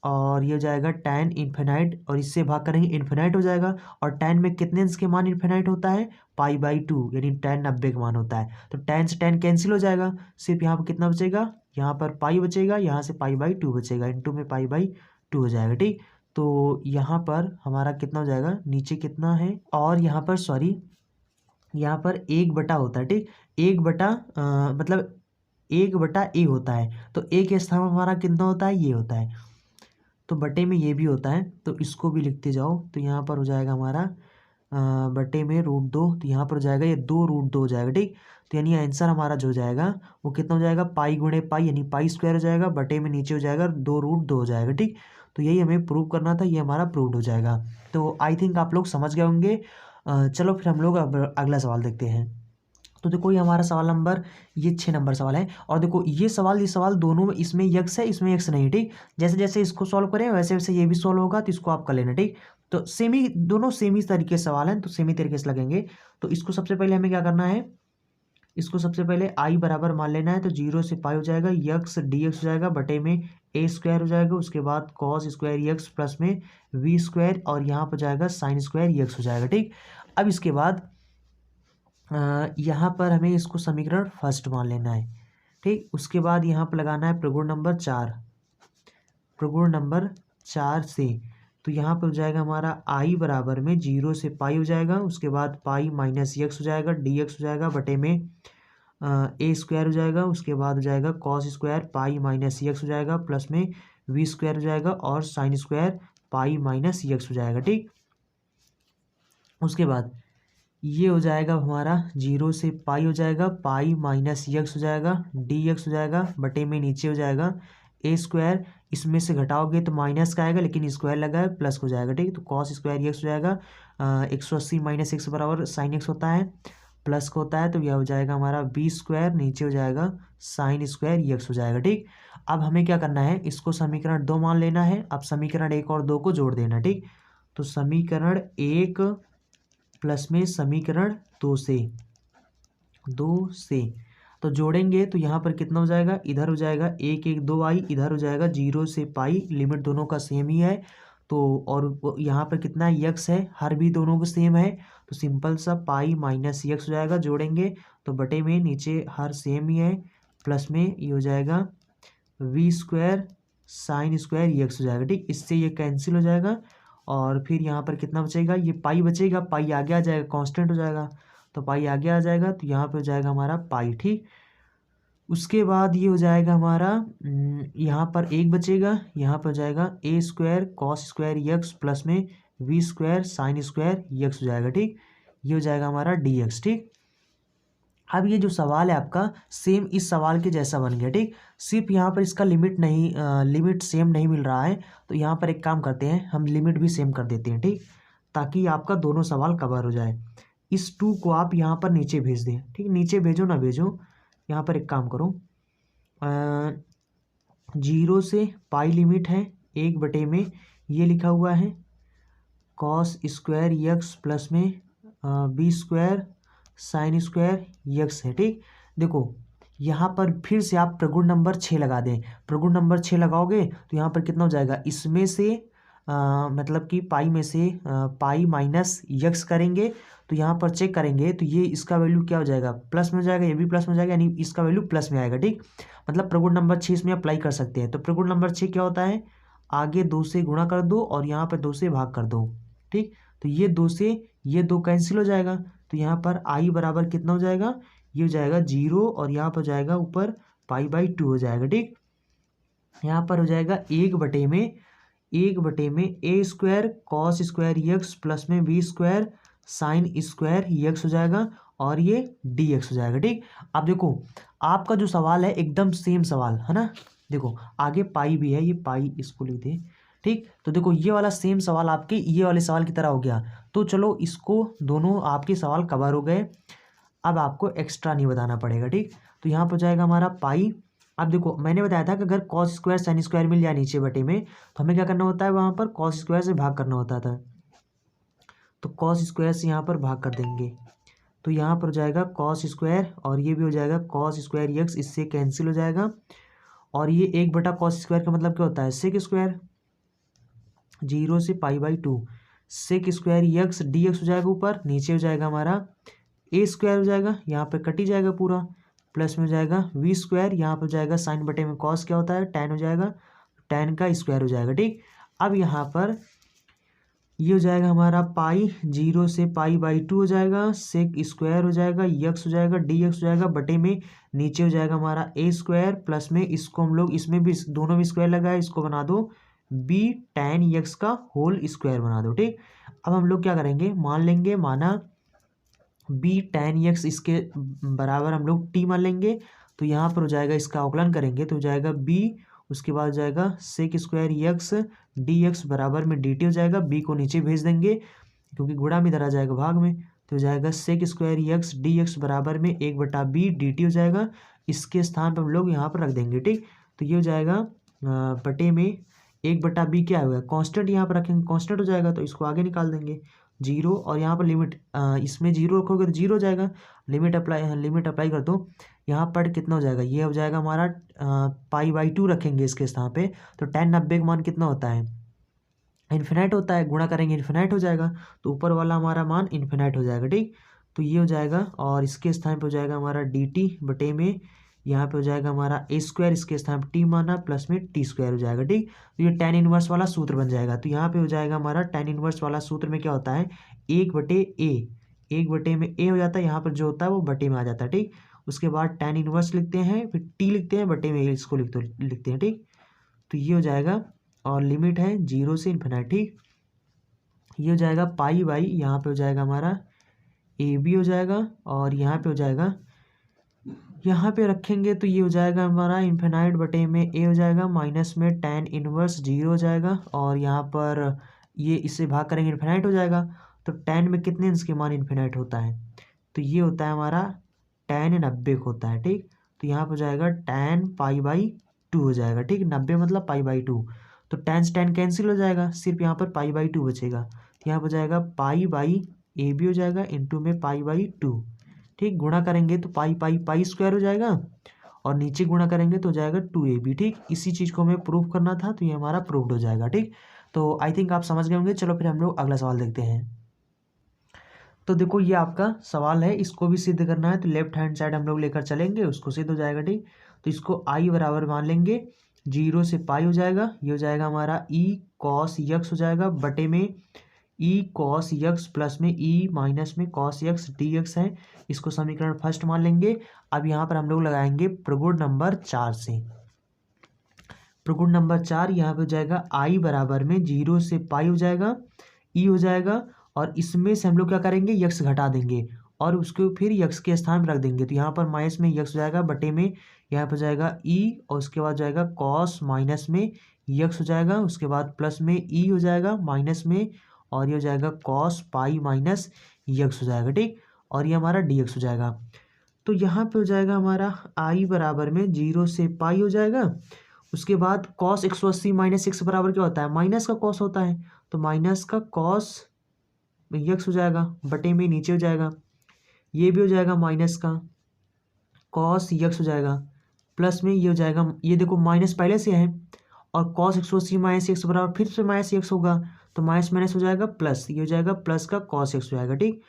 और ये हो जाएगा tan इन्फिनाइट, और इससे भाग करेंगे इन्फिनाइट हो जाएगा। और tan में कितने अंश के मान इन्फिनाइट होता है, पाई/2, यानी tan 90 का मान होता है। तो tan से tan कैंसिल हो जाएगा, सिर्फ यहाँ पर कितना बचेगा, यहाँ पर पाई बचेगा, यहाँ से पाई/2 बचेगा, इंटू में पाई/2 हो जाएगा, ठीक। तो यहाँ पर हमारा कितना हो जाएगा, नीचे कितना है, और यहाँ पर सॉरी यहाँ पर 1/, होता है, ठीक, 1/, मतलब 1/a होता है। तो a के स्थान में हमारा कितना होता है, ये होता है। तो बटे में ये भी होता है, तो इसको भी लिखते जाओ। तो यहाँ पर हो जाएगा हमारा बटे में √2, तो यहाँ पर हो जाएगा ये 2√2 हो जाएगा, ठीक। तो यानी आंसर हमारा जो हो जाएगा वो कितना हो जाएगा, पाई गुणे पाई, यानी पाई² हो जाएगा, बटे में नीचे हो जाएगा 2√2 हो जाएगा, ठीक। तो यही हमें प्रूव करना था, ये हमारा प्रूव्ड हो जाएगा। तो आई थिंक आप लोग समझ गए होंगे। चलो फिर हम लोग अब अगला सवाल देखते हैं। तो देखो ये हमारा सवाल नंबर, ये 6 नंबर सवाल है। और देखो ये सवाल दोनों में, इसमें यक्स है, इसमें यक्स नहीं, ठीक। जैसे जैसे इसको सॉल्व करें वैसे वैसे ये भी सॉल्व होगा, तो इसको आप कर लेना, ठीक। तो दोनों सेम ही तरीके से सवाल हैं, तो सेम ही तरीके से लगेंगे। तो इसको सबसे पहले हमें क्या करना है, इसको सबसे पहले आई बराबर मान लेना है। तो 0 से पाई हो जाएगा, यक्स dx हो जाएगा, बटे में a² हो जाएगा, उसके बाद cos² यक्स प्लस में v², और यहाँ पर जाएगा sin² यक्स हो जाएगा, ठीक। अब इसके बाद यहाँ पर हमें इसको समीकरण फर्स्ट मान लेना है, ठीक। उसके बाद यहाँ पर लगाना है प्रगुण नंबर 4 से। तो यहाँ पर हो जाएगा हमारा आई बराबर में 0 से पाई हो जाएगा, उसके बाद पाई माइनस यक्स हो जाएगा, dx हो जाएगा, बटे में a² हो जाएगा, उसके बाद हो जाएगा cos² पाई माइनस यक्स हो जाएगा, प्लस में v² हो जाएगा, और sin² पाई माइनस यक्स हो जाएगा, ठीक। उसके बाद ये हो जाएगा हमारा 0 से पाई हो जाएगा, पाई माइनस यक्स हो जाएगा, dx हो जाएगा, बटे में नीचे हो जाएगा a², इसमें से घटाओगे तो माइनस का आएगा, लेकिन स्क्वायर लगा है, प्लस हो जाएगा, ठीक। तो cos² यक्स हो जाएगा, 180 माइनस x बराबर sin x होता है, प्लस का होता है, तो यह हो जाएगा हमारा b², नीचे हो जाएगा sin² यक्स हो जाएगा, ठीक। अब हमें क्या करना है, इसको समीकरण 2 मान लेना है। अब समीकरण 1 और 2 को जोड़ देना, ठीक। तो समीकरण 1 प्लस में समीकरण 2 से तो जोड़ेंगे तो यहाँ पर कितना हो जाएगा, इधर हो जाएगा 1 1 2 आई, इधर हो जाएगा 0 से पाई, लिमिट दोनों का सेम ही है। तो और यहाँ पर कितना यक्स है, हर भी दोनों को सेम है, तो सिंपल सा पाई माइनस यक्स हो जाएगा, जोड़ेंगे तो बटे में नीचे हर सेम ही है, प्लस में ये हो जाएगा v² sin² यक्स हो जाएगा, ठीक। इससे ये कैंसिल हो जाएगा, और फिर यहाँ पर कितना बचेगा, ये पाई बचेगा, पाई आगे आ जाएगा, कांस्टेंट हो जाएगा, तो पाई आगे आ जाएगा, तो यहाँ पे हो जाएगा हमारा पाई, ठीक। उसके बाद ये हो जाएगा हमारा यहाँ पर 1 बचेगा, यहाँ पर हो जाएगा a² cos² यक्स प्लस में v² sin² यक्स हो जाएगा, ठीक। ये हो जाएगा हमारा dx, ठीक। अब ये जो सवाल है आपका सेम इस सवाल के जैसा बन गया, ठीक। सिर्फ यहाँ पर इसका लिमिट सेम नहीं मिल रहा है, तो यहाँ पर एक काम करते हैं, हम लिमिट भी सेम कर देते हैं, ठीक, ताकि आपका दोनों सवाल कवर हो जाए। इस 2 को आप यहाँ पर नीचे भेज दें, ठीक, नीचे भेजो ना भेजो, यहाँ पर एक काम करो, 0 से पाई लिमिट है 1 बटे में ये लिखा हुआ है cos² यक्स प्लस में b² sin² यक्स है, ठीक। देखो यहाँ पर फिर से आप प्रगुण नंबर 6 लगा दें, प्रगुण नंबर 6 लगाओगे तो यहाँ पर कितना हो जाएगा, इसमें से मतलब कि पाई में से पाई माइनस यक्स करेंगे, तो यहाँ पर चेक करेंगे तो ये इसका वैल्यू क्या हो जाएगा, प्लस में हो जाएगा, ये भी प्लस में हो जाएगा, यानी इसका वैल्यू प्लस में आएगा, ठीक। मतलब प्रगुण नंबर 6 इसमें अप्लाई कर सकते हैं। तो प्रगुण नंबर 6 क्या होता है, आगे 2 से गुणा कर दो और यहाँ पर 2 से भाग कर दो, ठीक। तो ये 2 से ये 2 कैंसिल हो जाएगा, तो यहाँ पर आई बराबर कितना हो जाएगा, ये हो जाएगा 0, और यहाँ पर जाएगा ऊपर पाई/2 हो जाएगा, ठीक। यहाँ पर हो जाएगा 1 बटे में a² cos² यक्स प्लस में v² sin² यक्स हो जाएगा, और ये dx हो जाएगा, ठीक। अब देखो आपका जो सवाल है एकदम सेम सवाल है ना, देखो आगे पाई भी है, ये पाई इसको लिख दे, ठीक। तो देखो ये वाला सेम सवाल आपके ये वाले सवाल की तरह हो गया। तो चलो इसको दोनों आपके सवाल कवर हो गए, अब आपको एक्स्ट्रा नहीं बताना पड़ेगा, ठीक। तो यहाँ पर जाएगा हमारा पाई, अब देखो मैंने बताया था कि अगर कॉस स्क्वायर साइन स्क्वायर मिल जाए नीचे बटे में तो हमें क्या करना होता है, वहाँ पर कॉस स्क्वायर से भाग करना होता था। तो कॉस स्क्वायर से यहाँ पर भाग कर देंगे तो यहाँ पर हो जाएगा कॉस स्क्वायर और ये भी हो जाएगा कॉस स्क्वायर यक्स, इससे कैंसिल हो जाएगा। और ये 1/cos स्क्वायर का मतलब क्या होता है, सेक स्क्वायर, 0 से π/2 sec square x d x हो जाएगा, ऊपर नीचे हो जाएगा हमारा ए स्क्वायर हो जाएगा, यहाँ पे कट ही जाएगा पूरा, प्लस में हो जाएगा वी स्क्वायर, यहाँ पर हो जाएगा साइन बटे में कॉस क्या होता है, टैन हो जाएगा, टैन का स्क्वायर हो जाएगा। ठीक, अब यहाँ पर ये हो जाएगा हमारा पाई, 0 से π/2 हो जाएगा, सेक स्क्वायर हो जाएगा, यक्स हो जाएगा, डी एक्स हो जाएगा, बटे में नीचे हो जाएगा हमारा ए स्क्वायर, प्लस में इसको हम लोग इसमें भी दोनों में स्क्वायर लगाए, इसको बना दो बी टैन यक्स का होल स्क्वायर बना दो। ठीक, अब हम लोग क्या करेंगे, मान लेंगे, माना बी टैन यक्स इसके बराबर हम लोग टी मान लेंगे, तो यहाँ पर हो जाएगा इसका अवकलन करेंगे तो हो जाएगा बी, उसके बाद हो जाएगा sec square x d x बराबर में डी टी हो जाएगा, बी को नीचे भेज देंगे क्योंकि गुणा में इधर आ जाएगा भाग में, तो हो जाएगा sec square x d x बराबर में 1/b डी टी हो जाएगा, इसके स्थान पर हम लोग यहाँ पर रख देंगे। ठीक, तो ये हो जाएगा बटे में 1/b क्या होगा, कांस्टेंट यहाँ पर रखेंगे, कांस्टेंट हो जाएगा तो इसको आगे निकाल देंगे 0, और यहाँ पर लिमिट इसमें 0 रखोगे तो 0 हो जाएगा, लिमिट अप्लाई कर दो, यहाँ पर कितना हो जाएगा, ये हो जाएगा हमारा π/2 रखेंगे इसके स्थान पे, तो tan 90 का मान कितना होता है, इन्फिनाइट होता है, गुणा करेंगे इन्फिनाइट हो जाएगा, तो ऊपर वाला हमारा मान इन्फिनाइट हो जाएगा। ठीक, तो ये हो जाएगा और इसके स्थान पे हो जाएगा हमारा डी टी बटे में यहाँ पे हो जाएगा हमारा ए स्क्वायर, इसके स्थान पर टी माना, प्लस में टी स्क्वायर हो जाएगा। ठीक, तो ये tan इनवर्स वाला सूत्र बन जाएगा, तो यहाँ पे हो जाएगा हमारा tan इनवर्स वाला सूत्र में क्या होता है, 1/a, 1/a में a हो जाता है, यहाँ पर जो होता है वो बटे में आ जाता है। ठीक, उसके बाद tan इनवर्स लिखते हैं, फिर t लिखते हैं, बटे में इसको लिखते हैं। ठीक, तो ये हो जाएगा और लिमिट है 0 से इन्फिनाइट। ठीक, ये हो जाएगा π/, यहाँ पे हो जाएगा हमारा ए बी हो जाएगा, और यहाँ पे हो जाएगा, यहाँ पे रखेंगे तो ये हो जाएगा हमारा इन्फिनाइट बटे में ए हो जाएगा, माइनस में tan इनवर्स 0 हो जाएगा, और यहाँ पर ये इससे भाग करेंगे इन्फिनाइट हो जाएगा, तो tan में कितने अंश के मान इन्फिनाइट होता है, तो ये होता है हमारा tan 90 होता है। ठीक, तो यहाँ पर हो जाएगा tan π/2 हो जाएगा। ठीक, 90 मतलब π/2, तो tan से tan कैंसिल हो जाएगा, सिर्फ यहाँ पर π/2 बचेगा, तो यहाँ पर हो जाएगा π/ab हो जाएगा इंटू में π/2। ठीक, गुणा करेंगे तो पाई स्क्वायर हो जाएगा, और नीचे गुणा करेंगे तो हो जाएगा 2ab। ठीक, इसी चीज़ को हमें प्रूव करना था, तो ये हमारा प्रूव्ड हो जाएगा। ठीक, तो आई थिंक आप समझ गए होंगे। चलो फिर हम लोग अगला सवाल देखते हैं। तो देखो ये आपका सवाल है, इसको भी सिद्ध करना है, तो लेफ्ट हैंड साइड हम लोग लेकर चलेंगे, उसको सिद्ध हो जाएगा। ठीक, तो इसको आई बराबर मान लेंगे, 0 से पाई हो जाएगा, ये हो जाएगा हमारा ई कॉस यक्स हो जाएगा, बटे में ई कॉस यक्स प्लस में ई माइनस में कॉस यक्स डी एक्स है, इसको समीकरण फर्स्ट मान लेंगे। अब यहाँ पर हम लोग लगाएंगे प्रगुण नंबर 4 से, प्रगुण नंबर 4 यहाँ पे हो जाएगा आई बराबर में 0 से पाई हो जाएगा, ई हो जाएगा, और इसमें से हम लोग क्या करेंगे, यक्स घटा देंगे और उसको फिर यक्स के स्थान पर रख देंगे, तो यहाँ पर माइनस में यक्स हो जाएगा, बटे में यहाँ पर जाएगा ई, और उसके बाद जाएगा कॉस माइनस में यक्स हो जाएगा, उसके बाद प्लस में ई हो जाएगा माइनस में, और ये हो जाएगा कॉस पाई माइनस यक्स हो जाएगा। ठीक, और ये हमारा डी एक्स हो जाएगा, तो यहाँ पे हो जाएगा हमारा आई बराबर में 0 से पाई हो जाएगा, उसके बाद कॉस 180 माइनस एक्स बराबर क्या होता है, माइनस का कॉस होता है, तो माइनस का कॉस यक्स हो जाएगा, बटे में नीचे हो जाएगा, ये भी हो जाएगा माइनस का कॉस यक्स हो जाएगा, प्लस में ये हो जाएगा, ये देखो माइनस पहले से है, और कॉस 180 माइनस एक्स बराबर फिर से माइनस एक्स होगा, तो माइनस माइनस हो जाएगा प्लस, ये हो जाएगा प्लस का कॉस एक्स हो जाएगा। ठीक,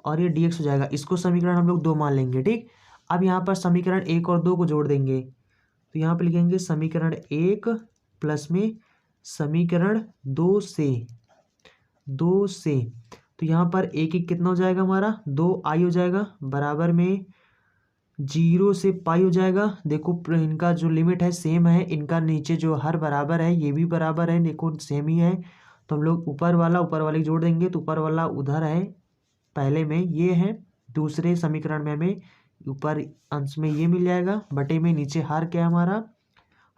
और ये डी एक्स हो जाएगा, इसको समीकरण हम लोग 2 मान लेंगे। ठीक, अब यहाँ पर समीकरण 1 और 2 को जोड़ देंगे, तो यहाँ पर लिखेंगे समीकरण 1 प्लस में समीकरण 2 से, तो यहाँ पर एक एक कितना हो जाएगा हमारा 2i हो जाएगा, बराबर में 0 से पाई हो जाएगा। देखो इनका जो लिमिट है सेम है, इनका नीचे जो हर बराबर है ये भी बराबर है, देखो सेम ही है, तो हम लोग ऊपर वाले जोड़ देंगे, तो ऊपर वाला उधर है, पहले में ये है, दूसरे समीकरण में हमें ऊपर अंश में ये मिल जाएगा, बटे में नीचे हर क्या है हमारा,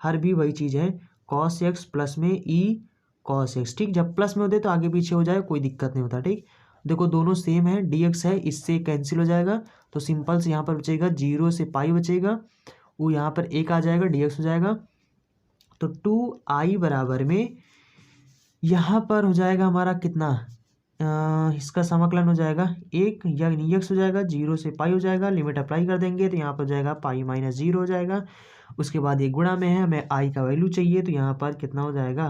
हर भी वही चीज़ है कॉस एक्स प्लस में ई कॉस एक्स। ठीक, जब प्लस में होते तो आगे पीछे हो जाए कोई दिक्कत नहीं होता। ठीक, देखो दोनों सेम है, डी एक्स है, इससे कैंसिल हो जाएगा, तो सिंपल से यहाँ पर बचेगा 0 से पाई बचेगा, वो यहाँ पर एक आ जाएगा, dx हो जाएगा। तो 2i बराबर में यहाँ पर हो जाएगा हमारा कितना, इसका समाकलन हो जाएगा एक, या एक्स हो जाएगा, 0 से पाई हो जाएगा, लिमिट अप्लाई कर देंगे तो यहाँ पर हो जाएगा पाई माइनस 0 हो जाएगा। उसके बाद ये गुणा में है, हमें आई का वैल्यू चाहिए तो यहाँ पर कितना हो जाएगा,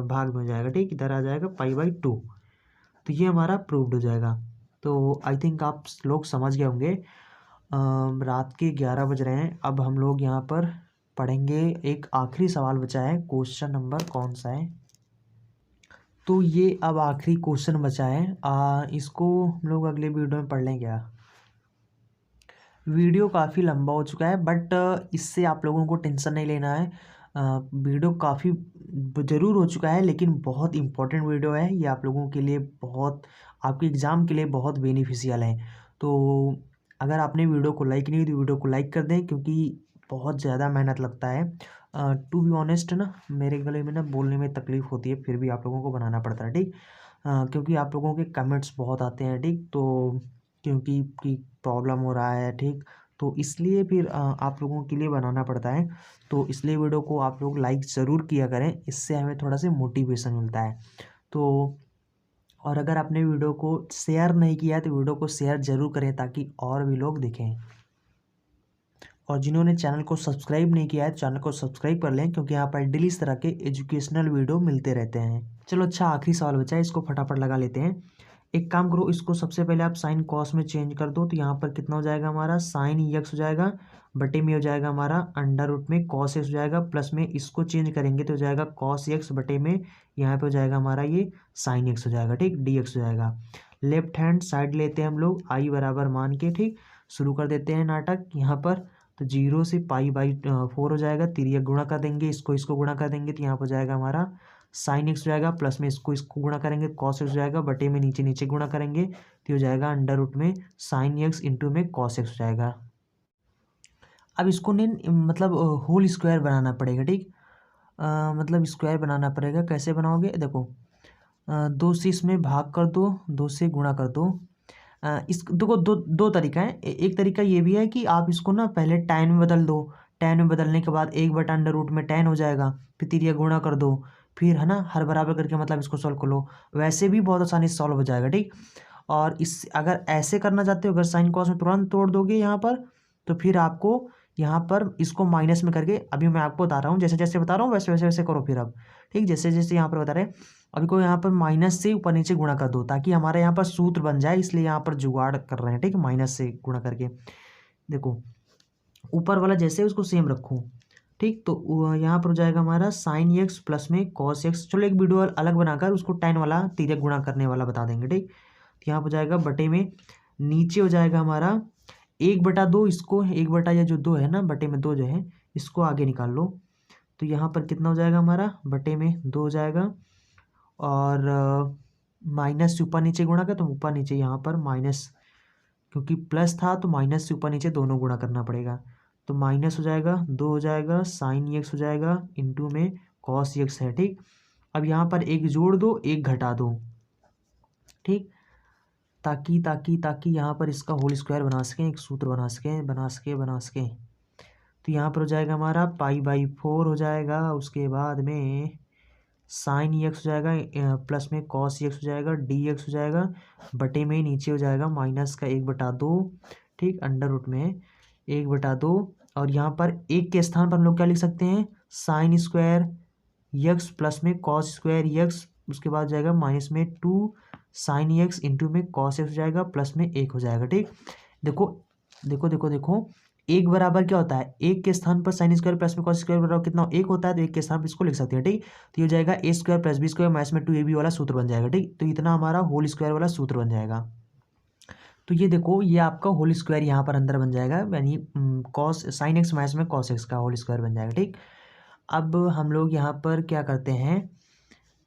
भाग में हो जाएगा। ठीक, इधर आ जाएगा पाई/2। तो ये हमारा प्रूव्ड हो जाएगा। तो आई थिंक आप लोग समझ गए होंगे। रात के 11 बज रहे हैं। अब हम लोग यहाँ पर पढ़ेंगे, एक आखिरी सवाल बचा है। क्वेश्चन नंबर कौन सा है, तो ये अब आखिरी क्वेश्चन बचा है। इसको हम लोग अगले वीडियो में पढ़ लें क्या। वीडियो काफ़ी लंबा हो चुका है, बट इससे आप लोगों को टेंशन नहीं लेना है। वीडियो काफ़ी ज़रूर हो चुका है, लेकिन बहुत इम्पोर्टेंट वीडियो है ये, आप लोगों के लिए बहुत, आपके एग्ज़ाम के लिए बहुत बेनिफिशियल है। तो अगर आपने वीडियो को लाइक नहीं की तो वीडियो को लाइक कर दें, क्योंकि बहुत ज़्यादा मेहनत लगता है। टू बी ऑनेस्ट ना, मेरे गले में ना बोलने में तकलीफ़ होती है, फिर भी आप लोगों को बनाना पड़ता है। ठीक, क्योंकि आप लोगों के कमेंट्स बहुत आते हैं। ठीक, तो क्योंकि की प्रॉब्लम हो रहा है। ठीक, तो इसलिए फिर आप लोगों के लिए बनाना पड़ता है। तो इसलिए वीडियो को आप लोग लाइक ज़रूर किया करें, इससे हमें थोड़ा सा मोटिवेशन मिलता है। तो और अगर आपने वीडियो को शेयर नहीं किया है तो वीडियो को शेयर ज़रूर करें, ताकि और भी लोग देखें। और जिन्होंने चैनल को सब्सक्राइब नहीं किया है, चैनल को सब्सक्राइब कर लें, क्योंकि यहाँ पर डेली इस तरह के एजुकेशनल वीडियो मिलते रहते हैं। चलो अच्छा, आखिरी सवाल बचा है, इसको फटाफट लगा लेते हैं। एक काम करो, इसको सबसे पहले आप साइन कॉस में चेंज कर दो। तो यहाँ पर कितना हो जाएगा हमारा, साइन एक्स हो जाएगा, बटे में हो जाएगा हमारा अंडर रूट में कॉस एक्स हो जाएगा, प्लस में इसको चेंज करेंगे तो हो जाएगा कॉस एक्स, बटे में यहाँ पे हो जाएगा हमारा ये साइन एक्स हो जाएगा। ठीक, डी एक्स हो जाएगा। लेफ्ट हैंड साइड लेते हैं हम लोग आई बराबर मान के। ठीक, शुरू कर देते हैं नाटक यहाँ पर। तो 0 से पाई/4 हो जाएगा, तिरिया गुणा कर देंगे, इसको गुणा कर देंगे तो यहाँ पर हो जाएगा हमारा साइन एक्स हो जाएगा, प्लस में इसको गुणा करेंगे कॉस एक्स हो जाएगा, बटे में नीचे नीचे गुणा करेंगे तो हो जाएगा अंडर रूट में साइन एक्स इंटू में कॉस एक्स हो जाएगा। अब इसको नहीं, मतलब होल स्क्वायर बनाना पड़ेगा। ठीक, मतलब स्क्वायर बनाना पड़ेगा। कैसे बनाओगे, देखो 2 से इसमें भाग कर दो, 2 से गुणा कर दो। इस देखो दो तरीका है। एक तरीका ये भी है कि आप इसको ना पहले tan में बदल दो, tan में बदलने के बाद 1/√, में tan हो जाएगा, फिर तिरिया गुणा कर दो, फिर है ना हर बराबर करके मतलब इसको सॉल्व कर लो। वैसे भी बहुत आसानी से सॉल्व हो जाएगा। ठीक, और इस अगर ऐसे करना चाहते हो, अगर साइन कॉस में तुरंत तोड़ दोगे यहाँ पर, तो फिर आपको यहाँ पर इसको माइनस में करके, अभी मैं आपको बता रहा हूँ, जैसे जैसे बता रहा हूँ वैसे वैसे वैसे करो फिर अब। ठीक, जैसे जैसे यहाँ पर बता रहे हैं, अभी को यहाँ पर माइनस से ऊपर नीचे गुणा कर दो, ताकि हमारे यहाँ पर सूत्र बन जाए, इसलिए यहाँ पर जुगाड़ कर रहे हैं। ठीक, माइनस से गुणा करके देखो, ऊपर वाला जैसे है उसको सेम रखो। ठीक, तो यहाँ पर हो जाएगा हमारा साइन एक्स प्लस में कॉस एक्स। चलो एक वीडियो अलग बनाकर उसको tan वाला तिर्यक गुणा करने वाला बता देंगे। ठीक, तो यहाँ पर हो जाएगा बटे में, नीचे हो जाएगा हमारा 1/2, इसको 1 या जो 2 है ना, बटे में 2 जो है, इसको आगे निकाल लो। तो यहाँ पर कितना हो जाएगा हमारा, बटे में 2 हो जाएगा, और माइनस से ऊपर नीचे गुणा कर, तो ऊपर नीचे यहाँ पर माइनस, क्योंकि प्लस था तो माइनस से ऊपर नीचे दोनों गुणा करना पड़ेगा। तो माइनस हो जाएगा 2 हो जाएगा, साइन एक्स हो जाएगा इंटू में कॉस एक्स है। ठीक, अब यहाँ पर एक जोड़ दो, एक घटा दो। ठीक, ताकि ताकि ताकि यहाँ पर इसका होल स्क्वायर बना सकें, एक सूत्र बना सकें। तो यहाँ पर हो जाएगा हमारा पाई/4 हो जाएगा, उसके बाद में साइन एक्स हो जाएगा, प्लस में कॉस एक्स हो जाएगा, डी एक्स हो जाएगा, बटे में नीचे हो जाएगा माइनस का 1/2। ठीक, अंडर रूट में 1/2, और यहाँ पर एक के स्थान पर हम लोग क्या लिख सकते हैं, साइन स्क्वायर एक्स प्लस में कॉस स्क्वायर एक्स, उसके बाद जाएगा माइनस में 2 साइन एक्स इंटू में कॉस एक्स हो जाएगा, प्लस में 1 हो जाएगा। ठीक, देखो देखो देखो देखो, एक बराबर क्या होता है, एक के स्थान पर साइन स्क्वायर प्लस में कॉस स्क्वायर बराबर कितना, 1 होता है, तो एक के स्थान पर इसको लिख सकते हैं। ठीक, तो ये हो जाएगा a² + b² माइनस में 2ab वाला सूत्र बन जाएगा। ठीक, तो इतना हमारा होल स्क्वायर वाला सूत्र बन जाएगा। तो ये देखो, ये आपका होल स्क्वायर यहाँ पर अंदर बन जाएगा, यानी कॉस साइन एक्स माइनस में कॉस एक्स का होल स्क्वायर बन जाएगा। ठीक, अब हम लोग यहाँ पर क्या करते हैं,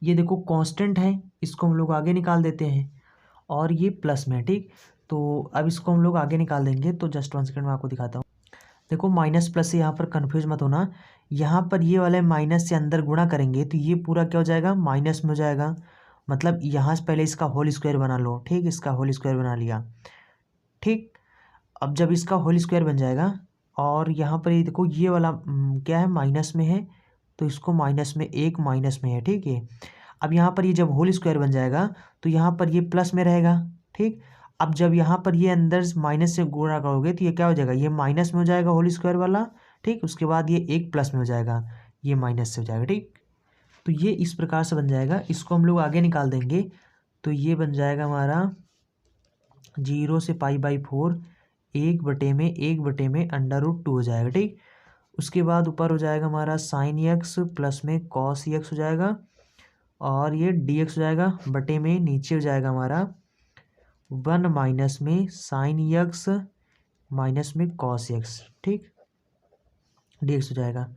ये देखो कांस्टेंट है, इसको हम लोग आगे निकाल देते हैं, और ये प्लस में। ठीक, तो अब इसको हम लोग आगे निकाल देंगे। तो जस्ट 1 सेकंड में आपको दिखाता हूँ। देखो माइनस प्लस से यहाँ पर कन्फ्यूज मत होना, यहाँ पर ये वाले माइनस से अंदर गुणा करेंगे तो ये पूरा क्या हो जाएगा, माइनस में हो जाएगा। मतलब यहाँ से पहले इसका होल स्क्वायर बना लो। ठीक, इसका होल स्क्वायर बना लिया। ठीक, अब जब इसका होल स्क्वायर बन जाएगा और यहाँ पर ये देखो ये वाला क्या है, माइनस में है, तो इसको माइनस में, एक माइनस में है, ठीक है। अब यहाँ पर ये जब होल स्क्वायर बन जाएगा तो यहाँ पर ये प्लस में रहेगा, ठीक। अब जब यहाँ पर ये अंदर माइनस से गुणा करोगे तो ये क्या हो जाएगा, ये माइनस में हो जाएगा होल स्क्वायर वाला, ठीक। उसके बाद ये एक प्लस में हो जाएगा, ये माइनस से हो जाएगा, ठीक। तो ये इस प्रकार से बन जाएगा। इसको हम लोग आगे निकाल देंगे तो ये बन जाएगा हमारा 0 से π/4, 1/में √2 हो जाएगा, ठीक। उसके बाद ऊपर हो जाएगा हमारा साइन एक्स प्लस में कॉस एक्स हो जाएगा, और ये dx हो जाएगा बटे में, नीचे हो जाएगा हमारा 1 माइनस में साइन एक्स माइनस में कॉस एक्स, ठीक, dx हो जाएगा।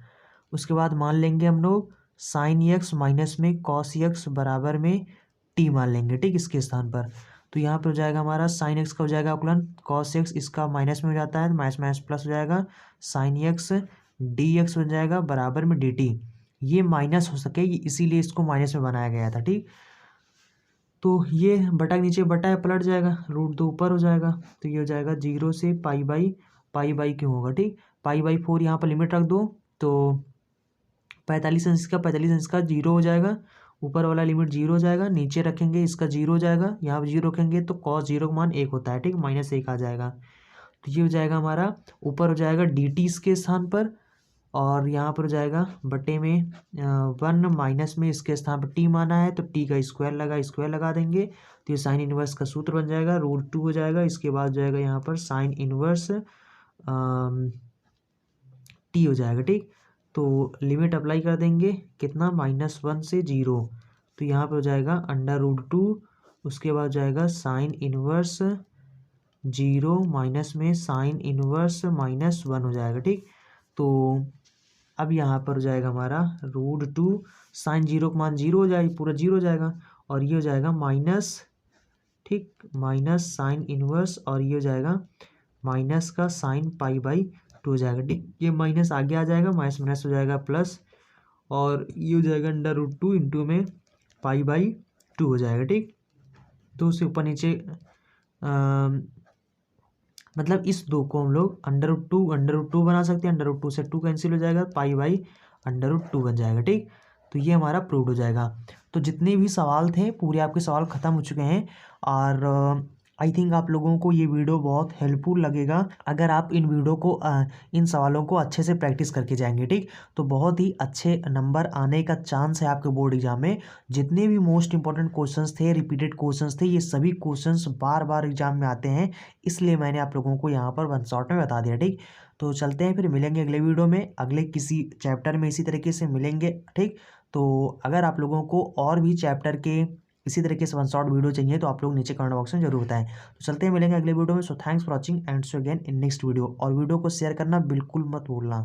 उसके बाद मान लेंगे हम लोग साइन एक्स माइनस में कॉस एक्स बराबर में t मान लेंगे, ठीक, इसके स्थान पर। तो यहाँ पे हो जाएगा हमारा साइन एक्स का हो जाएगा अवकलन कॉस एक्स, इसका माइनस में हो जाता है, माइनस माइनस प्लस हो जाएगा, साइन एक्स dx हो जाएगा बराबर में dt। ये माइनस हो सके इसीलिए इसको माइनस में बनाया गया था, ठीक। तो ये बटा के नीचे बटा है पलट जाएगा, √2 ऊपर हो जाएगा, तो ये हो जाएगा 0 से π/, क्यों होगा, ठीक। π/4 यहाँ पर लिमिट रख दो तो 45 अंश का 0 हो जाएगा, ऊपर वाला लिमिट 0 हो जाएगा, नीचे रखेंगे इसका 0 हो जाएगा, यहाँ पर 0 रखेंगे तो cos 0 का मान 1 होता है, ठीक, -1 आ जाएगा। तो ये हो जाएगा हमारा, ऊपर हो जाएगा dt इसके स्थान पर, और यहाँ पर हो जाएगा बटे में 1 माइनस में इसके स्थान पर t माना है तो t का स्क्वायर लगा देंगे, तो ये साइन इनवर्स का सूत्र बन जाएगा, √2 हो जाएगा। इसके बाद जाएगा यहाँ पर साइन इनवर्स t हो जाएगा, ठीक। तो लिमिट अप्लाई कर देंगे कितना, -1 से 0, तो यहाँ पर हो जाएगा √2, उसके बाद जाएगा साइन इनवर्स 0 माइनस में साइन इनवर्स -1 हो जाएगा, ठीक। तो अब यहाँ पर हो जाएगा हमारा √2, साइन 0 का मान 0 हो जाएगा, पूरा 0 हो जाएगा, और ये हो जाएगा माइनस, ठीक, माइनस साइन इनवर्स, और ये हो जाएगा माइनस का साइन π/2 हो जाएगा, ठीक। ये माइनस आगे आ जाएगा, माइनस माइनस हो जाएगा प्लस, और ये हो जाएगा √2 इंटू में π/2 हो जाएगा, ठीक। तो उससे ऊपर नीचे मतलब इस दो को हम लोग √2 बना सकते हैं, √2 से 2 कैंसिल हो जाएगा, π/√2 बन जाएगा, ठीक। तो ये हमारा प्रूव्ड हो जाएगा। तो जितने भी सवाल थे पूरे आपके सवाल ख़त्म हो चुके हैं, और आई थिंक आप लोगों को ये वीडियो बहुत हेल्पफुल लगेगा अगर आप इन वीडियो को इन सवालों को अच्छे से प्रैक्टिस करके जाएंगे, ठीक। तो बहुत ही अच्छे नंबर आने का चांस है आपके बोर्ड एग्जाम में। जितने भी मोस्ट इंपॉर्टेंट क्वेश्चंस थे, रिपीटेड क्वेश्चंस थे, ये सभी क्वेश्चंस बार बार एग्जाम में आते हैं, इसलिए मैंने आप लोगों को यहाँ पर वन शॉट में बता दिया, ठीक। तो चलते हैं, फिर मिलेंगे अगले वीडियो में, अगले किसी चैप्टर में इसी तरीके से मिलेंगे, ठीक। तो अगर आप लोगों को और भी चैप्टर के इसी तरीके से वन शॉट वीडियो चाहिए तो आप लोग नीचे कमेंट बॉक्स में जरूर बताएं। तो चलते हैं, मिलेंगे अगले वीडियो में। So thanks for watching and so again in next video, और वीडियो को शेयर करना बिल्कुल मत भूलना।